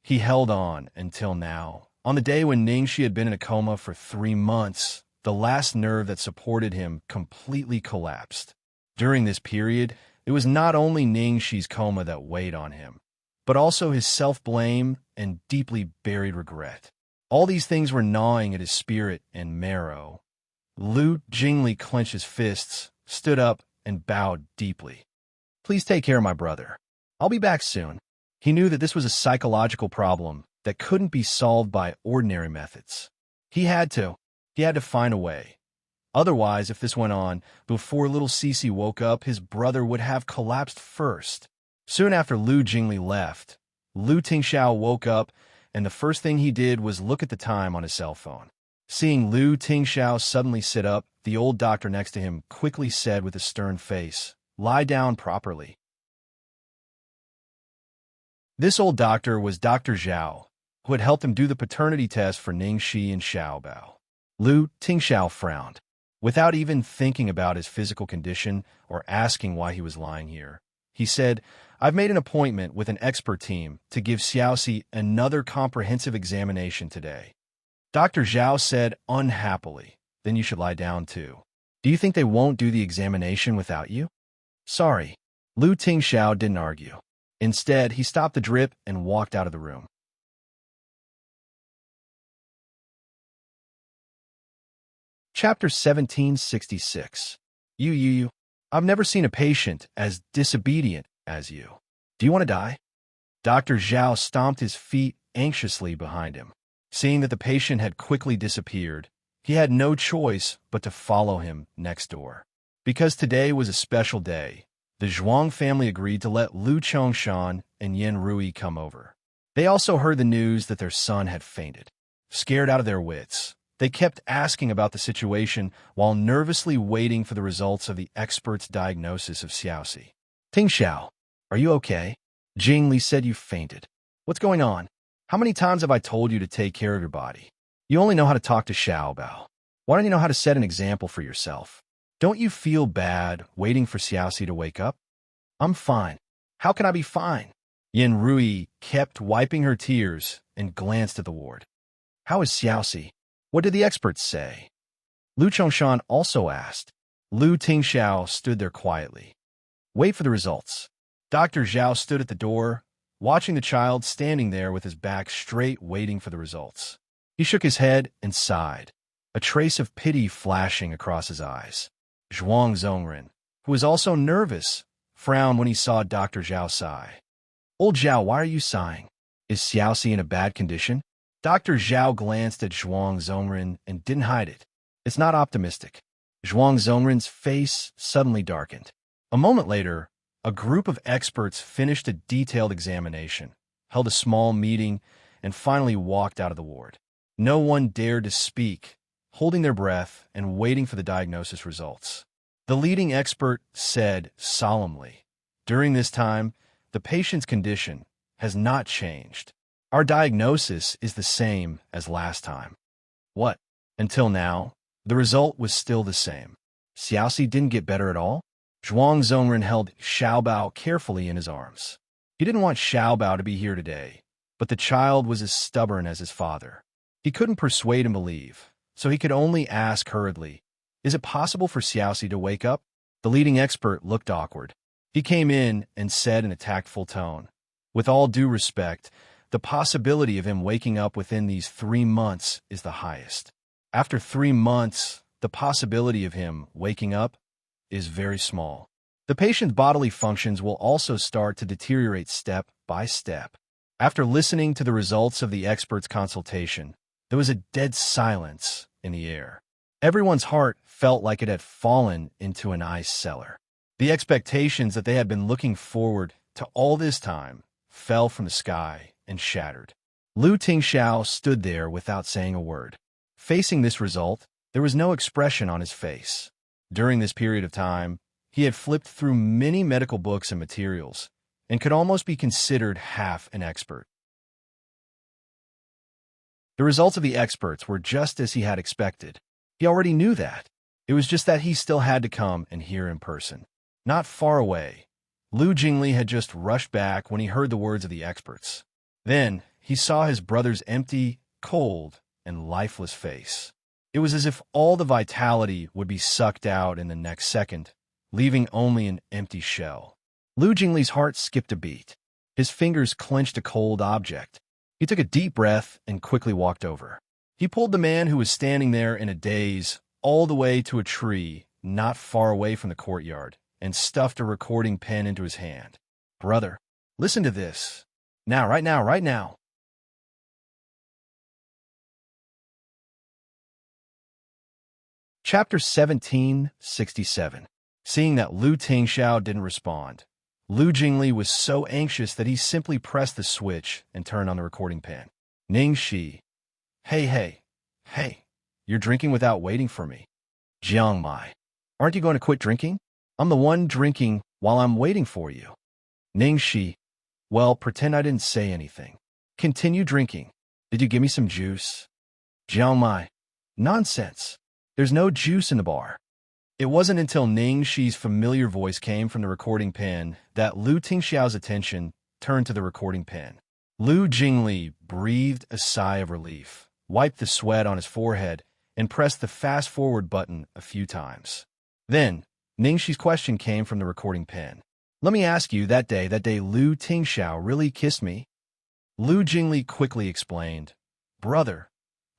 he held on until now. On the day when Ningxi had been in a coma for 3 months, the last nerve that supported him completely collapsed. During this period, it was not only Ningxi's coma that weighed on him, but also his self-blame and deeply buried regret. All these things were gnawing at his spirit and marrow. Lu Jingli clenched his fists, stood up, and bowed deeply. Please take care of my brother. I'll be back soon. He knew that this was a psychological problem that couldn't be solved by ordinary methods. He had to find a way. Otherwise, if this went on, before little Cece woke up, his brother would have collapsed first. Soon after Lu Jingli left, Lu Tingxiao woke up, and the first thing he did was look at the time on his cell phone. Seeing Lu Tingxiao suddenly sit up, the old doctor next to him quickly said with a stern face, "Lie down properly." This old doctor was Dr. Zhao, who had helped him do the paternity test for Ningxi and Xiaobao. Lu Tingxiao frowned. Without even thinking about his physical condition or asking why he was lying here, he said, "I've made an appointment with an expert team to give Xiaoxi another comprehensive examination today." Dr. Zhao said unhappily, "Then you should lie down too. Do you think they won't do the examination without you?" "Sorry." Lu Tingxiao didn't argue. Instead, he stopped the drip and walked out of the room. Chapter 1766. You. I've never seen a patient as disobedient as you. Do you want to die? Dr. Zhao stomped his feet anxiously behind him. Seeing that the patient had quickly disappeared, he had no choice but to follow him next door. Because today was a special day, the Zhuang family agreed to let Lu Chongshan and Yen Rui come over. They also heard the news that their son had fainted. Scared out of their wits, they kept asking about the situation while nervously waiting for the results of the expert's diagnosis of Xiaoxi. "Tingxiao, are you okay? Jing Li said you fainted. What's going on? How many times have I told you to take care of your body? You only know how to talk to Xiaobao. Why don't you know how to set an example for yourself? Don't you feel bad waiting for Xiaoxi to wake up?" "I'm fine. How can I be fine?" Yen Rui kept wiping her tears and glanced at the ward. "How is Xiaoxi? What did the experts say?" Lu Chongshan also asked. Lu Tingxiao stood there quietly. "Wait for the results." Dr. Zhao stood at the door, watching the child standing there with his back straight waiting for the results. He shook his head and sighed, a trace of pity flashing across his eyes. Zhuang Zongren, who was also nervous, frowned when he saw Dr. Zhao sigh. "Old Zhao, why are you sighing? Is Xiaoxi in a bad condition?" Dr. Zhao glanced at Zhuang Zongren and didn't hide it. "It's not optimistic." Zhuang Zongren's face suddenly darkened. A moment later, a group of experts finished a detailed examination, held a small meeting, and finally walked out of the ward. No one dared to speak, holding their breath and waiting for the diagnosis results. The leading expert said solemnly, "During this time, the patient's condition has not changed. Our diagnosis is the same as last time." What? Until now, the result was still the same. Xiaoxi didn't get better at all? Zhuang Zongren held Xiaobao carefully in his arms. He didn't want Xiaobao to be here today, but the child was as stubborn as his father. He couldn't persuade him to leave, so he could only ask hurriedly, "Is it possible for Xiaoxi to wake up?" The leading expert looked awkward. He came in and said in a tactful tone, "With all due respect, the possibility of him waking up within these 3 months is the highest. After 3 months, the possibility of him waking up is very small. The patient's bodily functions will also start to deteriorate step by step." After listening to the results of the expert's consultation, there was a dead silence in the air. Everyone's heart felt like it had fallen into an ice cellar. The expectations that they had been looking forward to all this time fell from the sky and shattered. Lu Tingxiao stood there without saying a word. Facing this result, there was no expression on his face. During this period of time, he had flipped through many medical books and materials, and could almost be considered half an expert. The results of the experts were just as he had expected. He already knew that. It was just that he still had to come and hear in person. Not far away, Lu Jingli had just rushed back when he heard the words of the experts. Then, he saw his brother's empty, cold, and lifeless face. It was as if all the vitality would be sucked out in the next second, leaving only an empty shell. Lu Jingli's heart skipped a beat. His fingers clenched a cold object. He took a deep breath and quickly walked over. He pulled the man who was standing there in a daze all the way to a tree not far away from the courtyard and stuffed a recording pen into his hand. "Brother, listen to this. Now, right now, right now." Chapter 1767. Seeing that Lu Tingxiao didn't respond, Lu Jingli was so anxious that he simply pressed the switch and turned on the recording pen. "Ning Shi. Hey, you're drinking without waiting for me. Jiang Mai, aren't you going to quit drinking? I'm the one drinking while I'm waiting for you." Ning Shi. "Well, pretend I didn't say anything. Continue drinking. Did you give me some juice?" Jiang Mai. "Nonsense. There's no juice in the bar." It wasn't until Ning Shi's familiar voice came from the recording pen that Lu Tingxiao's attention turned to the recording pen. Lu Jingli breathed a sigh of relief, wiped the sweat on his forehead, and pressed the fast-forward button a few times. Then, Ning Shi's question came from the recording pen. "Let me ask you, that day Lu Tingxiao really kissed me?" Lu Jingli quickly explained. "Brother,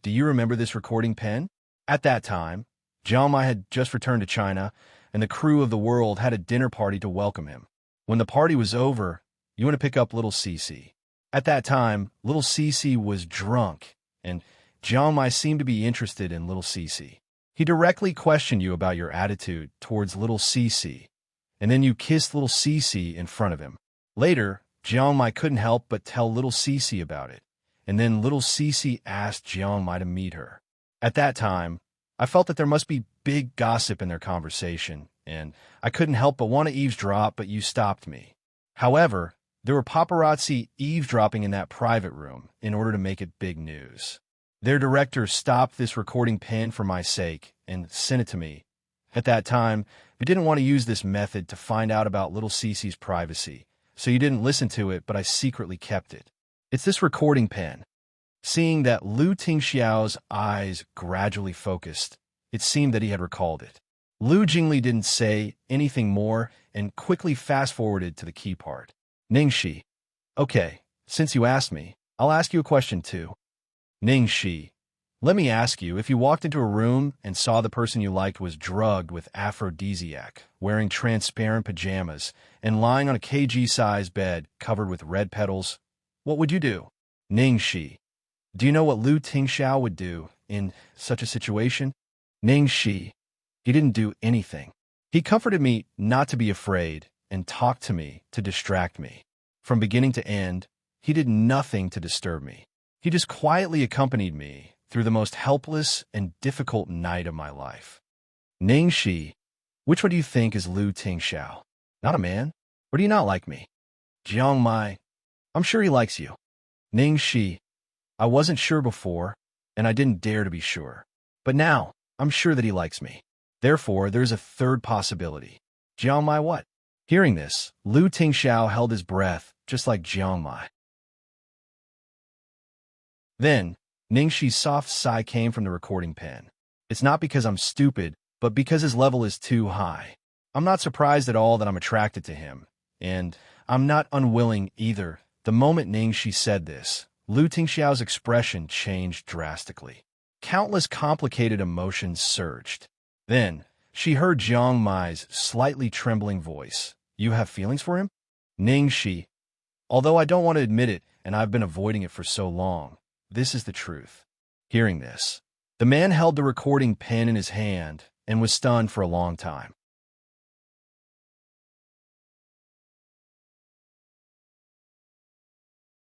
do you remember this recording pen? At that time, Jiang Mai had just returned to China, and the crew of the world had a dinner party to welcome him. When the party was over, you went to pick up little Cici. At that time, little Cici was drunk, and Jiang Mai seemed to be interested in little Cici. He directly questioned you about your attitude towards little Cici, and then you kissed little Cici in front of him. Later, Jiang Mai couldn't help but tell little Cici about it, and then little Cici asked Jiang Mai to meet her. At that time, I felt that there must be big gossip in their conversation, and I couldn't help but want to eavesdrop, but you stopped me. However, there were paparazzi eavesdropping in that private room in order to make it big news. Their director stopped this recording pen for my sake and sent it to me. At that time, you didn't want to use this method to find out about little Cece's privacy, so you didn't listen to it, but I secretly kept it. It's this recording pen." Seeing that Lu Tingxiao's eyes gradually focused, it seemed that he had recalled it. Lu Jingli didn't say anything more and quickly fast-forwarded to the key part. "Ning Shi. Okay, since you asked me, I'll ask you a question too. Ning Shi, let me ask you, if you walked into a room and saw the person you liked was drugged with aphrodisiac, wearing transparent pajamas, and lying on a kg-sized bed covered with red petals, what would you do?" Ning Shi. "Do you know what Lu Tingxiao would do in such a situation?" Ning Shi. "He didn't do anything. He comforted me not to be afraid and talked to me to distract me. From beginning to end, he did nothing to disturb me. He just quietly accompanied me through the most helpless and difficult night of my life." Ning Shi. "Which one do you think is Lu Tingxiao? Not a man? Or do you not like me?" Jiang Mai. "I'm sure he likes you." Ning Shi. "I wasn't sure before, and I didn't dare to be sure. But now, I'm sure that he likes me. Therefore, there's a third possibility." Jiang Mai what? Hearing this, Lu Tingxiao held his breath, just like Jiang Mai. Then, Ning Shi's soft sigh came from the recording pen. "It's not because I'm stupid, but because his level is too high. I'm not surprised at all that I'm attracted to him, and I'm not unwilling either." The moment Ning Shi said this, Lu Tingxiao's expression changed drastically. Countless complicated emotions surged. Then, she heard Jiang Mai's slightly trembling voice. "You have feelings for him?" Ning Shi. "Although I don't want to admit it, and I've been avoiding it for so long, this is the truth." Hearing this, the man held the recording pen in his hand and was stunned for a long time.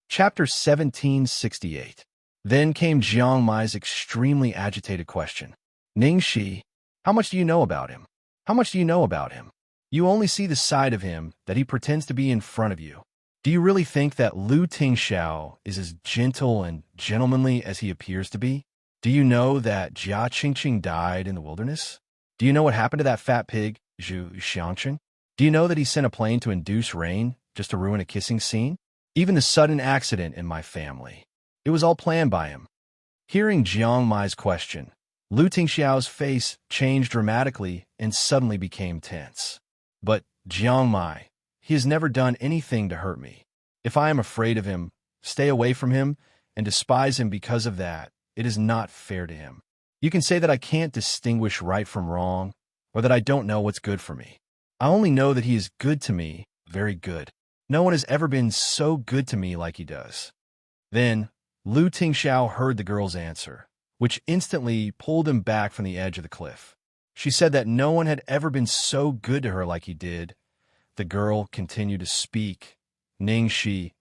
Chapter 1768. Then came Jiang Mai's extremely agitated question. "Ning Shi, how much do you know about him? How much do you know about him? You only see the side of him that he pretends to be in front of you. Do you really think that Lu Tingxiao is as gentle and gentlemanly as he appears to be? Do you know that Jia Qingqing died in the wilderness? Do you know what happened to that fat pig, Zhu Xianxia? Do you know that he sent a plane to induce rain just to ruin a kissing scene? Even the sudden accident in my family. It was all planned by him. Hearing Jiang Mai's question, Lu Tingxiao's face changed dramatically and suddenly became tense. But Jiang Mai, he has never done anything to hurt me. If I am afraid of him, stay away from him, and despise him because of that, it is not fair to him. You can say that I can't distinguish right from wrong, or that I don't know what's good for me. I only know that he is good to me, very good. No one has ever been so good to me like he does. Then, Lu Tingxiao heard the girl's answer, which instantly pulled him back from the edge of the cliff. She said that no one had ever been so good to her like he did. The girl continued to speak. Ningxi,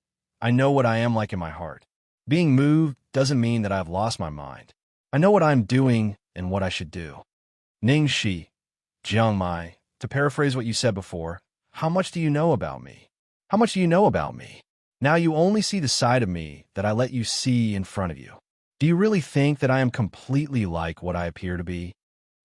I know what I am like in my heart. Being moved doesn't mean that I have lost my mind. I know what I am doing and what I should do. Ningxi, Jiang Mai, to paraphrase what you said before, how much do you know about me? How much do you know about me? Now you only see the side of me that I let you see in front of you. Do you really think that I am completely like what I appear to be?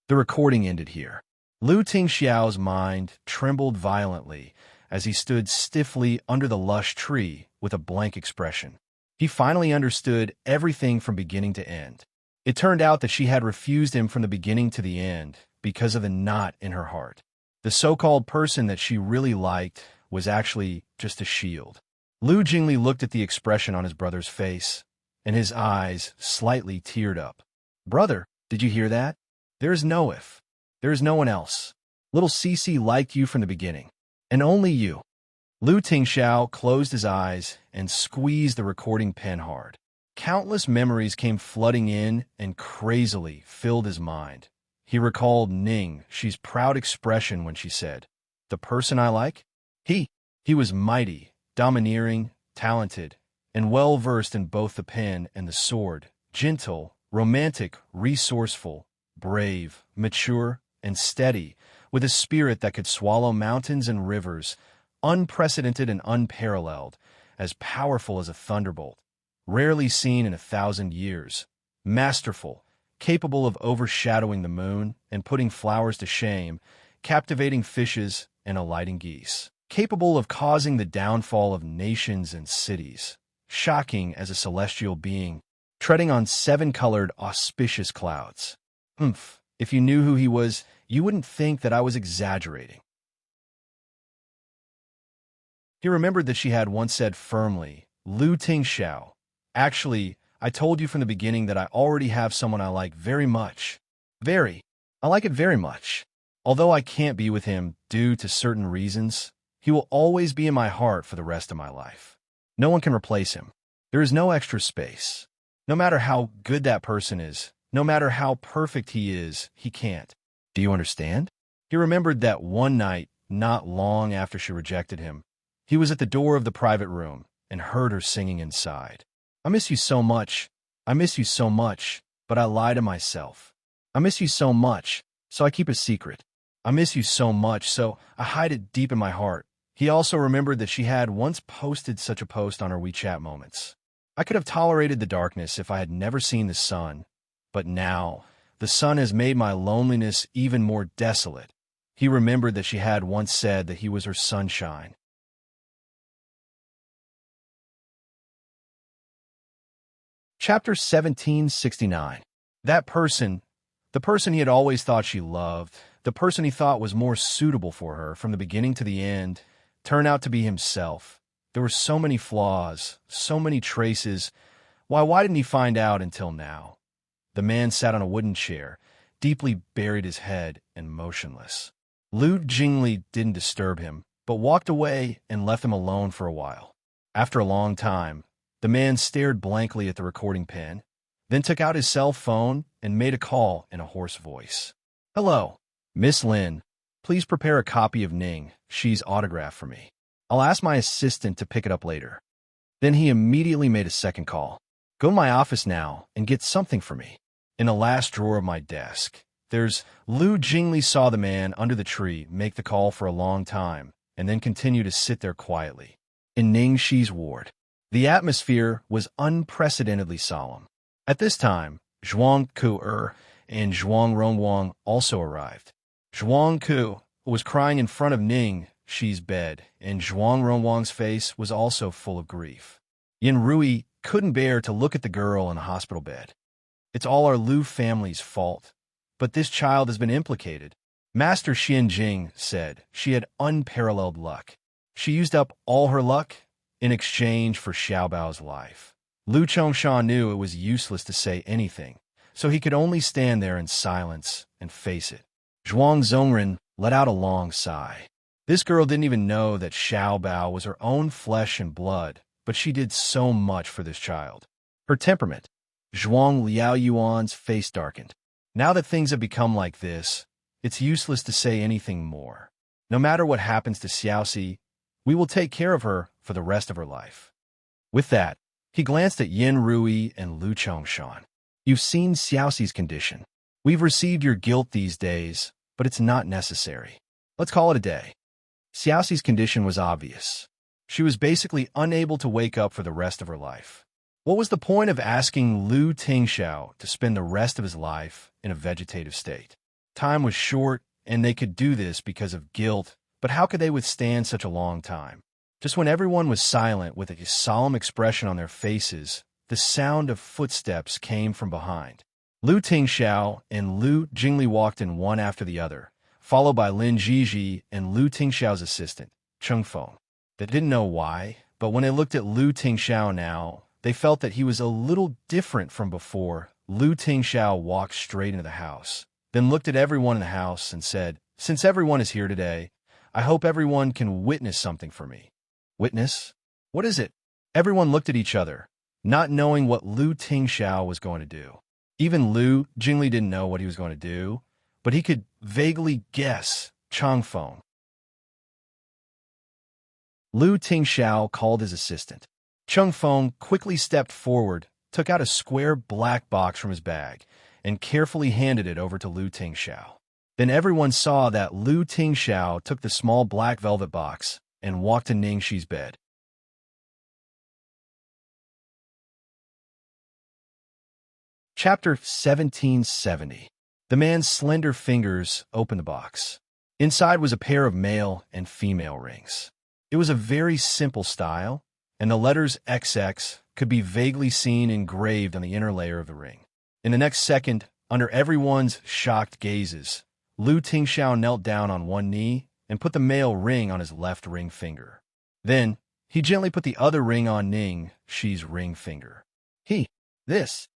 The recording ended here. Lu Tingxiao's mind trembled violently as he stood stiffly under the lush tree with a blank expression. He finally understood everything from beginning to end. It turned out that she had refused him from the beginning to the end because of the knot in her heart. The so-called person that she really liked was actually just a shield. Lu Jingli looked at the expression on his brother's face, and his eyes slightly teared up. Brother, did you hear that? There is no if. There is no one else. Little Cece liked you from the beginning, and only you. Lu Tingxiao closed his eyes and squeezed the recording pen hard. Countless memories came flooding in and crazily filled his mind. He recalled Ningxi's proud expression when she said, "The person I like?" He was mighty, domineering, talented, and well-versed in both the pen and the sword, gentle, romantic, resourceful, brave, mature, and steady, with a spirit that could swallow mountains and rivers, unprecedented and unparalleled, as powerful as a thunderbolt, rarely seen in 1,000 years, masterful, capable of overshadowing the moon and putting flowers to shame, captivating fishes and alighting geese, capable of causing the downfall of nations and cities, shocking as a celestial being, treading on 7-colored auspicious clouds. If you knew who he was, you wouldn't think that I was exaggerating. He remembered that she had once said firmly, Lu Tingxiao, actually, I told you from the beginning that I already have someone I like very much. I like it very much. Although I can't be with him due to certain reasons, he will always be in my heart for the rest of my life. No one can replace him. There is no extra space. No matter how good that person is, no matter how perfect he is, he can't. Do you understand? He remembered that one night, not long after she rejected him, he was at the door of the private room and heard her singing inside. I miss you so much. I miss you so much, but I lie to myself. I miss you so much, so I keep a secret. I miss you so much, so I hide it deep in my heart. He also remembered that she had once posted such a post on her WeChat moments. I could have tolerated the darkness if I had never seen the sun, but now the sun has made my loneliness even more desolate. He remembered that she had once said that he was her sunshine. Chapter 1769. That person, the person he had always thought she loved, the person he thought was more suitable for her from the beginning to the end, turned out to be himself. There were so many flaws, so many traces. Why didn't he find out until now? The man sat on a wooden chair, deeply buried his head and motionless. Lu Jingli didn't disturb him, but walked away and left him alone for a while. After a long time, the man stared blankly at the recording pen, then took out his cell phone and made a call in a hoarse voice. Hello, Miss Lin. Please prepare a copy of Ningxi's autograph for me. I'll ask my assistant to pick it up later. Then he immediately made a second call. Go to my office now and get something for me. In the last drawer of my desk, there's... Lu Jingli saw the man under the tree make the call for a long time and then continue to sit there quietly. in Ningxi's ward. The atmosphere was unprecedentedly solemn. At this time, Zhuang Ku and Zhuang Rongwang also arrived. Zhuang Ku was crying in front of Ningxi's bed, and Zhuang Rongwang's face was also full of grief. Yin Rui couldn't bear to look at the girl in the hospital bed. It's all our Lu family's fault, but this child has been implicated. Master Xianxia said she had unparalleled luck. She used up all her luck in exchange for Xiaobao's life. Lu Chongsha knew it was useless to say anything, so he could only stand there in silence and face it. Zhuang Zongren let out a long sigh. This girl didn't even know that Xiaobao was her own flesh and blood, but she did so much for this child. Her temperament. Zhuang Liaoyuan's face darkened. Now that things have become like this, it's useless to say anything more. No matter what happens to Xiaoxi, we will take care of her for the rest of her life. With that, he glanced at Yin Rui and Lu Chongshan. You've seen Xiaoxi's condition. We've received your guilt these days, but it's not necessary. Let's call it a day. Xiaoxi's condition was obvious. She was basically unable to wake up for the rest of her life. What was the point of asking Lu Tingxiao to spend the rest of his life in a vegetative state? Time was short, and they could do this because of guilt, but how could they withstand such a long time? Just when everyone was silent with a solemn expression on their faces, the sound of footsteps came from behind. Lu Tingxiao and Lu Jingli walked in one after the other, followed by Lin Jiji and Lu Tingxiao's assistant, Cheng Feng. They didn't know why, but when they looked at Lu Tingxiao now, they felt that he was a little different from before. Lu Tingxiao walked straight into the house, then looked at everyone in the house and said, "Since everyone is here today, I hope everyone can witness something for me." Witness? What is it? Everyone looked at each other, not knowing what Lu Tingxiao was going to do. Even Lu Jingli didn't know what he was going to do, but he could vaguely guess Cheng Feng. Lu Tingxiao called his assistant. Cheng Feng quickly stepped forward, took out a square black box from his bag, and carefully handed it over to Lu Tingxiao. Then everyone saw that Lu Tingxiao took the small black velvet box and walked to Ningxi's bed. Chapter 1770. The man's slender fingers opened the box. Inside was a pair of male and female rings. It was a very simple style, and the letters XX could be vaguely seen engraved on the inner layer of the ring. In the next second, under everyone's shocked gazes, Lu Tingxiao knelt down on one knee and put the male ring on his left ring finger. Then, he gently put the other ring on Ningxi's ring finger. This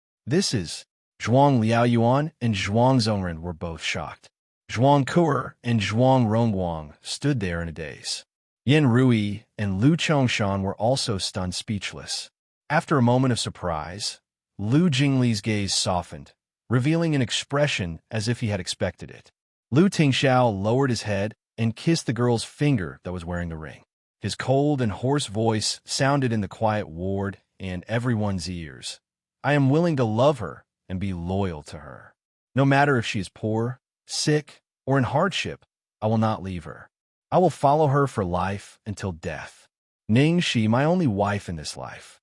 is... Zhuang Liaoyuan and Zhuang Zongren were both shocked. Zhuang Ku and Zhuang Rongwang stood there in a daze. Yin Rui and Lu Chongshan were also stunned speechless. After a moment of surprise, Lu Jingli's gaze softened, revealing an expression as if he had expected it. Lu Tingxiao lowered his head and kissed the girl's finger that was wearing the ring. His cold and hoarse voice sounded in the quiet ward and everyone's ears. "I am willing to love her and be loyal to her. No matter if she is poor, sick, or in hardship, I will not leave her. I will follow her for life until death. Ningxi, my only wife in this life."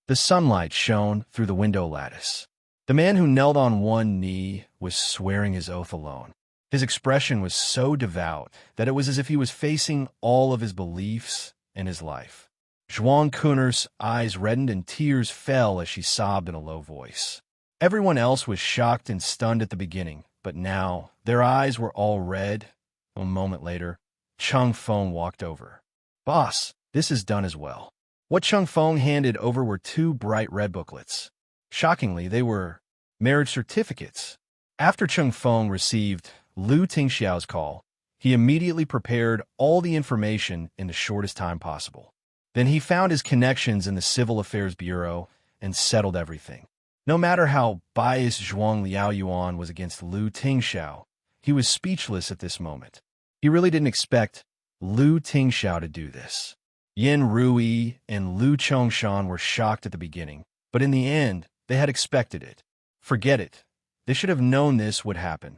The sunlight shone through the window lattice. The man who knelt on one knee was swearing his oath alone. His expression was so devout that it was as if he was facing all of his beliefs and his life. Zhuang Kuner's eyes reddened and tears fell as she sobbed in a low voice. Everyone else was shocked and stunned at the beginning, but now their eyes were all red. A moment later, Cheng Feng walked over. "Boss, this is done as well." What Cheng Feng handed over were two bright red booklets. Shockingly, they were marriage certificates. After Cheng Feng received Lu Tingxiao's call, he immediately prepared all the information in the shortest time possible. Then he found his connections in the Civil Affairs Bureau and settled everything. No matter how biased Zhuang Liaoyuan was against Lu Tingxiao, he was speechless at this moment. He really didn't expect Lu Tingxiao to do this. Yin Rui and Lu Chongshan were shocked at the beginning, but in the end, they had expected it. Forget it. They should have known this would happen.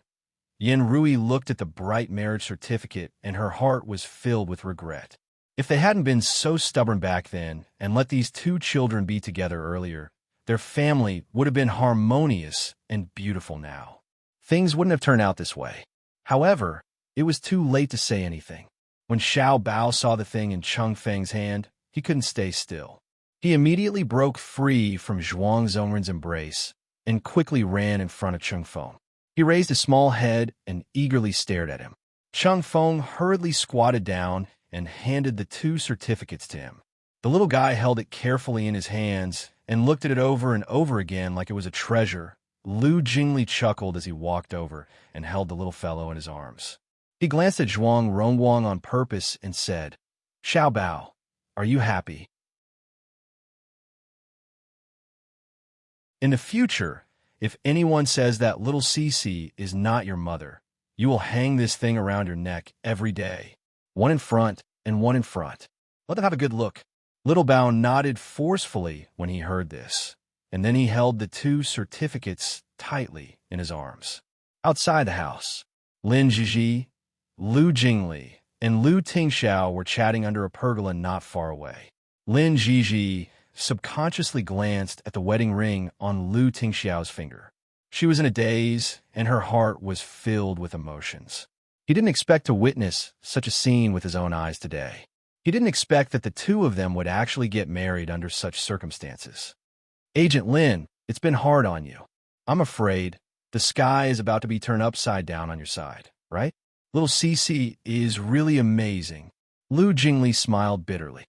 Yin Rui looked at the bright marriage certificate, and her heart was filled with regret. If they hadn't been so stubborn back then and let these two children be together earlier, their family would have been harmonious and beautiful now. Things wouldn't have turned out this way. However, it was too late to say anything. When Xiao Bao saw the thing in Cheng Feng's hand, he couldn't stay still. He immediately broke free from Zhuang Zhongren's embrace and quickly ran in front of Cheng Feng. He raised his small head and eagerly stared at him. Cheng Feng hurriedly squatted down and handed the two certificates to him. The little guy held it carefully in his hands and looked at it over and over again like it was a treasure. Lu Jingli chuckled as he walked over and held the little fellow in his arms. He glanced at Zhuang Rongguang on purpose and said, "Xiao Bao, are you happy? In the future, if anyone says that little Cici is not your mother, you will hang this thing around your neck every day. One in front and one in front. Let them have a good look." Little Bao nodded forcefully when he heard this, and then he held the two certificates tightly in his arms. Outside the house, Lin Zhizhi, Lu Jingli, and Lu Tingxiao were chatting under a pergola not far away. Lin Zhizhi subconsciously glanced at the wedding ring on Lu Tingxiao's finger. She was in a daze, and her heart was filled with emotions. He didn't expect to witness such a scene with his own eyes today. He didn't expect that the two of them would actually get married under such circumstances. "Agent Lin, it's been hard on you. I'm afraid the sky is about to be turned upside down on your side, right? Little Cici is really amazing." Lu Jingli smiled bitterly.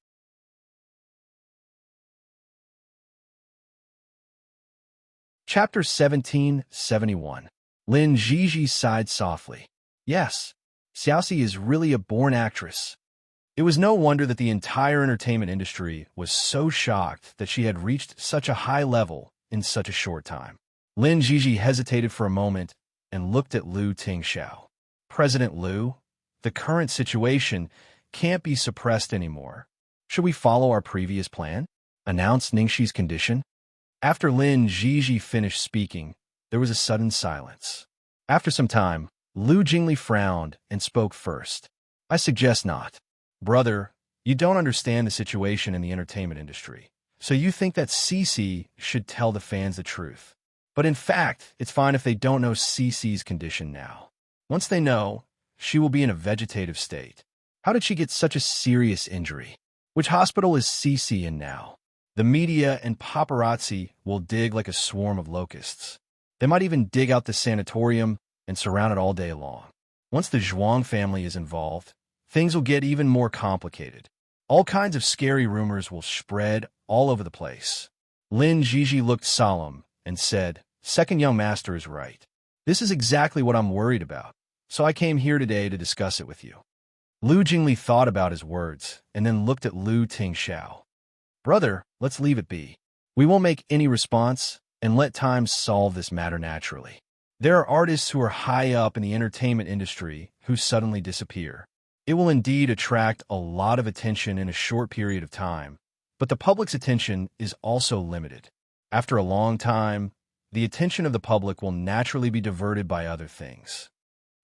Chapter 1771. Lin Zhizhi sighed softly. Yes, Xiaoxi is really a born actress. It was no wonder that the entire entertainment industry was so shocked that she had reached such a high level in such a short time. Lin Zhizhi hesitated for a moment and looked at Lu Tingxiao. "President Lu, the current situation can't be suppressed anymore. Should we follow our previous plan?" announced Ningxi's condition. After Lin Zhizhi finished speaking, there was a sudden silence. After some time, Lu Jingli frowned and spoke first. "I suggest not. Brother, you don't understand the situation in the entertainment industry, so you think that Cici should tell the fans the truth. But in fact, it's fine if they don't know Cici's condition now. Once they know, she will be in a vegetative state. How did she get such a serious injury? Which hospital is Cici in now? The media and paparazzi will dig like a swarm of locusts. They might even dig out the sanatorium and surround it all day long. Once the Zhuang family is involved, things will get even more complicated. All kinds of scary rumors will spread all over the place." Lin Zhizhi looked solemn and said, "Second young master is right. This is exactly what I'm worried about, so I came here today to discuss it with you." Lu Jingli thought about his words and then looked at Lu Tingxiao. "Brother, let's leave it be. We won't make any response and let time solve this matter naturally. There are artists who are high up in the entertainment industry who suddenly disappear. It will indeed attract a lot of attention in a short period of time, but the public's attention is also limited. After a long time, the attention of the public will naturally be diverted by other things."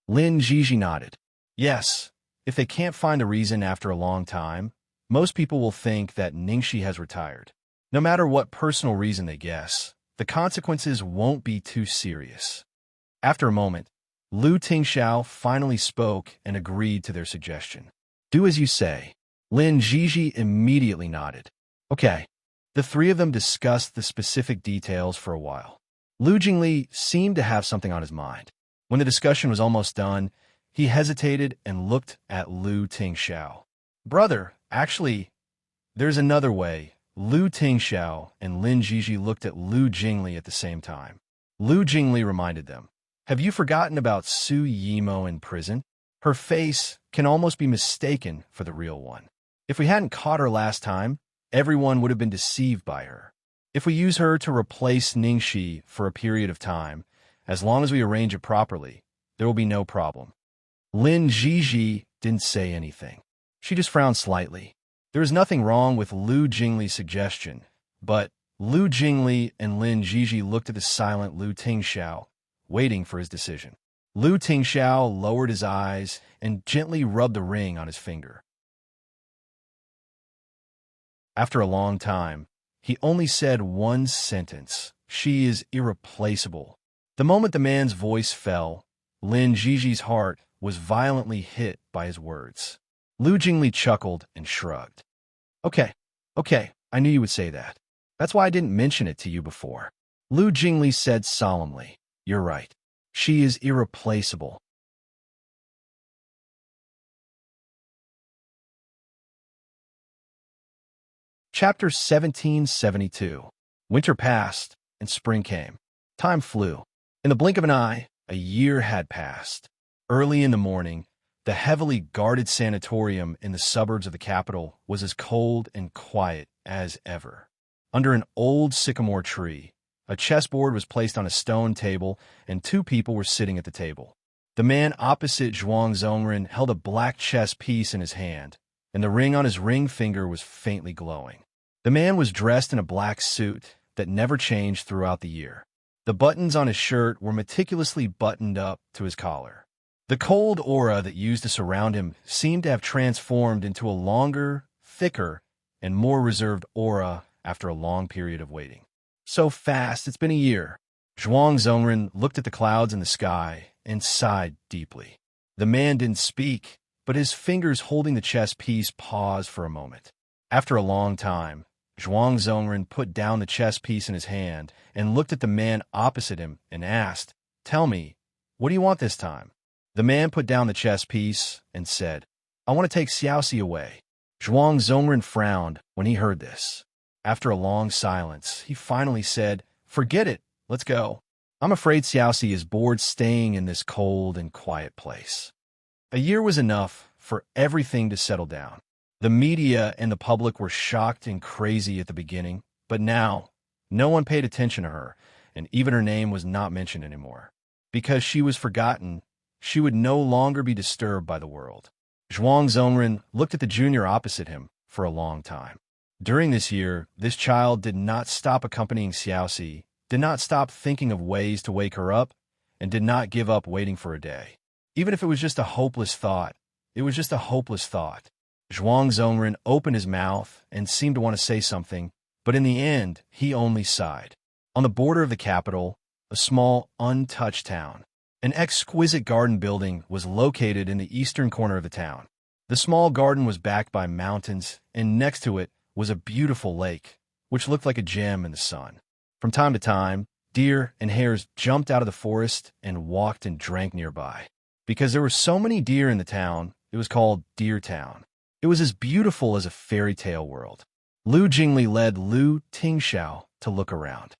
Lin Zhizhi nodded. "Yes, if they can't find a reason after a long time, most people will think that Ningxi has retired. No matter what personal reason they guess, the consequences won't be too serious." After a moment, Lu Tingxiao finally spoke and agreed to their suggestion. "Do as you say." Lin Zhizhi immediately nodded. "Okay." The three of them discussed the specific details for a while. Lu Jingli seemed to have something on his mind. When the discussion was almost done, he hesitated and looked at Lu Tingxiao. "Brother, actually, there's another way." Lu Tingxiao and Lin Zhizhi looked at Lu Jingli at the same time. Lu Jingli reminded them, "Have you forgotten about Su Yimo in prison? Her face can almost be mistaken for the real one. If we hadn't caught her last time, everyone would have been deceived by her. If we use her to replace Ningxi for a period of time, as long as we arrange it properly, there will be no problem." Lin Zhizhi didn't say anything. She just frowned slightly. There was nothing wrong with Lu Jingli's suggestion, but Lu Jingli and Lin Zhizhi looked at the silent Lu Tingxiao, waiting for his decision. Lu Tingxiao lowered his eyes and gently rubbed the ring on his finger. After a long time, he only said one sentence: "She is irreplaceable." The moment the man's voice fell, Lin Jiji's heart was violently hit by his words. Lu Jingli chuckled and shrugged. Okay, I knew you would say that. That's why I didn't mention it to you before. Lu Jingli said solemnly. You're right. She is irreplaceable. Chapter 1772. Winter passed, and spring came. Time flew. In the blink of an eye, a year had passed. Early in the morning, the heavily guarded sanatorium in the suburbs of the capital was as cold and quiet as ever. Under an old sycamore tree, a chessboard was placed on a stone table, and two people were sitting at the table. The man opposite Zhuang Zongren held a black chess piece in his hand, and the ring on his ring finger was faintly glowing. The man was dressed in a black suit that never changed throughout the year. The buttons on his shirt were meticulously buttoned up to his collar. The cold aura that used to surround him seemed to have transformed into a longer, thicker, and more reserved aura after a long period of waiting. So fast, it's been a year. Zhuang Zongren looked at the clouds in the sky and sighed deeply. The man didn't speak, but his fingers holding the chess piece paused for a moment. After a long time, Zhuang Zongren put down the chess piece in his hand and looked at the man opposite him and asked, "Tell me, what do you want this time?" The man put down the chess piece and said, "I want to take Xianxia away." Zhuang Zongren frowned when he heard this. After a long silence, he finally said, "Forget it, let's go. I'm afraid Xianxia is bored staying in this cold and quiet place." A year was enough for everything to settle down. The media and the public were shocked and crazy at the beginning, but now, no one paid attention to her, and even her name was not mentioned anymore. Because she was forgotten, she would no longer be disturbed by the world. Zhuang Zongren looked at the junior opposite him for a long time. During this year, this child did not stop accompanying Xiaoxi, did not stop thinking of ways to wake her up, and did not give up waiting for a day. Even if it was just a hopeless thought, it was just a hopeless thought. Zhuang Zongren opened his mouth and seemed to want to say something, but in the end, he only sighed. On the border of the capital, a small, untouched town. An exquisite garden building was located in the eastern corner of the town. The small garden was backed by mountains, and next to it was a beautiful lake, which looked like a gem in the sun. From time to time, deer and hares jumped out of the forest and walked and drank nearby. Because there were so many deer in the town, it was called Deer Town. It was as beautiful as a fairy tale world. Lu Jingli led Lu Tingxiao to look around.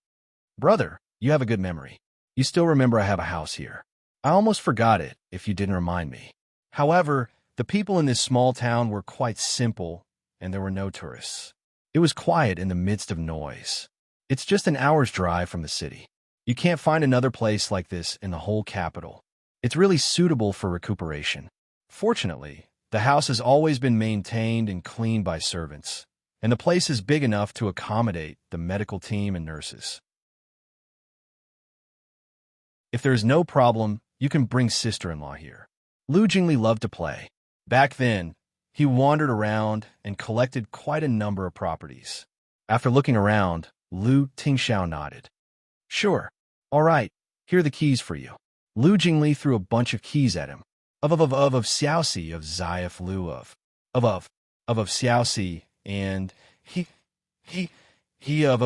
"Brother, you have a good memory. You still remember I have a house here. I almost forgot it if you didn't remind me." However, the people in this small town were quite simple, and there were no tourists. It was quiet in the midst of noise. It's just an hour's drive from the city. You can't find another place like this in the whole capital. It's really suitable for recuperation. Fortunately, the house has always been maintained and cleaned by servants, and the place is big enough to accommodate the medical team and nurses. If there is no problem, you can bring sister-in-law here. Lu Jingli loved to play. Back then, he wandered around and collected quite a number of properties. After looking around, Lu Tingxiao nodded. "Sure. All right, here are the keys for you." Lu Jingli threw a bunch of keys at him. Of Xiaoxi, of Zayaf Lu of Xiaoxi, and he of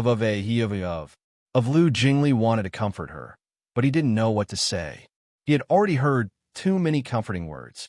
Lu Jingli wanted to comfort her, but he didn't know what to say. He had already heard too many comforting words.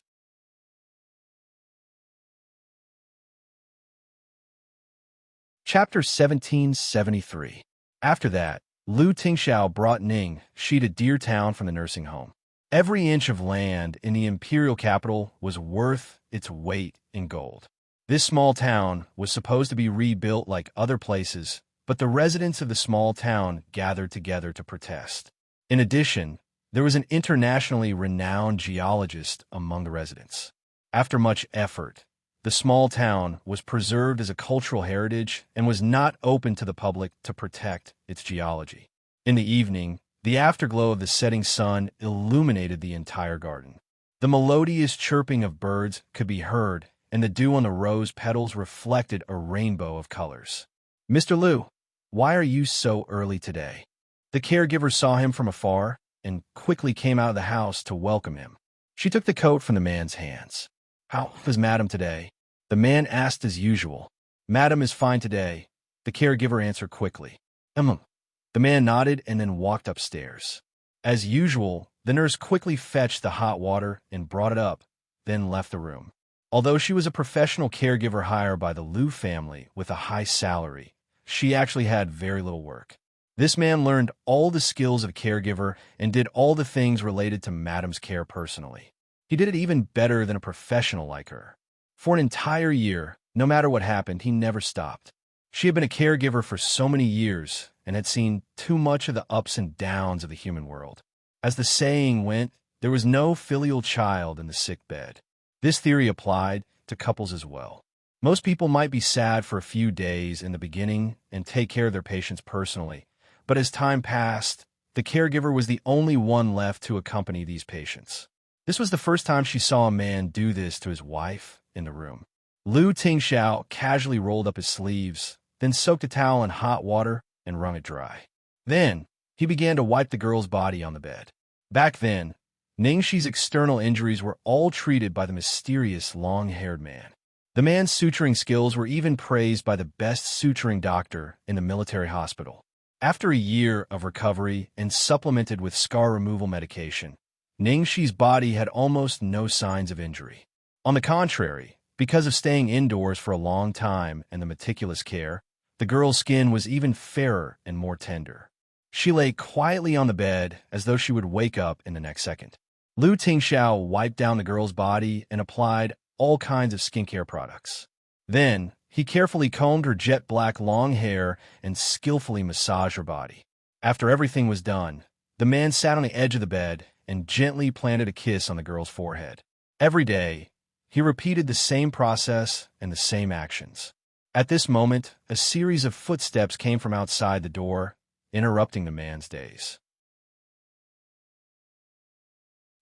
Chapter 1773. After that, Lu Tingxiao brought Ning Shi to Deer Town from the nursing home. Every inch of land in the imperial capital was worth its weight in gold. This small town was supposed to be rebuilt like other places, but the residents of the small town gathered together to protest. In addition, there was an internationally renowned geologist among the residents. After much effort, the small town was preserved as a cultural heritage and was not open to the public to protect its geology. In the evening, the afterglow of the setting sun illuminated the entire garden. The melodious chirping of birds could be heard, and the dew on the rose petals reflected a rainbow of colors. "Mr. Liu, why are you so early today?" The caregiver saw him from afar and quickly came out of the house to welcome him. She took the coat from the man's hands. "How is Madam today?" The man asked as usual. "Madam is fine today," the caregiver answered quickly. The man nodded and then walked upstairs. As usual, the nurse quickly fetched the hot water and brought it up, then left the room. Although she was a professional caregiver hired by the Liu family with a high salary, she actually had very little work. This man learned all the skills of a caregiver and did all the things related to Madam's care personally. He did it even better than a professional like her. For an entire year, no matter what happened, he never stopped. She had been a caregiver for so many years and had seen too much of the ups and downs of the human world. As the saying went, there was no filial child in the sick bed. This theory applied to couples as well. Most people might be sad for a few days in the beginning and take care of their patients personally, but as time passed, the caregiver was the only one left to accompany these patients. This was the first time she saw a man do this to his wife in the room. Liu Tingxiao casually rolled up his sleeves, then soaked a towel in hot water and wrung it dry. Then, he began to wipe the girl's body on the bed. Back then, Ningxi's external injuries were all treated by the mysterious long-haired man. The man's suturing skills were even praised by the best suturing doctor in the military hospital. After a year of recovery and supplemented with scar removal medication, Ningxi's body had almost no signs of injury. On the contrary, because of staying indoors for a long time and the meticulous care, the girl's skin was even fairer and more tender. She lay quietly on the bed as though she would wake up in the next second. Liu Tingxiao wiped down the girl's body and applied all kinds of skincare products. Then, he carefully combed her jet black long hair and skillfully massaged her body. After everything was done, the man sat on the edge of the bed and gently planted a kiss on the girl's forehead. Every day, he repeated the same process and the same actions. At this moment, a series of footsteps came from outside the door, interrupting the man's days.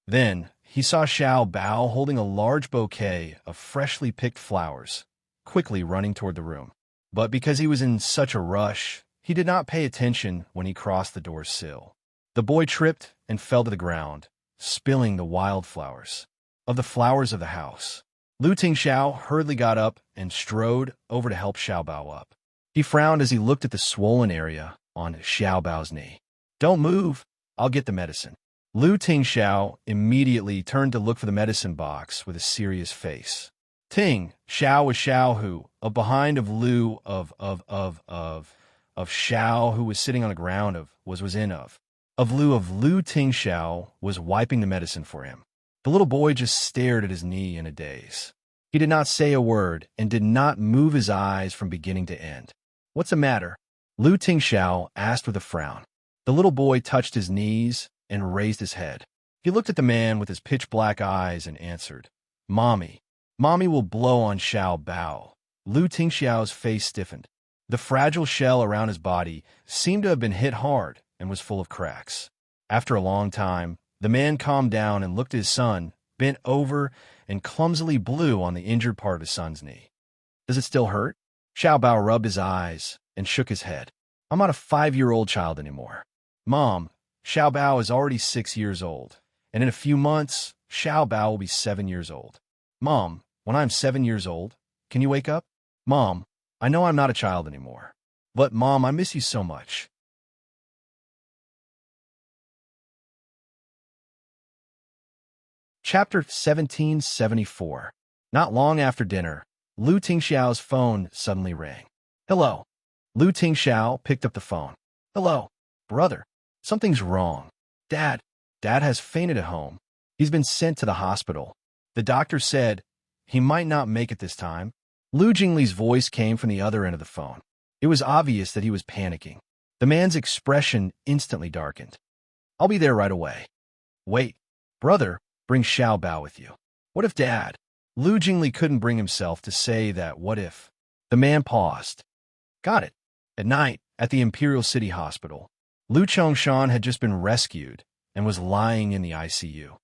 Then, he saw Xiao Bao holding a large bouquet of freshly picked flowers, quickly running toward the room. But because he was in such a rush, he did not pay attention when he crossed the door's sill. The boy tripped and fell to the ground, spilling the wildflowers of the flowers of the house. Liu Tingxiao hurriedly got up and strode over to help Xiao Bao up. He frowned as he looked at the swollen area on Xiao Bao's knee. "Don't move, I'll get the medicine." Liu Tingxiao immediately turned to look for the medicine box with a serious face. Xiao was Xiao who, behind of Liu of Xiao who was sitting on the ground was Liu Tingxiao was wiping the medicine for him. The little boy just stared at his knee in a daze. He did not say a word and did not move his eyes from beginning to end. "What's the matter?" Liu Tingxiao asked with a frown. The little boy touched his knees and raised his head. He looked at the man with his pitch-black eyes and answered, "Mommy. Mommy will blow on Xiao Bao." Liu Tingxiao's face stiffened. The fragile shell around his body seemed to have been hit hard and was full of cracks. After a long time, the man calmed down and looked at his son, bent over, and clumsily blew on the injured part of his son's knee. "Does it still hurt?" Xiao Bao rubbed his eyes and shook his head. "I'm not a 5-year-old child anymore. Mom, Xiao Bao is already 6 years old, and in a few months, Xiao Bao will be 7 years old. Mom, when I'm 7 years old, can you wake up? Mom, I know I'm not a child anymore. But Mom, I miss you so much." Chapter 1774. Not long after dinner, Liu Tingxiao's phone suddenly rang. "Hello." Liu Tingxiao picked up the phone. "Hello, brother. Something's wrong. Dad has fainted at home. He's been sent to the hospital. The doctor said he might not make it this time." Liu Jingli's voice came from the other end of the phone. It was obvious that he was panicking. The man's expression instantly darkened. "I'll be there right away." "Wait, brother, bring Xiao Bao with you." "What if Dad?" Liu Jingli couldn't bring himself to say that what if. The man paused. "Got it." At night, at the Imperial City Hospital, Liu Chongshan had just been rescued and was lying in the ICU.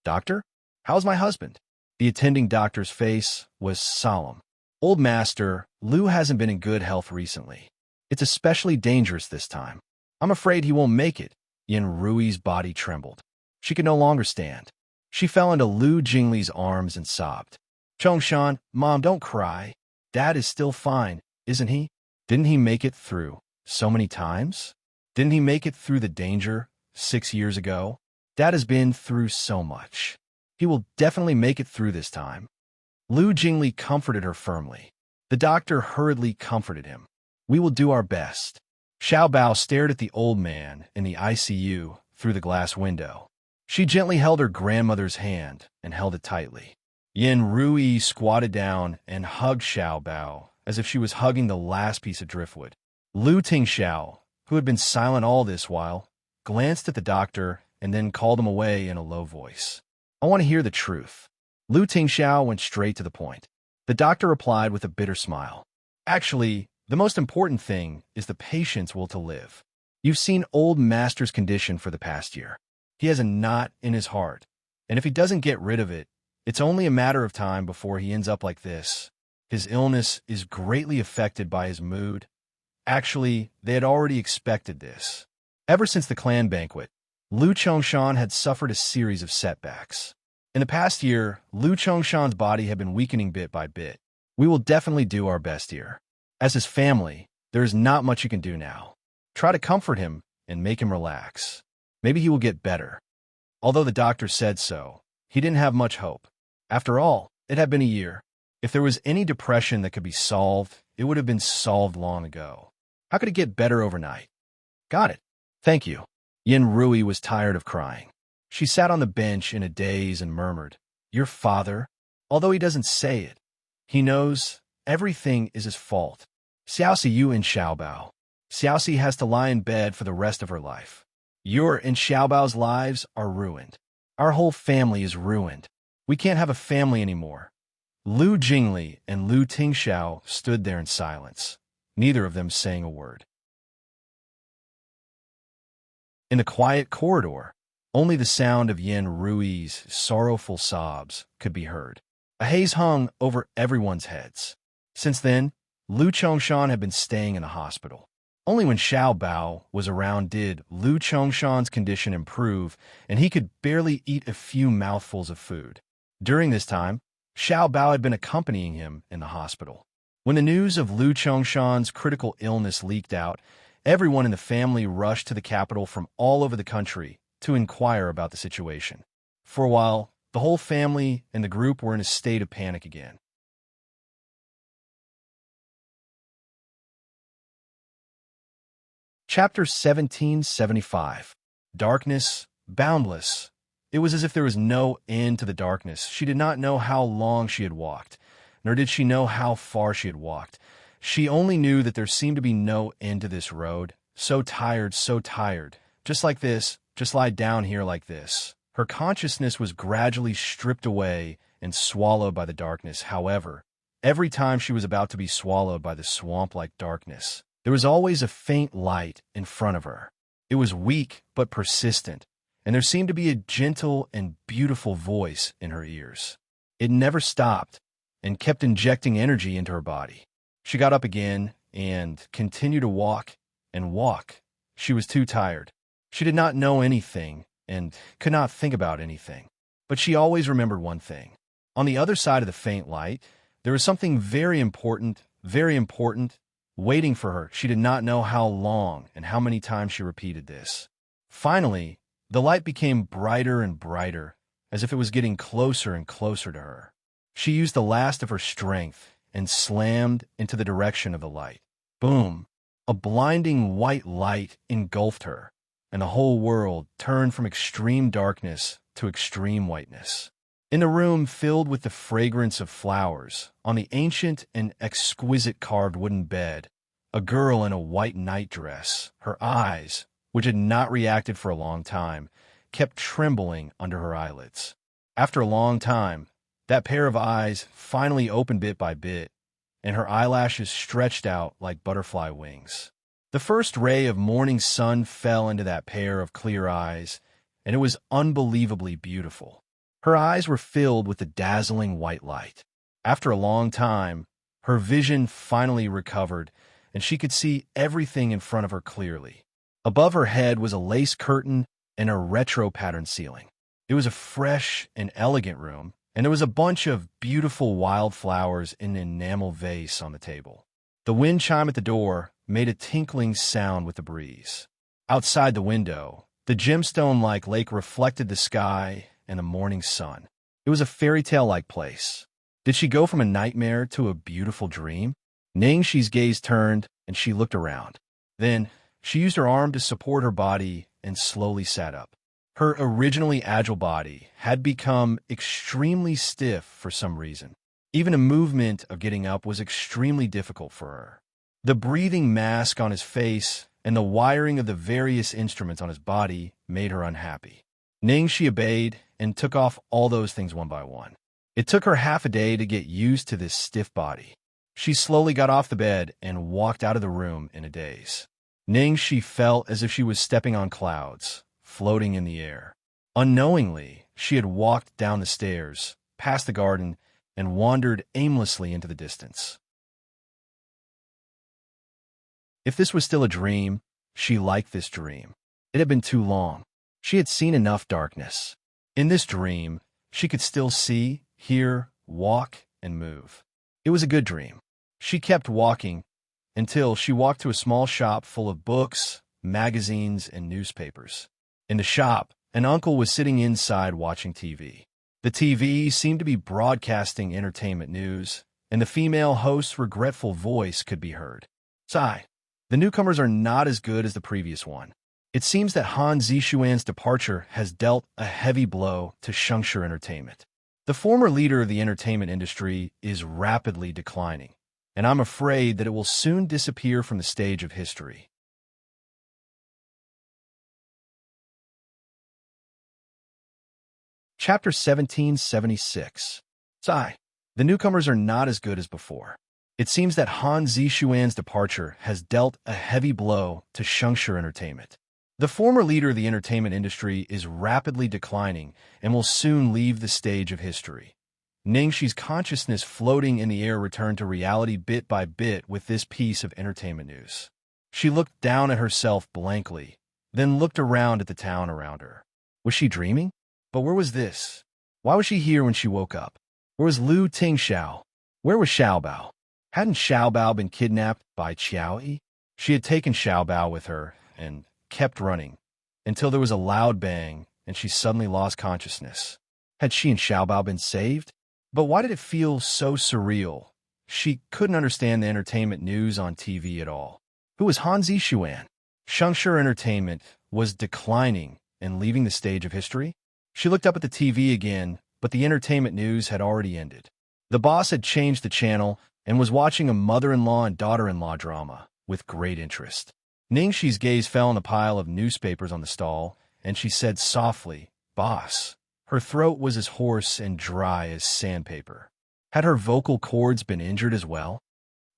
"Doctor, how's my husband?" The attending doctor's face was solemn. Old master, Lu hasn't been in good health recently. It's especially dangerous this time. I'm afraid he won't make it. Yin Rui's body trembled. She could no longer stand. She fell into Lu Jingli's arms and sobbed. Chongshan, Mom, don't cry. Dad is still fine, isn't he? Didn't he make it through so many times? Didn't he make it through the danger 6 years ago? Dad has been through so much. He will definitely make it through this time. Lu Jingli comforted her firmly. The doctor hurriedly comforted him. We will do our best. Xiao Bao stared at the old man in the ICU through the glass window. She gently held her grandmother's hand and held it tightly. Yin Rui squatted down and hugged Xiao Bao as if she was hugging the last piece of driftwood. Lu Tingxiao, who had been silent all this while, glanced at the doctor and then called him away in a low voice. I want to hear the truth. Lu Tingxiao went straight to the point. The doctor replied with a bitter smile. Actually, the most important thing is the patient's will to live. You've seen old master's condition for the past year. He has a knot in his heart, and if he doesn't get rid of it, it's only a matter of time before he ends up like this. His illness is greatly affected by his mood. Actually, they had already expected this. Ever since the clan banquet, Lu Chongshan had suffered a series of setbacks. In the past year, Lu Chongshan's body had been weakening bit by bit. We will definitely do our best here. As his family, there is not much you can do now. Try to comfort him and make him relax. Maybe he will get better. Although the doctor said so, he didn't have much hope. After all, it had been a year. If there was any depression that could be solved, it would have been solved long ago. How could it get better overnight? Got it. Thank you. Yin Rui was tired of crying. She sat on the bench in a daze and murmured, Your father? Although he doesn't say it, he knows everything is his fault. Xiaoxi, you and Xiaobao. Xiaoxi has to lie in bed for the rest of her life. Your and Xiaobao's lives are ruined. Our whole family is ruined. We can't have a family anymore. Lu Jingli and Lu Tingxiao stood there in silence, neither of them saying a word. In the quiet corridor, only the sound of Yin Rui's sorrowful sobs could be heard. A haze hung over everyone's heads. Since then, Lu Chongshan had been staying in the hospital. Only when Xiao Bao was around did Lu Chongshan's condition improve, and he could barely eat a few mouthfuls of food. During this time, Xiao Bao had been accompanying him in the hospital. When the news of Lu Chongshan's critical illness leaked out, everyone in the family rushed to the capital from all over the country to inquire about the situation. For a while, the whole family and the group were in a state of panic again. Chapter 1775. Darkness, Boundless. It was as if there was no end to the darkness. She did not know how long she had walked, nor did she know how far she had walked. She only knew that there seemed to be no end to this road. So tired, so tired. Just like this, just lie down here like this. Her consciousness was gradually stripped away and swallowed by the darkness. However, every time she was about to be swallowed by the swamp-like darkness, there was always a faint light in front of her. It was weak but persistent, and there seemed to be a gentle and beautiful voice in her ears. It never stopped and kept injecting energy into her body. She got up again and continued to walk and walk. She was too tired. She did not know anything and could not think about anything. But she always remembered one thing. On the other side of the faint light, there was something very important, waiting for her. She did not know how long and how many times she repeated this. Finally, the light became brighter and brighter, as if it was getting closer and closer to her. She used the last of her strength and slammed into the direction of the light. Boom! A blinding white light engulfed her, and the whole world turned from extreme darkness to extreme whiteness. In the room filled with the fragrance of flowers, on the ancient and exquisite carved wooden bed, a girl in a white nightdress, her eyes, which had not reacted for a long time, kept trembling under her eyelids. After a long time, that pair of eyes finally opened bit by bit, and her eyelashes stretched out like butterfly wings. The first ray of morning sun fell into that pair of clear eyes, and it was unbelievably beautiful. Her eyes were filled with the dazzling white light. After a long time, her vision finally recovered, and she could see everything in front of her clearly. Above her head was a lace curtain and a retro-patterned ceiling. It was a fresh and elegant room, and there was a bunch of beautiful wildflowers in an enamel vase on the table. The wind chime at the door made a tinkling sound with the breeze. Outside the window, the gemstone-like lake reflected the sky and the morning sun. It was a fairy tale-like place. Did she go from a nightmare to a beautiful dream? Ningxi's gaze turned, and she looked around. Then, she used her arm to support her body and slowly sat up. Her originally agile body had become extremely stiff for some reason. Even a movement of getting up was extremely difficult for her. The breathing mask on his face and the wiring of the various instruments on his body made her unhappy. Ningxi obeyed and took off all those things one by one. It took her half a day to get used to this stiff body. She slowly got off the bed and walked out of the room in a daze. Ningxi felt as if she was stepping on clouds, floating in the air. Unknowingly, she had walked down the stairs, past the garden, and wandered aimlessly into the distance. If this was still a dream, she liked this dream. It had been too long. She had seen enough darkness. In this dream, she could still see, hear, walk, and move. It was a good dream. She kept walking until she walked to a small shop full of books, magazines, and newspapers. In the shop, an uncle was sitting inside watching TV. The TV seemed to be broadcasting entertainment news, and the female host's regretful voice could be heard. Sigh. The newcomers are not as good as the previous one. It seems that Han Zixuan's departure has dealt a heavy blow to Xianxia Entertainment. The former leader of the entertainment industry is rapidly declining, and I'm afraid that it will soon disappear from the stage of history. Chapter 1776. Sigh. The newcomers are not as good as before. It seems that Han Zixuan's departure has dealt a heavy blow to Xianxia Entertainment. The former leader of the entertainment industry is rapidly declining and will soon leave the stage of history. Ningxi's consciousness floating in the air returned to reality bit by bit with this piece of entertainment news. She looked down at herself blankly, then looked around at the town around her. Was she dreaming? But where was this? Why was she here when she woke up? Where was Lu Tingxiao? Where was Xiaobao? Hadn't Xiaobao been kidnapped by Qiaoyi? She had taken Xiaobao with her and kept running until there was a loud bang and she suddenly lost consciousness. Had she and Xiaobao been saved? But why did it feel so surreal? She couldn't understand the entertainment news on TV at all. Who was Han Zixuan? Xianxia Entertainment was declining and leaving the stage of history? She looked up at the TV again, but the entertainment news had already ended. The boss had changed the channel and was watching a mother-in-law and daughter-in-law drama with great interest. Ningxi's gaze fell on the pile of newspapers on the stall, and she said softly, "Boss." Her throat was as hoarse and dry as sandpaper. Had her vocal cords been injured as well?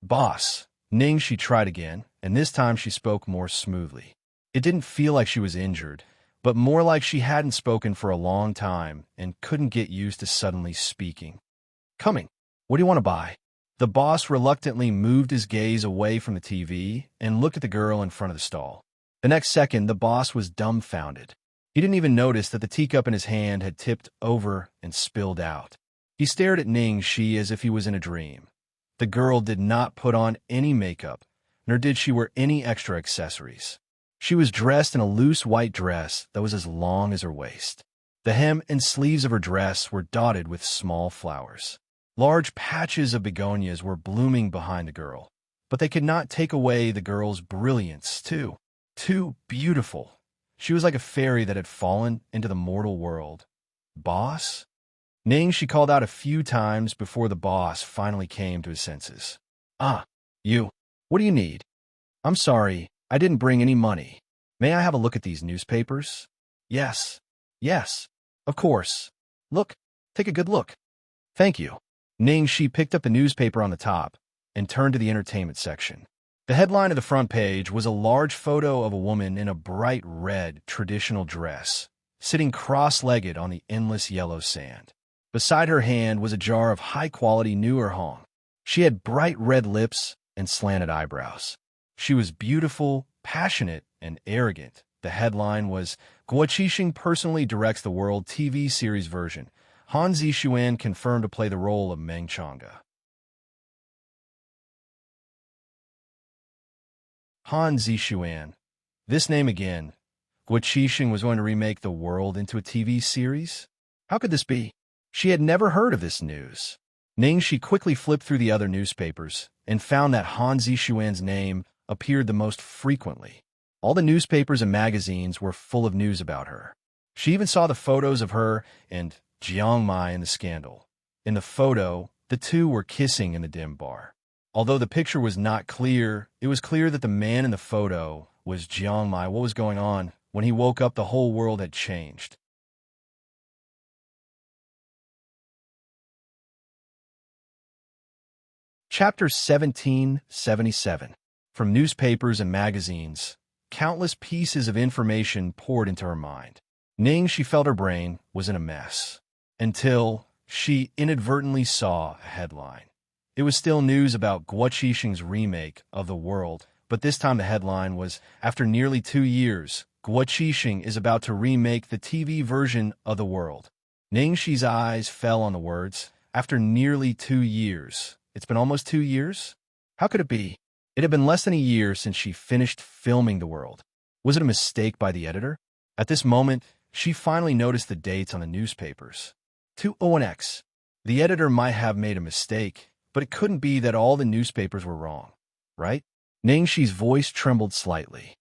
"Boss." Ningxi tried again, and this time she spoke more smoothly. It didn't feel like she was injured, but more like she hadn't spoken for a long time and couldn't get used to suddenly speaking. "Coming. What do you want to buy?" The boss reluctantly moved his gaze away from the TV and looked at the girl in front of the stall. The next second, the boss was dumbfounded. He didn't even notice that the teacup in his hand had tipped over and spilled out. He stared at Ningxi as if he was in a dream. The girl did not put on any makeup, nor did she wear any extra accessories. She was dressed in a loose white dress that was as long as her waist. The hem and sleeves of her dress were dotted with small flowers. Large patches of begonias were blooming behind the girl, but they could not take away the girl's brilliance, too. Too beautiful. She was like a fairy that had fallen into the mortal world. "Boss?" Ningxi called out a few times before the boss finally came to his senses. "Ah, you. What do you need?" "I'm sorry, I didn't bring any money. May I have a look at these newspapers?" "Yes. Yes. Of course. Look. Take a good look." "Thank you." Ningxi picked up the newspaper on the top and turned to the entertainment section. The headline of the front page was a large photo of a woman in a bright red traditional dress, sitting cross-legged on the endless yellow sand. Beside her hand was a jar of high-quality newer Hong. She had bright red lips and slanted eyebrows. She was beautiful, passionate, and arrogant. The headline was, Guo Qixing personally directs the World TV series version. Han Zixuan confirmed to play the role of Meng Chang'e. Han Zixuan. This name again. Guo Qixing was going to remake the world into a TV series? How could this be? She had never heard of this news. She quickly flipped through the other newspapers and found that Han Zixuan's name appeared the most frequently. All the newspapers and magazines were full of news about her. She even saw the photos of her and Jiang Mai in the scandal. In the photo, the two were kissing in the dim bar. Although the picture was not clear, it was clear that the man in the photo was Jiang Mai. What was going on? When he woke up, the whole world had changed. Chapter 1777. From newspapers and magazines, countless pieces of information poured into her mind. She felt her brain was in a mess. Until she inadvertently saw a headline. It was still news about Guo Qixing's remake of The World, but this time the headline was, After nearly 2 years, Guo Qixing is about to remake the TV version of The World. Ningxi's eyes fell on the words, After nearly 2 years. It's been almost 2 years? How could it be? It had been less than a year since she finished filming The World. Was it a mistake by the editor? At this moment, she finally noticed the dates on the newspapers. 2010X. The editor might have made a mistake, but it couldn't be that all the newspapers were wrong, right? Ningxi's voice trembled slightly.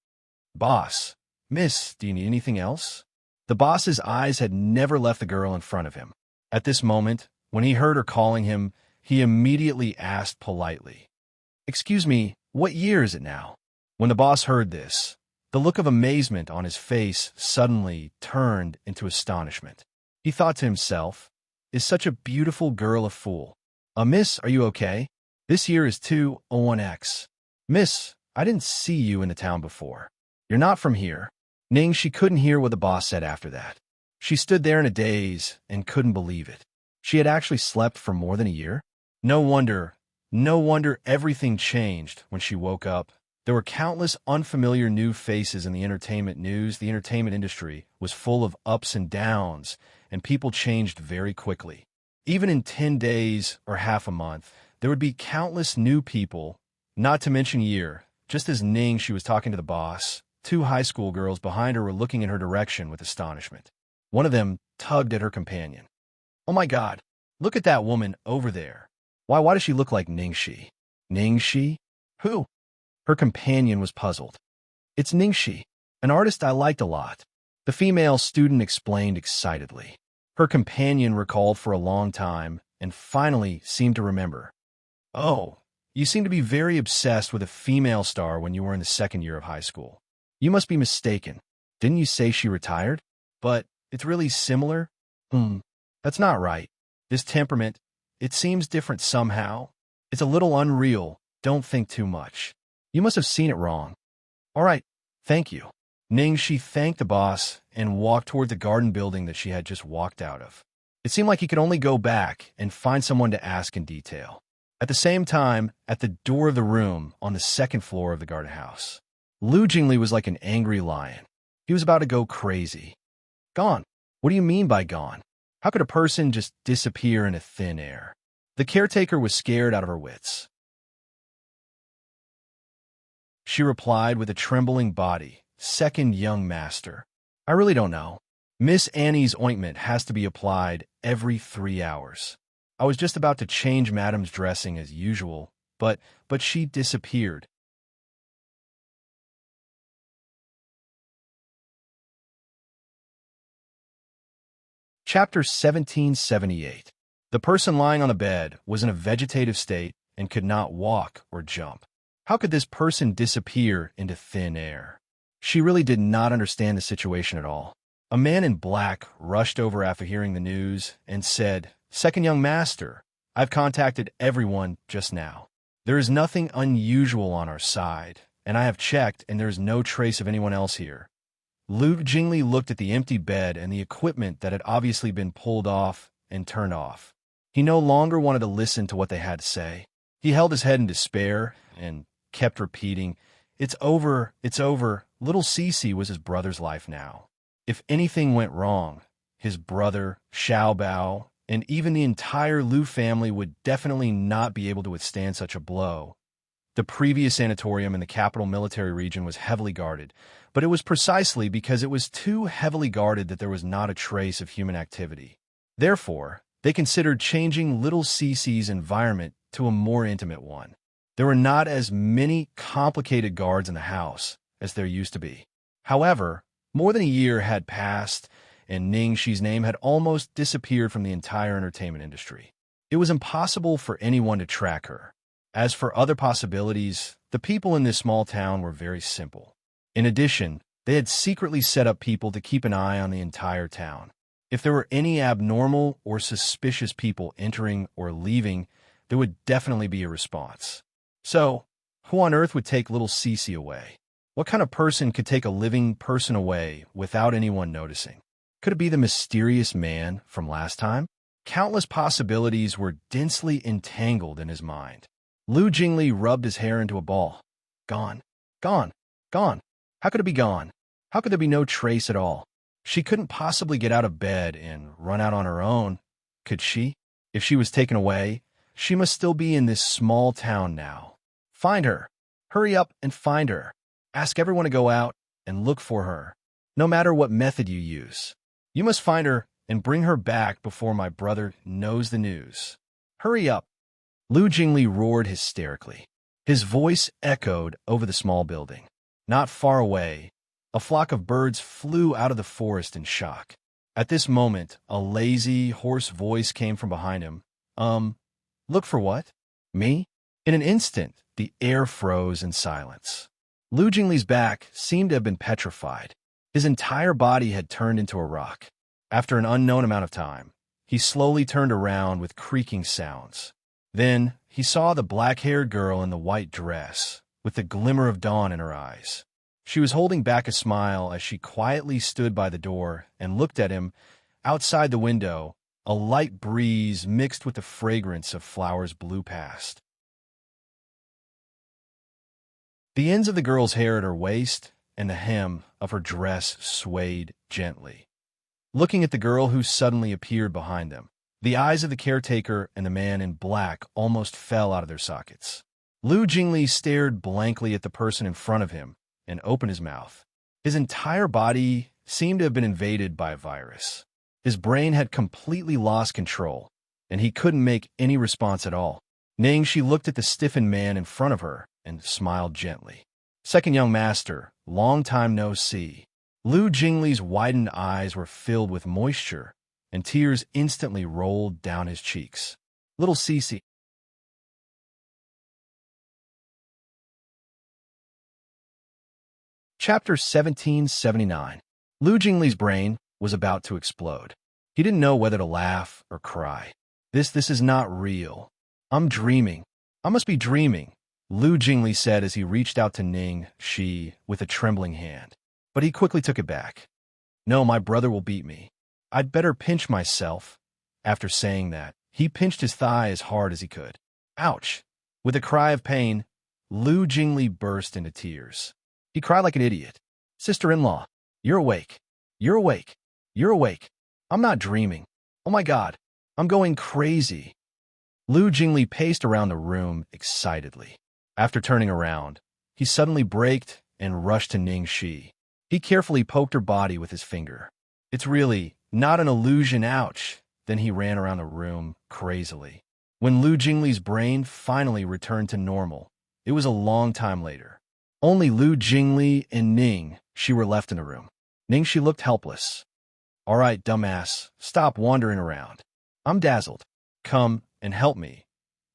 Boss, miss, do you need anything else? The boss's eyes had never left the girl in front of him. At this moment, when he heard her calling him, he immediately asked politely, Excuse me, what year is it now? When the boss heard this, the look of amazement on his face suddenly turned into astonishment. He thought to himself, Is such a beautiful girl a fool? Miss, are you okay? This year is 2010X. Miss, I didn't see you in the town before. You're not from here. She couldn't hear what the boss said after that. She stood there in a daze and couldn't believe it. She had actually slept for more than a year? No wonder everything changed when she woke up. There were countless unfamiliar new faces in the entertainment news. The entertainment industry was full of ups and downs, and people changed very quickly. Even in 10 days or half a month, there would be countless new people, not to mention year. Just as she was talking to the boss, 2 high school girls behind her were looking in her direction with astonishment. One of them tugged at her companion. Oh my God, look at that woman over there. Why does she look like Ningxi? Ningxi? Who? Her companion was puzzled. It's Ningxi, an artist I liked a lot. The female student explained excitedly. Her companion recalled for a long time and finally seemed to remember. Oh, you seem to be very obsessed with a female star when you were in the 2nd year of high school. You must be mistaken. Didn't you say she retired? But it's really similar? That's not right. This temperament, it seems different somehow. It's a little unreal. Don't think too much. You must have seen it wrong. All right, thank you. She thanked the boss and walked toward the garden building that she had just walked out of. It seemed like he could only go back and find someone to ask in detail. At the same time, at the door of the room on the 2nd floor of the garden house, Lu Jingli was like an angry lion. He was about to go crazy. Gone? What do you mean by gone? How could a person just disappear into thin air? The caretaker was scared out of her wits. She replied with a trembling body, Second young master. I really don't know. Miss Annie's ointment has to be applied every 3 hours. I was just about to change Madam's dressing as usual, but she disappeared. Chapter 1778. The person lying on the bed was in a vegetative state and could not walk or jump. How could this person disappear into thin air? She really did not understand the situation at all. A man in black rushed over after hearing the news and said, Second young master, I've contacted everyone just now. There is nothing unusual on our side, and I have checked and there is no trace of anyone else here. Lu Jingli looked at the empty bed and the equipment that had obviously been pulled off and turned off. He no longer wanted to listen to what they had to say. He held his head in despair and kept repeating, "It's over, it's over." Little Cece was his brother's life now. If anything went wrong, his brother, Xiao Bao, and even the entire Lu family would definitely not be able to withstand such a blow. The previous sanatorium in the capital military region was heavily guarded, but it was precisely because it was too heavily guarded that there was not a trace of human activity. Therefore, they considered changing little Cece's environment to a more intimate one. There were not as many complicated guards in the house as there used to be. However, more than a year had passed, and Ningxi's name had almost disappeared from the entire entertainment industry. It was impossible for anyone to track her. As for other possibilities, the people in this small town were very simple. In addition, they had secretly set up people to keep an eye on the entire town. If there were any abnormal or suspicious people entering or leaving, there would definitely be a response. So, who on earth would take little Cece away? What kind of person could take a living person away without anyone noticing? Could it be the mysterious man from last time? Countless possibilities were densely entangled in his mind. Lu Jingli rubbed his hair into a ball. Gone. Gone. Gone. How could it be gone? How could there be no trace at all? She couldn't possibly get out of bed and run out on her own, could she? If she was taken away, she must still be in this small town now. Find her. Hurry up and find her. Ask everyone to go out and look for her, no matter what method you use. You must find her and bring her back before my brother knows the news. Hurry up. Lu Jingli roared hysterically. His voice echoed over the small building. Not far away, a flock of birds flew out of the forest in shock. At this moment, a lazy, hoarse voice came from behind him. Look for what? Me? In an instant, the air froze in silence. Lu Jingli's back seemed to have been petrified. His entire body had turned into a rock. After an unknown amount of time, he slowly turned around with creaking sounds. Then he saw the black-haired girl in the white dress, with the glimmer of dawn in her eyes. She was holding back a smile as she quietly stood by the door and looked at him. Outside the window, a light breeze mixed with the fragrance of flowers blew past. The ends of the girl's hair at her waist and the hem of her dress swayed gently. Looking at the girl who suddenly appeared behind them, the eyes of the caretaker and the man in black almost fell out of their sockets. Lu Jingli stared blankly at the person in front of him and opened his mouth. His entire body seemed to have been invaded by a virus. His brain had completely lost control, and he couldn't make any response at all. Ningxi looked at the stiffened man in front of her and smiled gently. Second young master, long time no see. Lu Jingli's widened eyes were filled with moisture, and tears instantly rolled down his cheeks. Little Cece. Chapter 1779. Lu Jingli's brain was about to explode. He didn't know whether to laugh or cry. This is not real. I'm dreaming. I must be dreaming, Lu Jingli said as he reached out to Ningxi with a trembling hand. But he quickly took it back. No, my brother will beat me. I'd better pinch myself. After saying that, he pinched his thigh as hard as he could. Ouch! With a cry of pain, Lu Jingli burst into tears. He cried like an idiot. Sister-in-law, you're awake. You're awake. You're awake. I'm not dreaming. Oh my God, I'm going crazy. Lu Jingli paced around the room excitedly. After turning around, he suddenly braked and rushed to Ningxi. He carefully poked her body with his finger. It's really not an illusion, ouch. Then he ran around the room crazily. When Lu Jingli's brain finally returned to normal, it was a long time later. Only Lu Jingli and Ningxi were left in the room. Ningxi looked helpless. All right, dumbass, stop wandering around. I'm dazzled. Come and help me.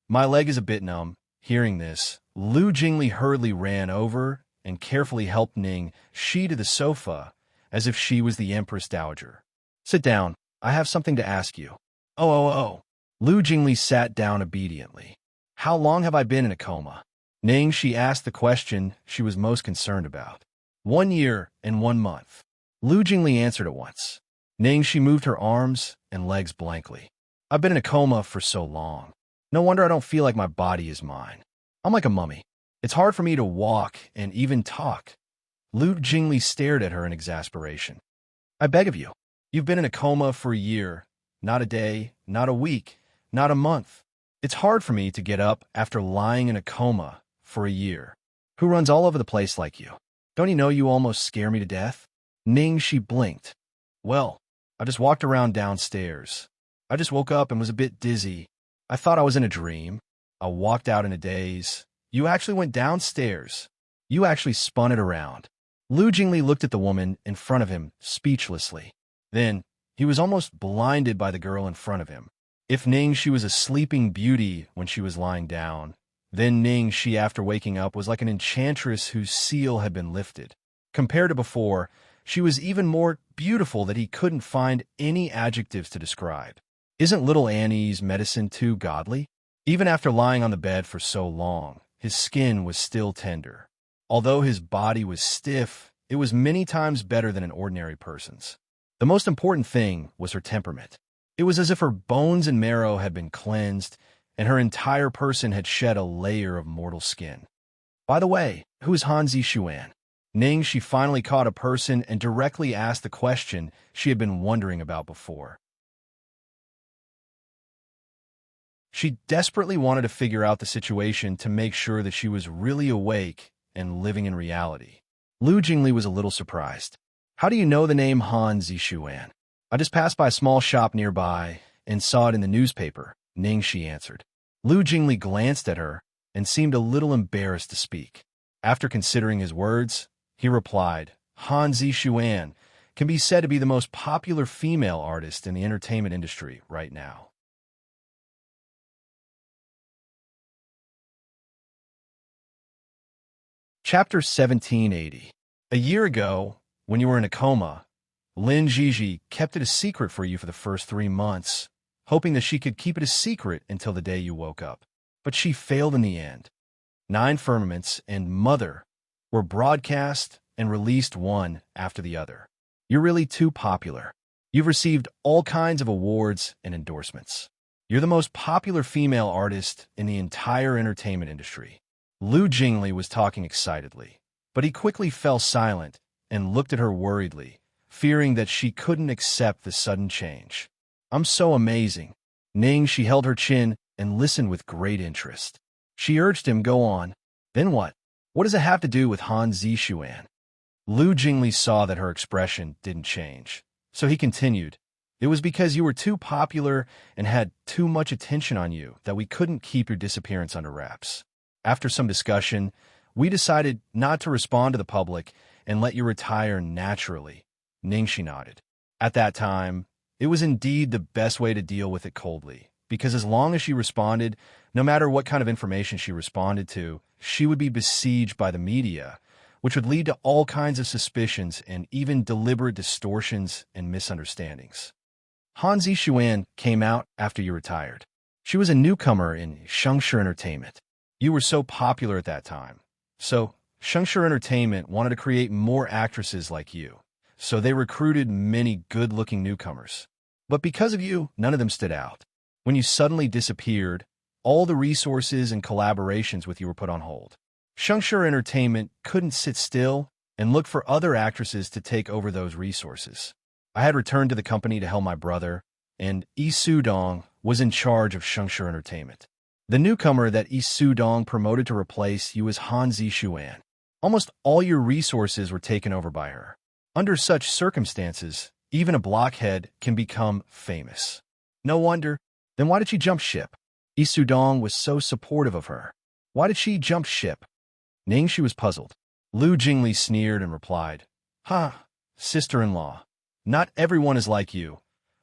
My leg is a bit numb. Hearing this, Lu Jingli hurriedly ran over and carefully helped Ningxi to the sofa as if she was the Empress Dowager. Sit down. I have something to ask you. Oh. Lu Jingli sat down obediently. How long have I been in a coma? Ningxi asked the question she was most concerned about. 1 year and 1 month. Lu Jingli answered at once. Ningxi moved her arms and legs blankly. I've been in a coma for so long. No wonder I don't feel like my body is mine. I'm like a mummy. It's hard for me to walk and even talk. Lu Jingli stared at her in exasperation. I beg of you. You've been in a coma for a year. Not a day, not a week, not a month. It's hard for me to get up after lying in a coma for a year. Who runs all over the place like you? Don't you know you almost scare me to death? Ningxi blinked. Well, I just walked around downstairs. I just woke up and was a bit dizzy. I thought I was in a dream. I walked out in a daze. You actually went downstairs. You actually spun it around. Lu Jingli looked at the woman in front of him speechlessly. Then, he was almost blinded by the girl in front of him. If Ningxi was a sleeping beauty when she was lying down, then Ningxi after waking up was like an enchantress whose seal had been lifted. Compared to before, she was even more beautiful that he couldn't find any adjectives to describe. Isn't little Annie's medicine too godly? Even after lying on the bed for so long, his skin was still tender. Although his body was stiff, it was many times better than an ordinary person's. The most important thing was her temperament. It was as if her bones and marrow had been cleansed, and her entire person had shed a layer of mortal skin. By the way, who is Han Zixuan? Ningxi finally caught a person and directly asked the question she had been wondering about before. She desperately wanted to figure out the situation to make sure that she was really awake and living in reality. Lu Jingli was a little surprised. How do you know the name Han Zixuan? I just passed by a small shop nearby and saw it in the newspaper, Ningxi answered. Lu Jingli glanced at her and seemed a little embarrassed to speak. After considering his words, he replied, Han Zixuan can be said to be the most popular female artist in the entertainment industry right now. Chapter 1780. A year ago, when you were in a coma, Lin Jiji kept it a secret for you for the first 3 months, hoping that she could keep it a secret until the day you woke up. But she failed in the end. 9 Firmaments and Mother were broadcast and released one after the other. You're really too popular. You've received all kinds of awards and endorsements. You're the most popular female artist in the entire entertainment industry. Lu Jingli was talking excitedly, but he quickly fell silent and looked at her worriedly, fearing that she couldn't accept the sudden change. I'm so amazing. She held her chin and listened with great interest. She urged him, go on. Then what? What does it have to do with Han Zixuan? Lu Jingli saw that her expression didn't change, so he continued. It was because you were too popular and had too much attention on you that we couldn't keep your disappearance under wraps. After some discussion, we decided not to respond to the public and let you retire naturally. Ningxi nodded. At that time, it was indeed the best way to deal with it coldly, because as long as she responded, no matter what kind of information she responded to, she would be besieged by the media, which would lead to all kinds of suspicions and even deliberate distortions and misunderstandings. Han Zixuan came out after you retired. She was a newcomer in Xianxia Entertainment. You were so popular at that time. So, Xianxia Entertainment wanted to create more actresses like you. So they recruited many good-looking newcomers. But because of you, none of them stood out. When you suddenly disappeared, all the resources and collaborations with you were put on hold. Xianxia Entertainment couldn't sit still and look for other actresses to take over those resources. I had returned to the company to help my brother, and Yi Sudong was in charge of Xianxia Entertainment. The newcomer that Yi Sudong promoted to replace you was Han Zixuan. Almost all your resources were taken over by her. Under such circumstances, even a blockhead can become famous. No wonder. Then why did she jump ship? Yi Sudong was so supportive of her. Why did she jump ship? Ningxi was puzzled. Lu Jingli sneered and replied, sister-in-law, not everyone is like you,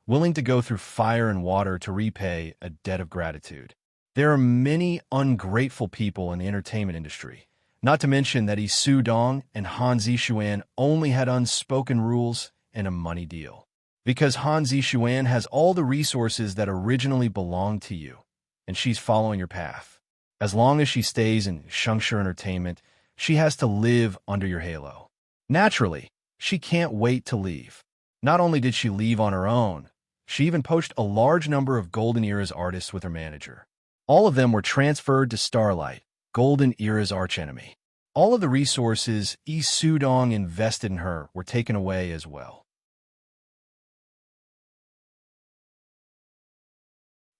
willing to go through fire and water to repay a debt of gratitude. There are many ungrateful people in the entertainment industry, not to mention that Yi Sudong and Han Zixuan only had unspoken rules and a money deal. Because Han Zixuan has all the resources that originally belonged to you, and she's following your path. As long as she stays in Xianxia Entertainment, she has to live under your halo. Naturally, She can't wait to leave. Not only did she leave on her own, she even poached a large number of Golden Era's artists with her manager. All of them were transferred to Starlight, Golden Era's archenemy. All of the resources Yi Sudong invested in her were taken away as well.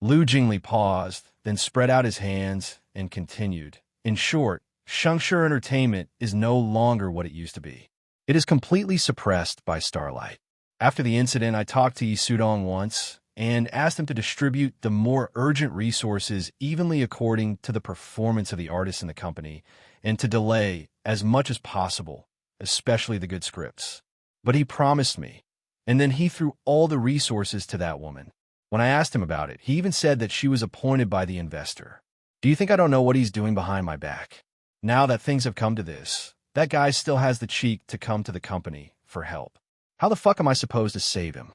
Lu Jingli paused, then spread out his hands and continued. In short, Xianxia Entertainment is no longer what it used to be. It is completely suppressed by Starlight. After the incident, I talked to Yi Sudong once and asked him to distribute the more urgent resources evenly according to the performance of the artists in the company and to delay as much as possible, especially the good scripts. But he promised me, and then he threw all the resources to that woman. When I asked him about it, he even said that she was appointed by the investor. Do you think I don't know what he's doing behind my back? Now that things have come to this, that guy still has the cheek to come to the company for help. How the fuck am I supposed to save him?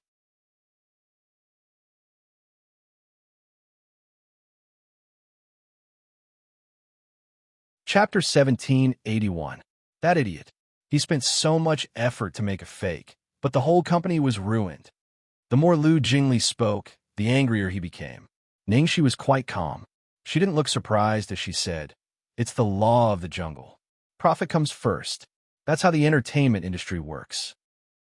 Chapter 1781. That idiot. He spent so much effort to make a fake, but the whole company was ruined. The more Lu Jingli spoke, the angrier he became. Ningxi was quite calm. She didn't look surprised as she said, "It's the law of the jungle. Profit comes first. That's how the entertainment industry works.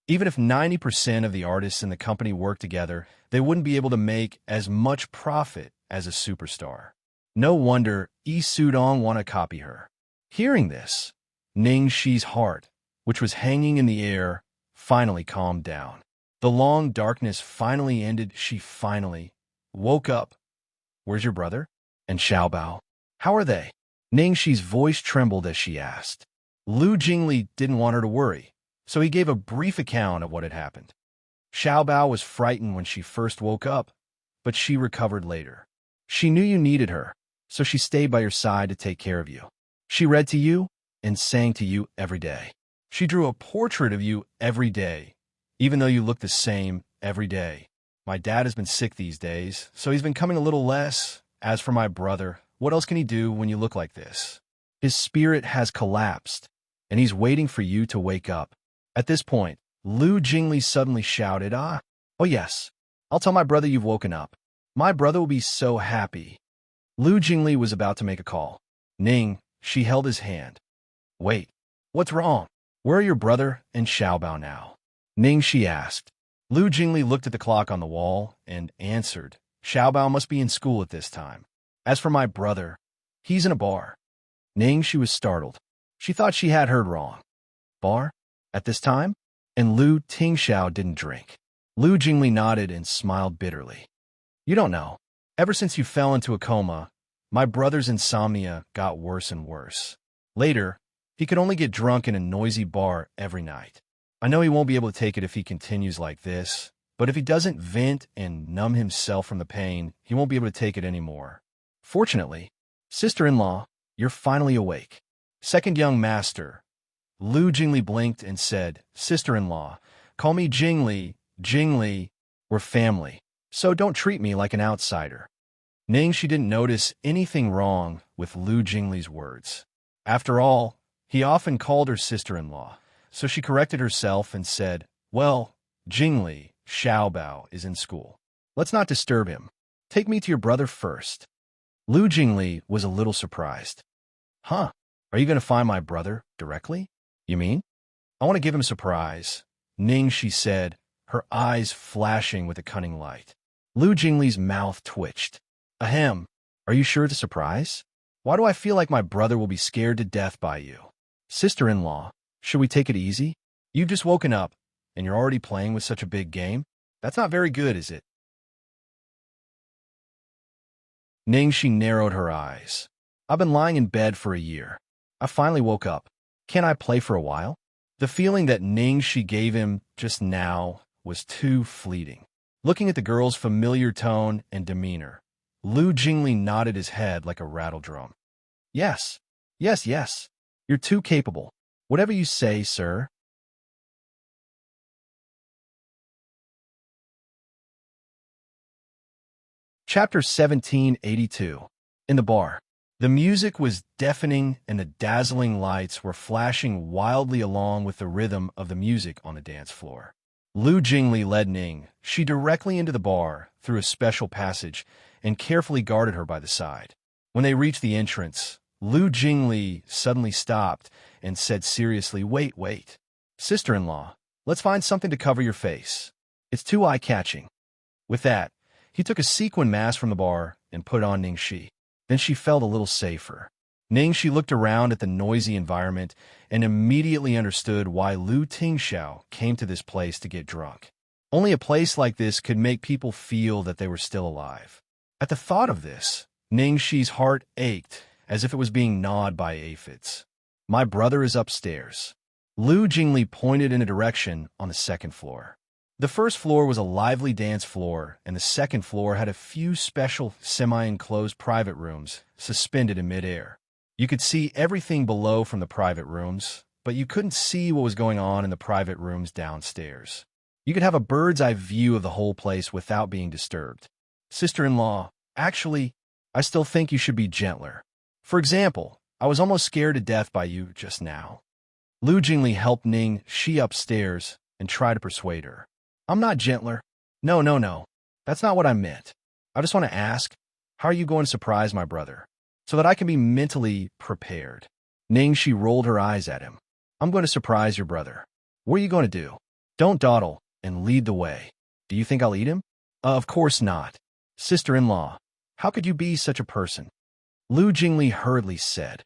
Even if 90% of the artists in the company work together, they wouldn't be able to make as much profit as a superstar. No wonder Yi Sudong want to copy her." Hearing this, Ningxi's heart, which was hanging in the air, finally calmed down. The long darkness finally ended. She finally woke up. "Where's your brother? And Xiaobao? How are they?" Ningxi's voice trembled as she asked. Lu Jingli didn't want her to worry, so he gave a brief account of what had happened. Xiaobao was frightened when she first woke up, but she recovered later. She knew you needed her, so she stayed by your side to take care of you. She read to you and sang to you every day. She drew a portrait of you every day, even though you look the same every day. My dad has been sick these days, so he's been coming a little less. As for my brother, what else can he do when you look like this? His spirit has collapsed, and he's waiting for you to wake up. At this point, Lu Jingli suddenly shouted, "Oh yes, I'll tell my brother you've woken up. My brother will be so happy." Lu Jingli was about to make a call. Ning, she held his hand. "Wait, what's wrong? Where are your brother and Xiaobao now?" Ning, she asked. Lu Jingli looked at the clock on the wall and answered, "Xiaobao must be in school at this time. As for my brother, he's in a bar." Ning, she was startled. She thought she had heard wrong. Bar? At this time? And Lu Tingxiao didn't drink. Lu Jingli nodded and smiled bitterly. "You don't know. Ever since you fell into a coma, my brother's insomnia got worse and worse. Later, he could only get drunk in a noisy bar every night. I know he won't be able to take it if he continues like this, but if he doesn't vent and numb himself from the pain, he won't be able to take it anymore. Fortunately, sister-in-law, you're finally awake." Second young master. Lu Jingli blinked and said, "Sister-in-law, call me Jingli. Jingli, we're family, so don't treat me like an outsider." Ning, she didn't notice anything wrong with Lu Jingli's words. After all, he often called her sister-in-law, so she corrected herself and said, "Well, Jingli, Xiaobao is in school. Let's not disturb him. Take me to your brother first." Lu Jingli was a little surprised. "Huh? Are you going to find my brother directly? You mean?" "I want to give him a surprise," Ning, she said, her eyes flashing with a cunning light. Lu Jingli's mouth twitched. "Ahem. Are you sure it's a surprise? Why do I feel like my brother will be scared to death by you? Sister-in-law, should we take it easy? You've just woken up, and you're already playing with such a big game? That's not very good, is it?" Ning, she narrowed her eyes. "I've been lying in bed for a year. I finally woke up. Can't I play for a while?" The feeling that Ning, she gave him just now was too fleeting. Looking at the girl's familiar tone and demeanor, Lu Jingli nodded his head like a rattle drum. "Yes, yes, yes. You're too capable. Whatever you say, sir." Chapter 1782. In the bar. The music was deafening and the dazzling lights were flashing wildly along with the rhythm of the music on the dance floor. Lu Jingli led Ning Shi directly into the bar through a special passage and carefully guarded her by the side. When they reached the entrance, Lu Jingli suddenly stopped and said seriously, Wait. Sister-in-law, let's find something to cover your face. It's too eye-catching." With that, he took a sequin mask from the bar and put it on Ning Shi. Then she felt a little safer. Ning Shi looked around at the noisy environment and immediately understood why Lu Tingxiao came to this place to get drunk. Only a place like this could make people feel that they were still alive. At the thought of this, Ning Shi's heart ached as if it was being gnawed by aphids. "My brother is upstairs." Lu Jingli pointed in a direction on the second floor. The first floor was a lively dance floor, and the second floor had a few special semi-enclosed private rooms suspended in midair. You could see everything below from the private rooms, but you couldn't see what was going on in the private rooms downstairs. You could have a bird's-eye view of the whole place without being disturbed. "Sister-in-law, actually, I still think you should be gentler. For example, I was almost scared to death by you just now." Lu Jingli helped Ning Shi upstairs and tried to persuade her. "I'm not gentler. No. That's not what I meant. I just want to ask, how are you going to surprise my brother, so that I can be mentally prepared?" Ning Shi rolled her eyes at him. "I'm going to surprise your brother. What are you going to do? Don't dawdle and lead the way. Do you think I'll eat him?" Of course not. Sister-in-law, how could you be such a person?" Lu Jingli hurriedly said.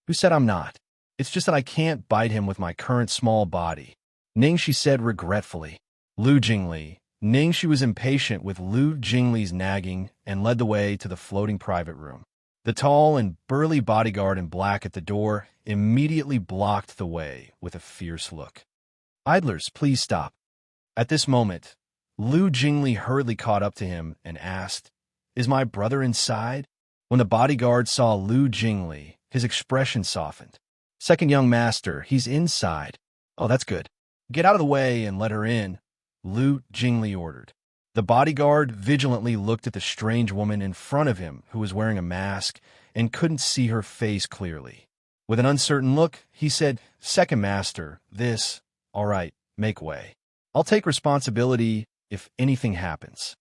"Who said I'm not? It's just that I can't bite him with my current small body," Ning Shi said regretfully. Lu Jingli. Ning Shi was impatient with Lu Jingli's nagging and led the way to the floating private room. The tall and burly bodyguard in black at the door immediately blocked the way with a fierce look. "Idlers, please stop." At this moment, Lu Jingli hurriedly caught up to him and asked, "Is my brother inside?" When the bodyguard saw Lu Jingli, his expression softened. "Second young master, he's inside." "Oh, that's good. Get out of the way and let her in," Lu Jingli ordered. The bodyguard vigilantly looked at the strange woman in front of him who was wearing a mask and couldn't see her face clearly. With an uncertain look, he said, "Second master, all right, make way. I'll take responsibility if anything happens."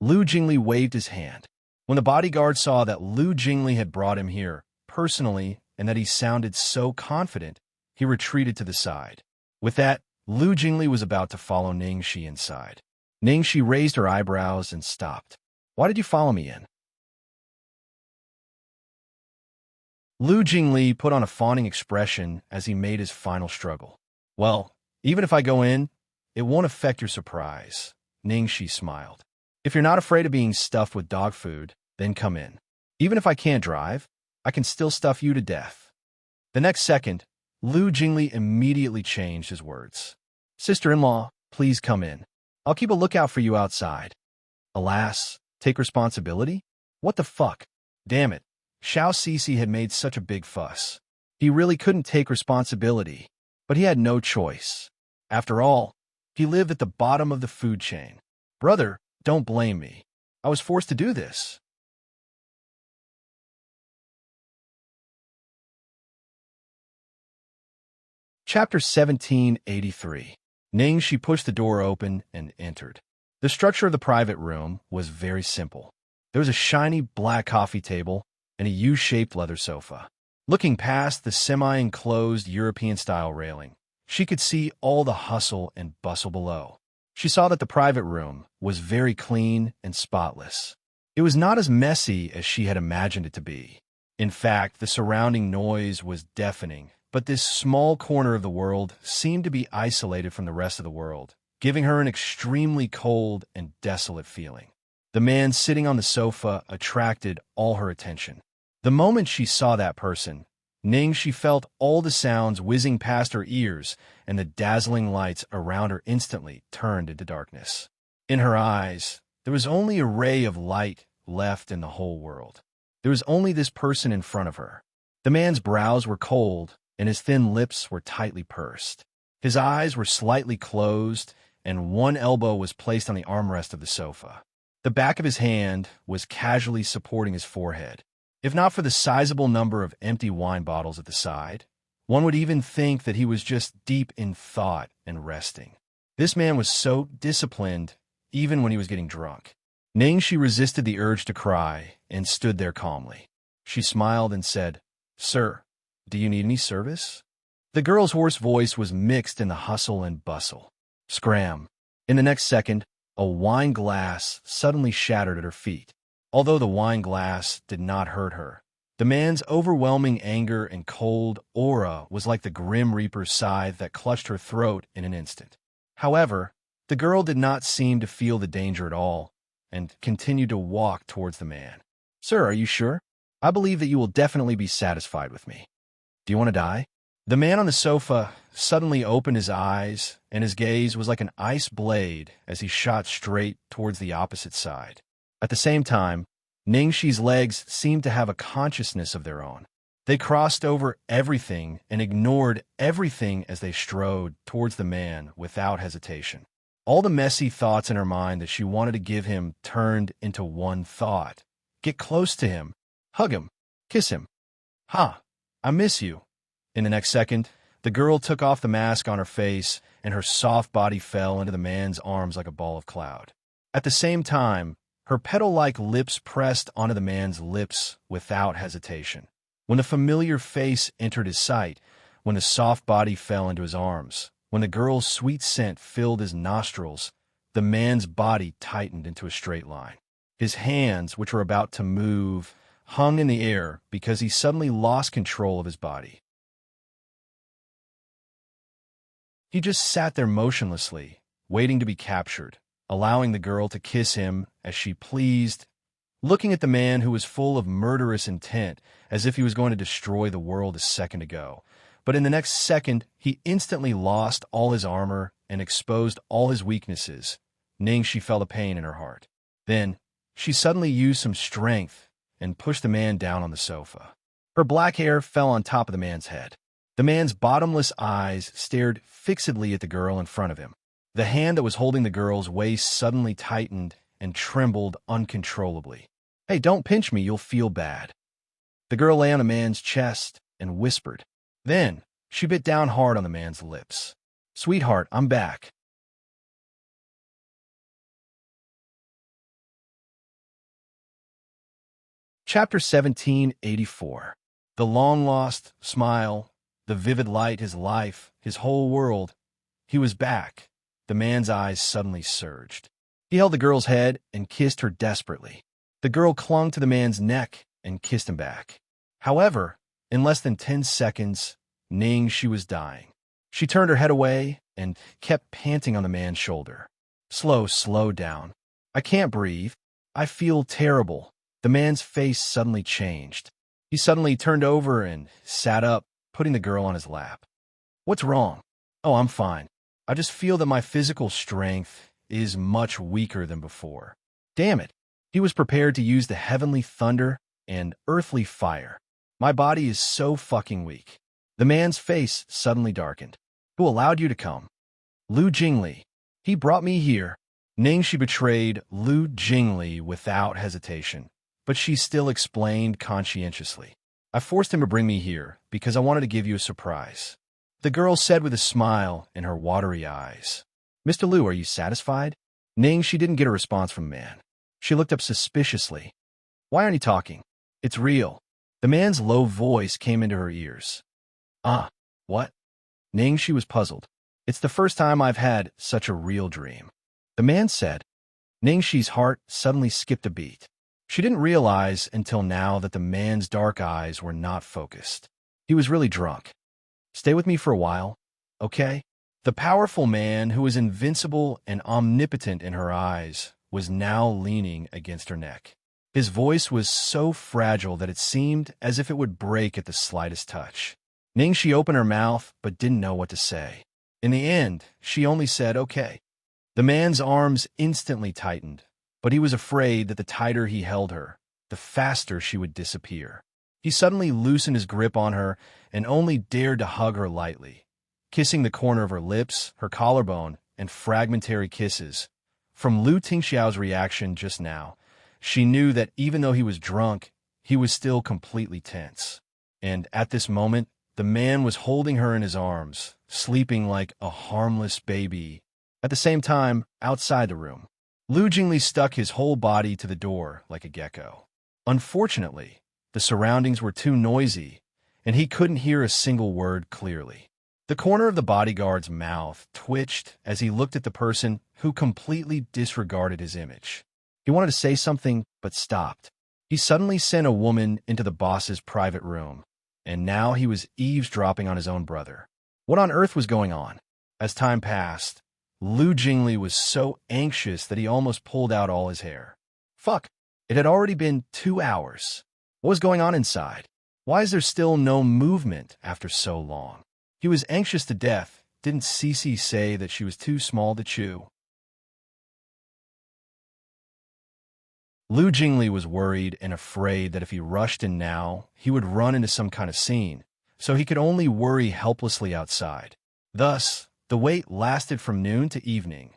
Lu Jingli waved his hand. When the bodyguard saw that Lu Jingli had brought him here personally and that he sounded so confident, he retreated to the side. With that, Lu Jingli was about to follow Ning Shi inside. Ning Shi raised her eyebrows and stopped. "Why did you follow me in?" Lu Jingli put on a fawning expression as he made his final struggle. "Well, even if I go in, it won't affect your surprise," Ning Shi smiled. "If you're not afraid of being stuffed with dog food, then come in. Even if I can't drive, I can still stuff you to death." The next second, Lu Jingli immediately changed his words. "Sister-in-law, please come in. I'll keep a lookout for you outside." Alas, take responsibility? What the fuck? Damn it. Xianxia had made such a big fuss. He really couldn't take responsibility, but he had no choice. After all, he lived at the bottom of the food chain. "Brother, don't blame me. I was forced to do this." Chapter 1783. Ning Shi pushed the door open and entered. The structure of the private room was very simple. There was a shiny black coffee table and a U-shaped leather sofa. Looking past the semi-enclosed European-style railing, she could see all the hustle and bustle below. She saw that the private room was very clean and spotless. It was not as messy as she had imagined it to be. In fact, the surrounding noise was deafening, but this small corner of the world seemed to be isolated from the rest of the world, giving her an extremely cold and desolate feeling. The man sitting on the sofa attracted all her attention. The moment she saw that person, She felt all the sounds whizzing past her ears, and the dazzling lights around her instantly turned into darkness. In her eyes, there was only a ray of light left in the whole world. There was only this person in front of her. The man's brows were cold, and his thin lips were tightly pursed. His eyes were slightly closed, and one elbow was placed on the armrest of the sofa. The back of his hand was casually supporting his forehead. If not for the sizable number of empty wine bottles at the side, one would even think that he was just deep in thought and resting. This man was so disciplined, even when he was getting drunk. Ningxi resisted the urge to cry and stood there calmly. She smiled and said, "Sir, do you need any service?" The girl's hoarse voice was mixed in the hustle and bustle. Scram. In the next second, a wine glass suddenly shattered at her feet. Although the wine glass did not hurt her, the man's overwhelming anger and cold aura was like the Grim Reaper's scythe that clutched her throat in an instant. However, the girl did not seem to feel the danger at all and continued to walk towards the man. "Sir, are you sure? I believe that you will definitely be satisfied with me. Do you want to die?" The man on the sofa suddenly opened his eyes, and his gaze was like an ice blade as he shot straight towards the opposite side. At the same time, Ningxi's legs seemed to have a consciousness of their own. They crossed over everything and ignored everything as they strode towards the man without hesitation. All the messy thoughts in her mind that she wanted to give him turned into one thought. Get close to him. Hug him. Kiss him. "Ha! I miss you." In the next second, the girl took off the mask on her face, and her soft body fell into the man's arms like a ball of cloud. At the same time, her petal-like lips pressed onto the man's lips without hesitation. When the familiar face entered his sight, when the soft body fell into his arms, when the girl's sweet scent filled his nostrils, the man's body tightened into a straight line. His hands, which were about to move, hung in the air because he suddenly lost control of his body. He just sat there motionlessly, waiting to be captured, allowing the girl to kiss him as she pleased, looking at the man who was full of murderous intent as if he was going to destroy the world a second ago. But in the next second, he instantly lost all his armor and exposed all his weaknesses. Ningxi felt a pain in her heart. Then, she suddenly used some strength and pushed the man down on the sofa. Her black hair fell on top of the man's head. The man's bottomless eyes stared fixedly at the girl in front of him. The hand that was holding the girl's waist suddenly tightened and trembled uncontrollably. "Hey, don't pinch me, you'll feel bad." The girl lay on the man's chest and whispered. Then, she bit down hard on the man's lips. "Sweetheart, I'm back." Chapter 1784. The long-lost smile, the vivid light, his life, his whole world. He was back. The man's eyes suddenly surged. He held the girl's head and kissed her desperately. The girl clung to the man's neck and kissed him back. However, in less than 10 seconds, Ningxi was dying. She turned her head away and kept panting on the man's shoulder. Slow down. I can't breathe. I feel terrible." The man's face suddenly changed. He suddenly turned over and sat up, putting the girl on his lap. "What's wrong?" "Oh, I'm fine. I just feel that my physical strength is much weaker than before." Damn it. He was prepared to use the heavenly thunder and earthly fire. "My body is so fucking weak." The man's face suddenly darkened. "Who allowed you to come?" "Lu Jingli. He brought me here." Ningxi betrayed Lu Jingli without hesitation, but she still explained conscientiously. "I forced him to bring me here because I wanted to give you a surprise." The girl said with a smile in her watery eyes. "Mr. Lu, are you satisfied?" Ningxi didn't get a response from the man. She looked up suspiciously. "Why aren't you talking?" "It's real." The man's low voice came into her ears. "Ah, what?" Ningxi was puzzled. "It's the first time I've had such a real dream." The man said. Ningxi's heart suddenly skipped a beat. She didn't realize until now that the man's dark eyes were not focused. He was really drunk. "Stay with me for a while, okay?" The powerful man, who was invincible and omnipotent in her eyes, was now leaning against her neck. His voice was so fragile that it seemed as if it would break at the slightest touch. Ningxi opened her mouth but didn't know what to say. In the end, she only said, "Okay." The man's arms instantly tightened, but he was afraid that the tighter he held her, the faster she would disappear. He suddenly loosened his grip on her and only dared to hug her lightly, kissing the corner of her lips, her collarbone, and fragmentary kisses. From Lu Tingxiao's reaction just now, she knew that even though he was drunk, he was still completely tense. And at this moment, the man was holding her in his arms, sleeping like a harmless baby. At the same time, outside the room, Lu Jingli stuck his whole body to the door like a gecko. Unfortunately, the surroundings were too noisy, and he couldn't hear a single word clearly. The corner of the bodyguard's mouth twitched as he looked at the person who completely disregarded his image. He wanted to say something, but stopped. He suddenly sent a woman into the boss's private room, and now he was eavesdropping on his own brother. What on earth was going on? As time passed, Lu Jingli was so anxious that he almost pulled out all his hair. Fuck! It had already been 2 hours. What was going on inside? Why is there still no movement after so long? He was anxious to death. Didn't Cece say that she was too small to chew? Lu Jingli was worried and afraid that if he rushed in now, he would run into some kind of scene, so he could only worry helplessly outside. Thus, the wait lasted from noon to evening.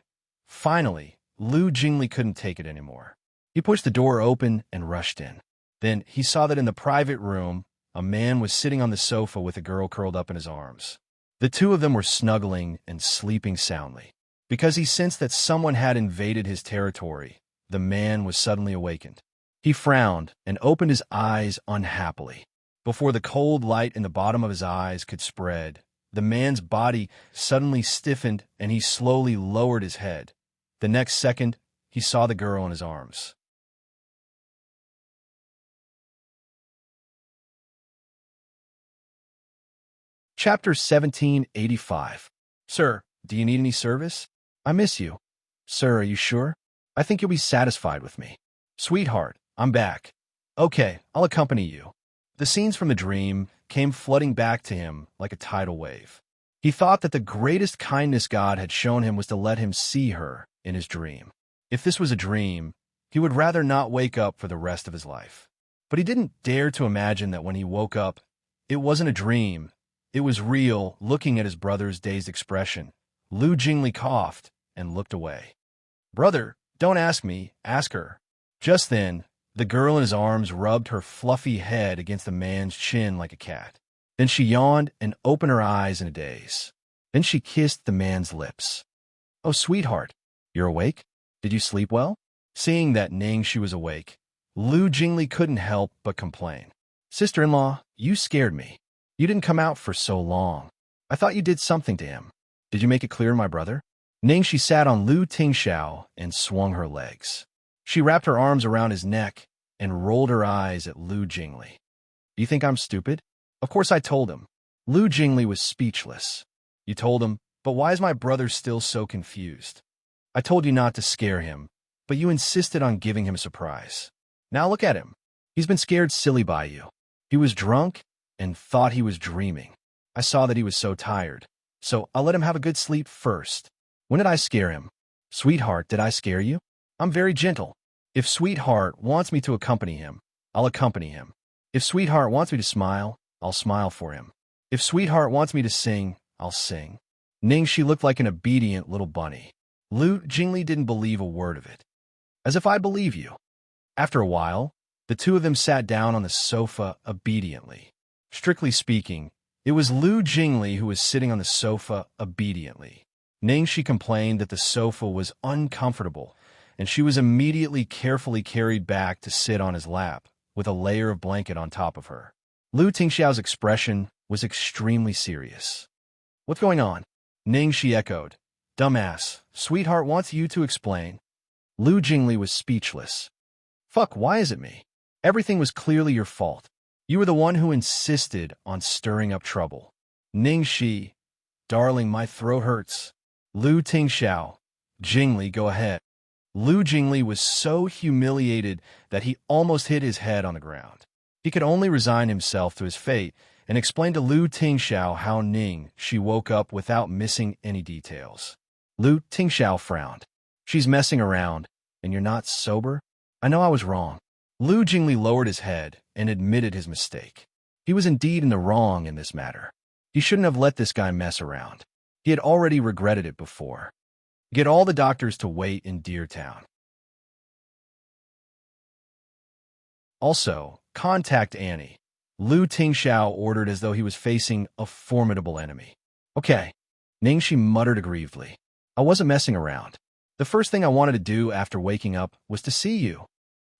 Finally, Lu Jingli couldn't take it anymore. He pushed the door open and rushed in. Then he saw that in the private room, a man was sitting on the sofa with a girl curled up in his arms. The two of them were snuggling and sleeping soundly. Because he sensed that someone had invaded his territory, the man was suddenly awakened. He frowned and opened his eyes unhappily. Before the cold light in the bottom of his eyes could spread, the man's body suddenly stiffened and he slowly lowered his head. The next second, he saw the girl in his arms. Chapter 1785. Sir, do you need any service? I miss you. Sir, are you sure? I think you'll be satisfied with me. Sweetheart, I'm back. Okay, I'll accompany you. The scenes from the dream came flooding back to him like a tidal wave. He thought that the greatest kindness God had shown him was to let him see her in his dream. If this was a dream, he would rather not wake up for the rest of his life. But he didn't dare to imagine that when he woke up, it wasn't a dream. It was real. Looking at his brother's dazed expression, Lu Jingli coughed and looked away. Brother, don't ask me, ask her. Just then, the girl in his arms rubbed her fluffy head against the man's chin like a cat. Then she yawned and opened her eyes in a daze. Then she kissed the man's lips. Oh, sweetheart, you're awake? Did you sleep well? Seeing that Ningxi was awake, Lu Jingli couldn't help but complain. Sister-in-law, you scared me. You didn't come out for so long. I thought you did something to him. Did you make it clear to my brother? Ningxi sat on Lu Tingxiao and swung her legs. She wrapped her arms around his neck and rolled her eyes at Lu Jingli. Do you think I'm stupid? Of course I told him. Lu Jingli was speechless. You told him, but why is my brother still so confused? I told you not to scare him, but you insisted on giving him a surprise. Now look at him. He's been scared silly by you. He was drunk and thought he was dreaming. I saw that he was so tired, so I'll let him have a good sleep first. When did I scare him? Sweetheart, did I scare you? I'm very gentle. If Sweetheart wants me to accompany him, I'll accompany him. If Sweetheart wants me to smile, I'll smile for him. If Sweetheart wants me to sing, I'll sing. Ningxi looked like an obedient little bunny. Lu Jingli didn't believe a word of it. As if I believe you. After a while, the two of them sat down on the sofa obediently. Strictly speaking, it was Lu Jingli who was sitting on the sofa obediently. Ningxi complained that the sofa was uncomfortable, and she was immediately carefully carried back to sit on his lap, with a layer of blanket on top of her. Lu Tingxiao's expression was extremely serious. What's going on? Ningxi echoed. Dumbass, Sweetheart wants you to explain. Lu Jingli was speechless. Fuck, why is it me? Everything was clearly your fault. You were the one who insisted on stirring up trouble. Ningxi, darling, my throat hurts. Lu Tingxiao, Jingli, go ahead. Lu Jingli was so humiliated that he almost hit his head on the ground. He could only resign himself to his fate and explain to Lu Tingxiao how Ningxi woke up without missing any details. Lu Tingxiao frowned. She's messing around, and you're not sober? I know I was wrong. Lu Jingli lowered his head and admitted his mistake. He was indeed in the wrong in this matter. He shouldn't have let this guy mess around. He had already regretted it before. Get all the doctors to wait in Deer Town. Also, contact Annie, Lu Tingxiao ordered as though he was facing a formidable enemy. Okay, Ningxi muttered aggrievedly. I wasn't messing around. The first thing I wanted to do after waking up was to see you.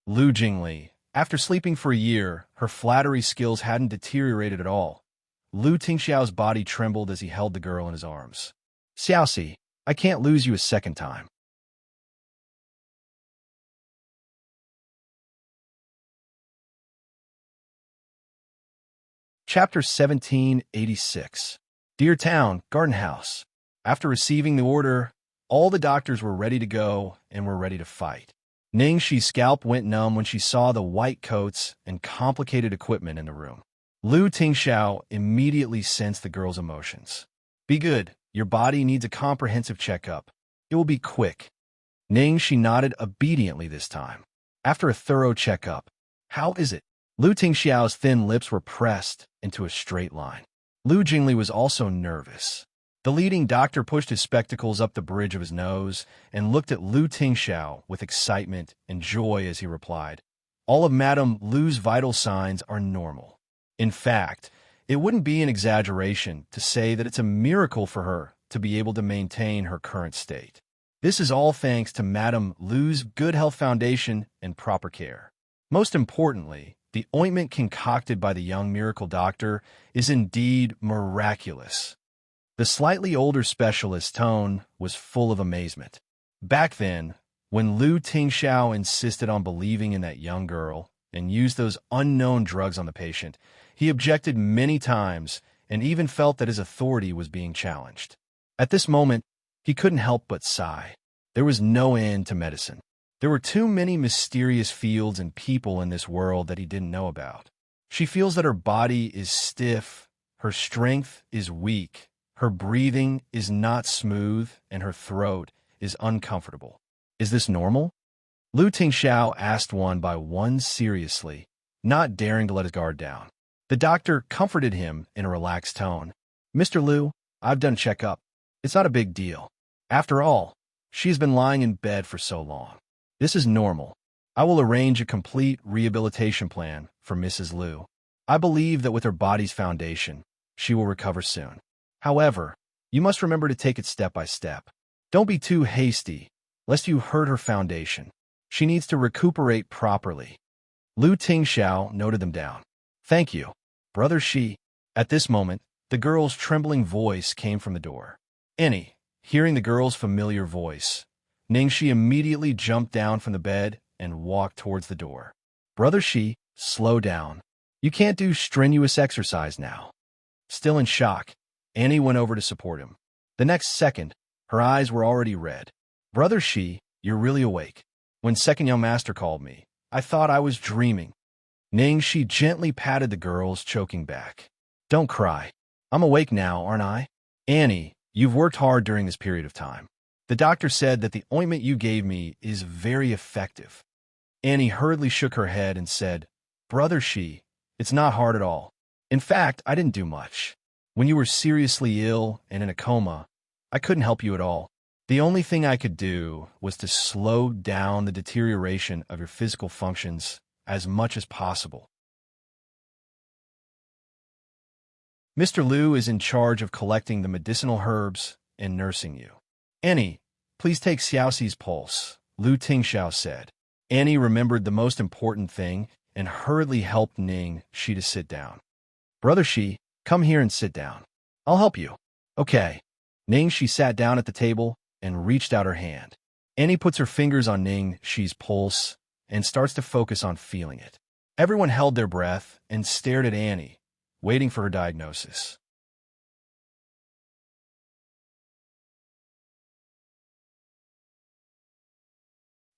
Lu Jingli, after sleeping for a year, her flattery skills hadn't deteriorated at all. Lu Tingxiao's body trembled as he held the girl in his arms. Xiaoxi, I can't lose you a second time. Chapter 1786. Dear Town, Garden House. After receiving the order, all the doctors were ready to go and were ready to fight. Ningxi's scalp went numb when she saw the white coats and complicated equipment in the room. Lu Tingxiao immediately sensed the girl's emotions. Be good. Your body needs a comprehensive checkup. It will be quick. Ningxi nodded obediently this time. After a thorough checkup, how is it? Lu Tingxiao's thin lips were pressed into a straight line. Lu Jingli was also nervous. The leading doctor pushed his spectacles up the bridge of his nose and looked at Lu Tingxiao with excitement and joy as he replied, all of Madame Lu's vital signs are normal. In fact, it wouldn't be an exaggeration to say that it's a miracle for her to be able to maintain her current state. This is all thanks to Madame Lu's Good Health Foundation and proper care. Most importantly, the ointment concocted by the young miracle doctor is indeed miraculous. The slightly older specialist's tone was full of amazement. Back then, when Lu Tingxiao insisted on believing in that young girl and used those unknown drugs on the patient, he objected many times and even felt that his authority was being challenged. At this moment, he couldn't help but sigh. There was no end to medicine. There were too many mysterious fields and people in this world that he didn't know about. She feels that her body is stiff, her strength is weak, her breathing is not smooth, and her throat is uncomfortable. Is this normal? Lu Tingxiao asked one by one seriously, not daring to let his guard down. The doctor comforted him in a relaxed tone. Mr. Lu, I've done a checkup. It's not a big deal. After all, she has been lying in bed for so long. This is normal. I will arrange a complete rehabilitation plan for Mrs. Lu. I believe that with her body's foundation, she will recover soon. However, you must remember to take it step by step. Don't be too hasty, lest you hurt her foundation. She needs to recuperate properly. Lu Tingxiao noted them down. Thank you, Brother Shi. At this moment, the girl's trembling voice came from the door. Annie, hearing the girl's familiar voice, Ningxi immediately jumped down from the bed and walked towards the door. Brother Shi, slow down. You can't do strenuous exercise now. Still in shock, Annie went over to support him. The next second, her eyes were already red. Brother Shi, you're really awake. When second young master called me, I thought I was dreaming. Ningxi gently patted the girl's choking back. Don't cry. I'm awake now, aren't I? Annie, you've worked hard during this period of time. The doctor said that the ointment you gave me is very effective. Annie hurriedly shook her head and said, Brother Shi, it's not hard at all. In fact, I didn't do much. When you were seriously ill and in a coma, I couldn't help you at all. The only thing I could do was to slow down the deterioration of your physical functions as much as possible. Mr. Lu is in charge of collecting the medicinal herbs and nursing you. Annie, please take Xiaoxi's pulse, Lu Tingxiao said. Annie remembered the most important thing and hurriedly helped Ningxi to sit down. Brother Shi, come here and sit down. I'll help you. Okay. Ningxi sat down at the table and reached out her hand. Annie puts her fingers on Ningxi's pulse and starts to focus on feeling it. Everyone held their breath and stared at Annie, waiting for her diagnosis.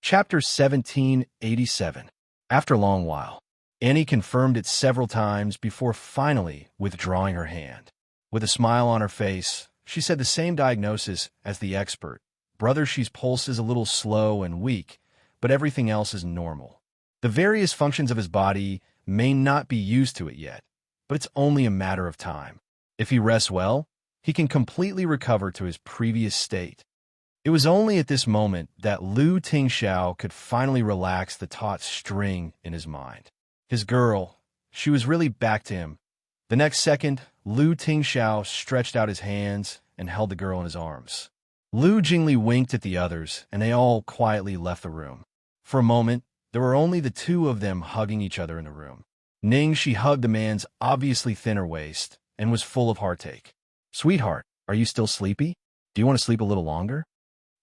Chapter 1787. After a long while, Annie confirmed it several times before finally withdrawing her hand. With a smile on her face, she said the same diagnosis as the expert. Brother Shi's pulse is a little slow and weak, but everything else is normal. The various functions of his body may not be used to it yet, but it's only a matter of time. If he rests well, he can completely recover to his previous state. It was only at this moment that Lu Tingxiao could finally relax the taut string in his mind. His girl. She was really back to him. The next second, Lu Tingxiao stretched out his hands and held the girl in his arms. Lu Jingli winked at the others, and they all quietly left the room. For a moment, there were only the two of them hugging each other in the room. She hugged the man's obviously thinner waist and was full of heartache. "Sweetheart, are you still sleepy? Do you want to sleep a little longer?"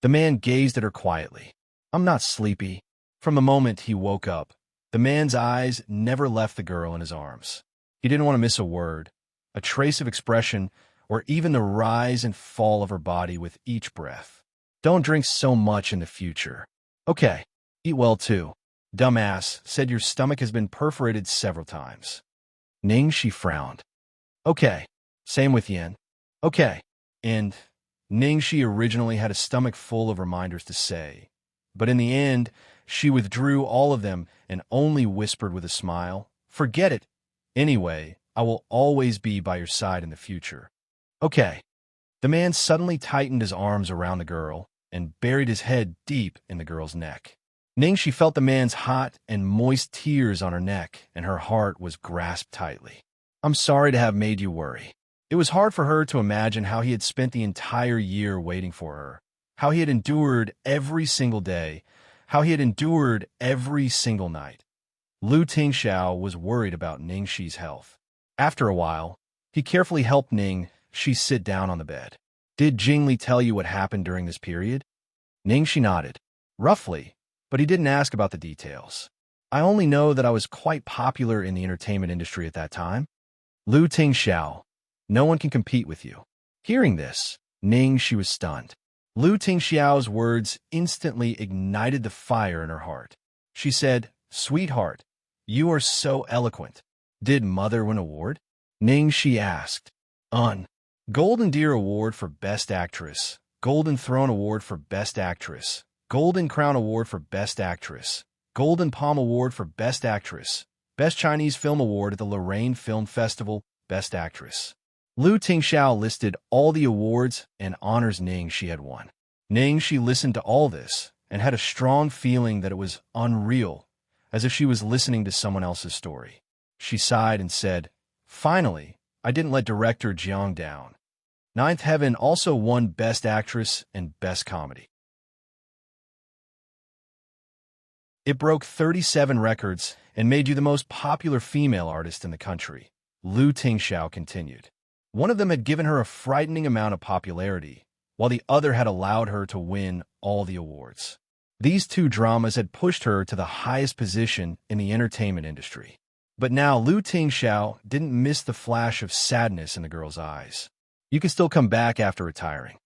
The man gazed at her quietly. "I'm not sleepy." From the moment he woke up, the man's eyes never left the girl in his arms. He didn't want to miss a word, a trace of expression, or even the rise and fall of her body with each breath. "Don't drink so much in the future. Okay, eat well too. Dumbass said your stomach has been perforated several times." She frowned. "Okay, same with Yin. Okay." And she originally had a stomach full of reminders to say, but in the end, she withdrew all of them and only whispered with a smile, "Forget it. Anyway, I will always be by your side in the future." "Okay." The man suddenly tightened his arms around the girl and buried his head deep in the girl's neck. She felt the man's hot and moist tears on her neck, and her heart was grasped tightly. "I'm sorry to have made you worry." It was hard for her to imagine how he had spent the entire year waiting for her, how he had endured every single day, how he had endured every single night. Lu Tingxiao was worried about Ningxi's health. After a while, he carefully helped Ningxi sit down on the bed. "Did Jingli tell you what happened during this period?" Ningxi nodded. "Roughly, but he didn't ask about the details. I only know that I was quite popular in the entertainment industry at that time." Lu Tingxiao, "No one can compete with you." Hearing this, she was stunned. Lu Tingxiao's words instantly ignited the fire in her heart. She said, "Sweetheart, you are so eloquent. Did Mother win an award?" She asked. Golden Deer Award for Best Actress, Golden Throne Award for Best Actress, Golden Crown Award for Best Actress, Golden Palm Award for Best Actress, Best Chinese Film Award at the Lorraine Film Festival, Best Actress." Lu Tingxiao listed all the awards and honors she had won. She listened to all this and had a strong feeling that it was unreal, as if she was listening to someone else's story. She sighed and said, "Finally, I didn't let director Jiang down." Ninth Heaven also won Best Actress and Best Comedy. It broke 37 records and made you the most popular female artist in the country, Lu Tingxiao continued. One of them had given her a frightening amount of popularity, while the other had allowed her to win all the awards. These two dramas had pushed her to the highest position in the entertainment industry. But now Lu Tingxiao didn't miss the flash of sadness in the girl's eyes. "You can still come back after retiring."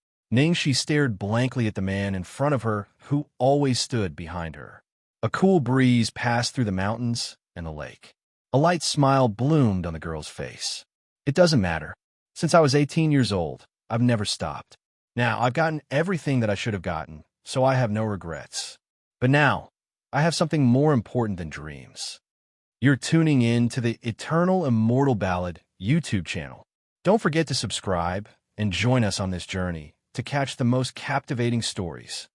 She stared blankly at the man in front of her who always stood behind her. A cool breeze passed through the mountains and the lake. A light smile bloomed on the girl's face. "It doesn't matter. Since I was 18 years old, I've never stopped. Now, I've gotten everything that I should have gotten, so I have no regrets. But now, I have something more important than dreams." You're tuning in to the Eternal Immortal Ballad YouTube channel. Don't forget to subscribe and join us on this journey to catch the most captivating stories.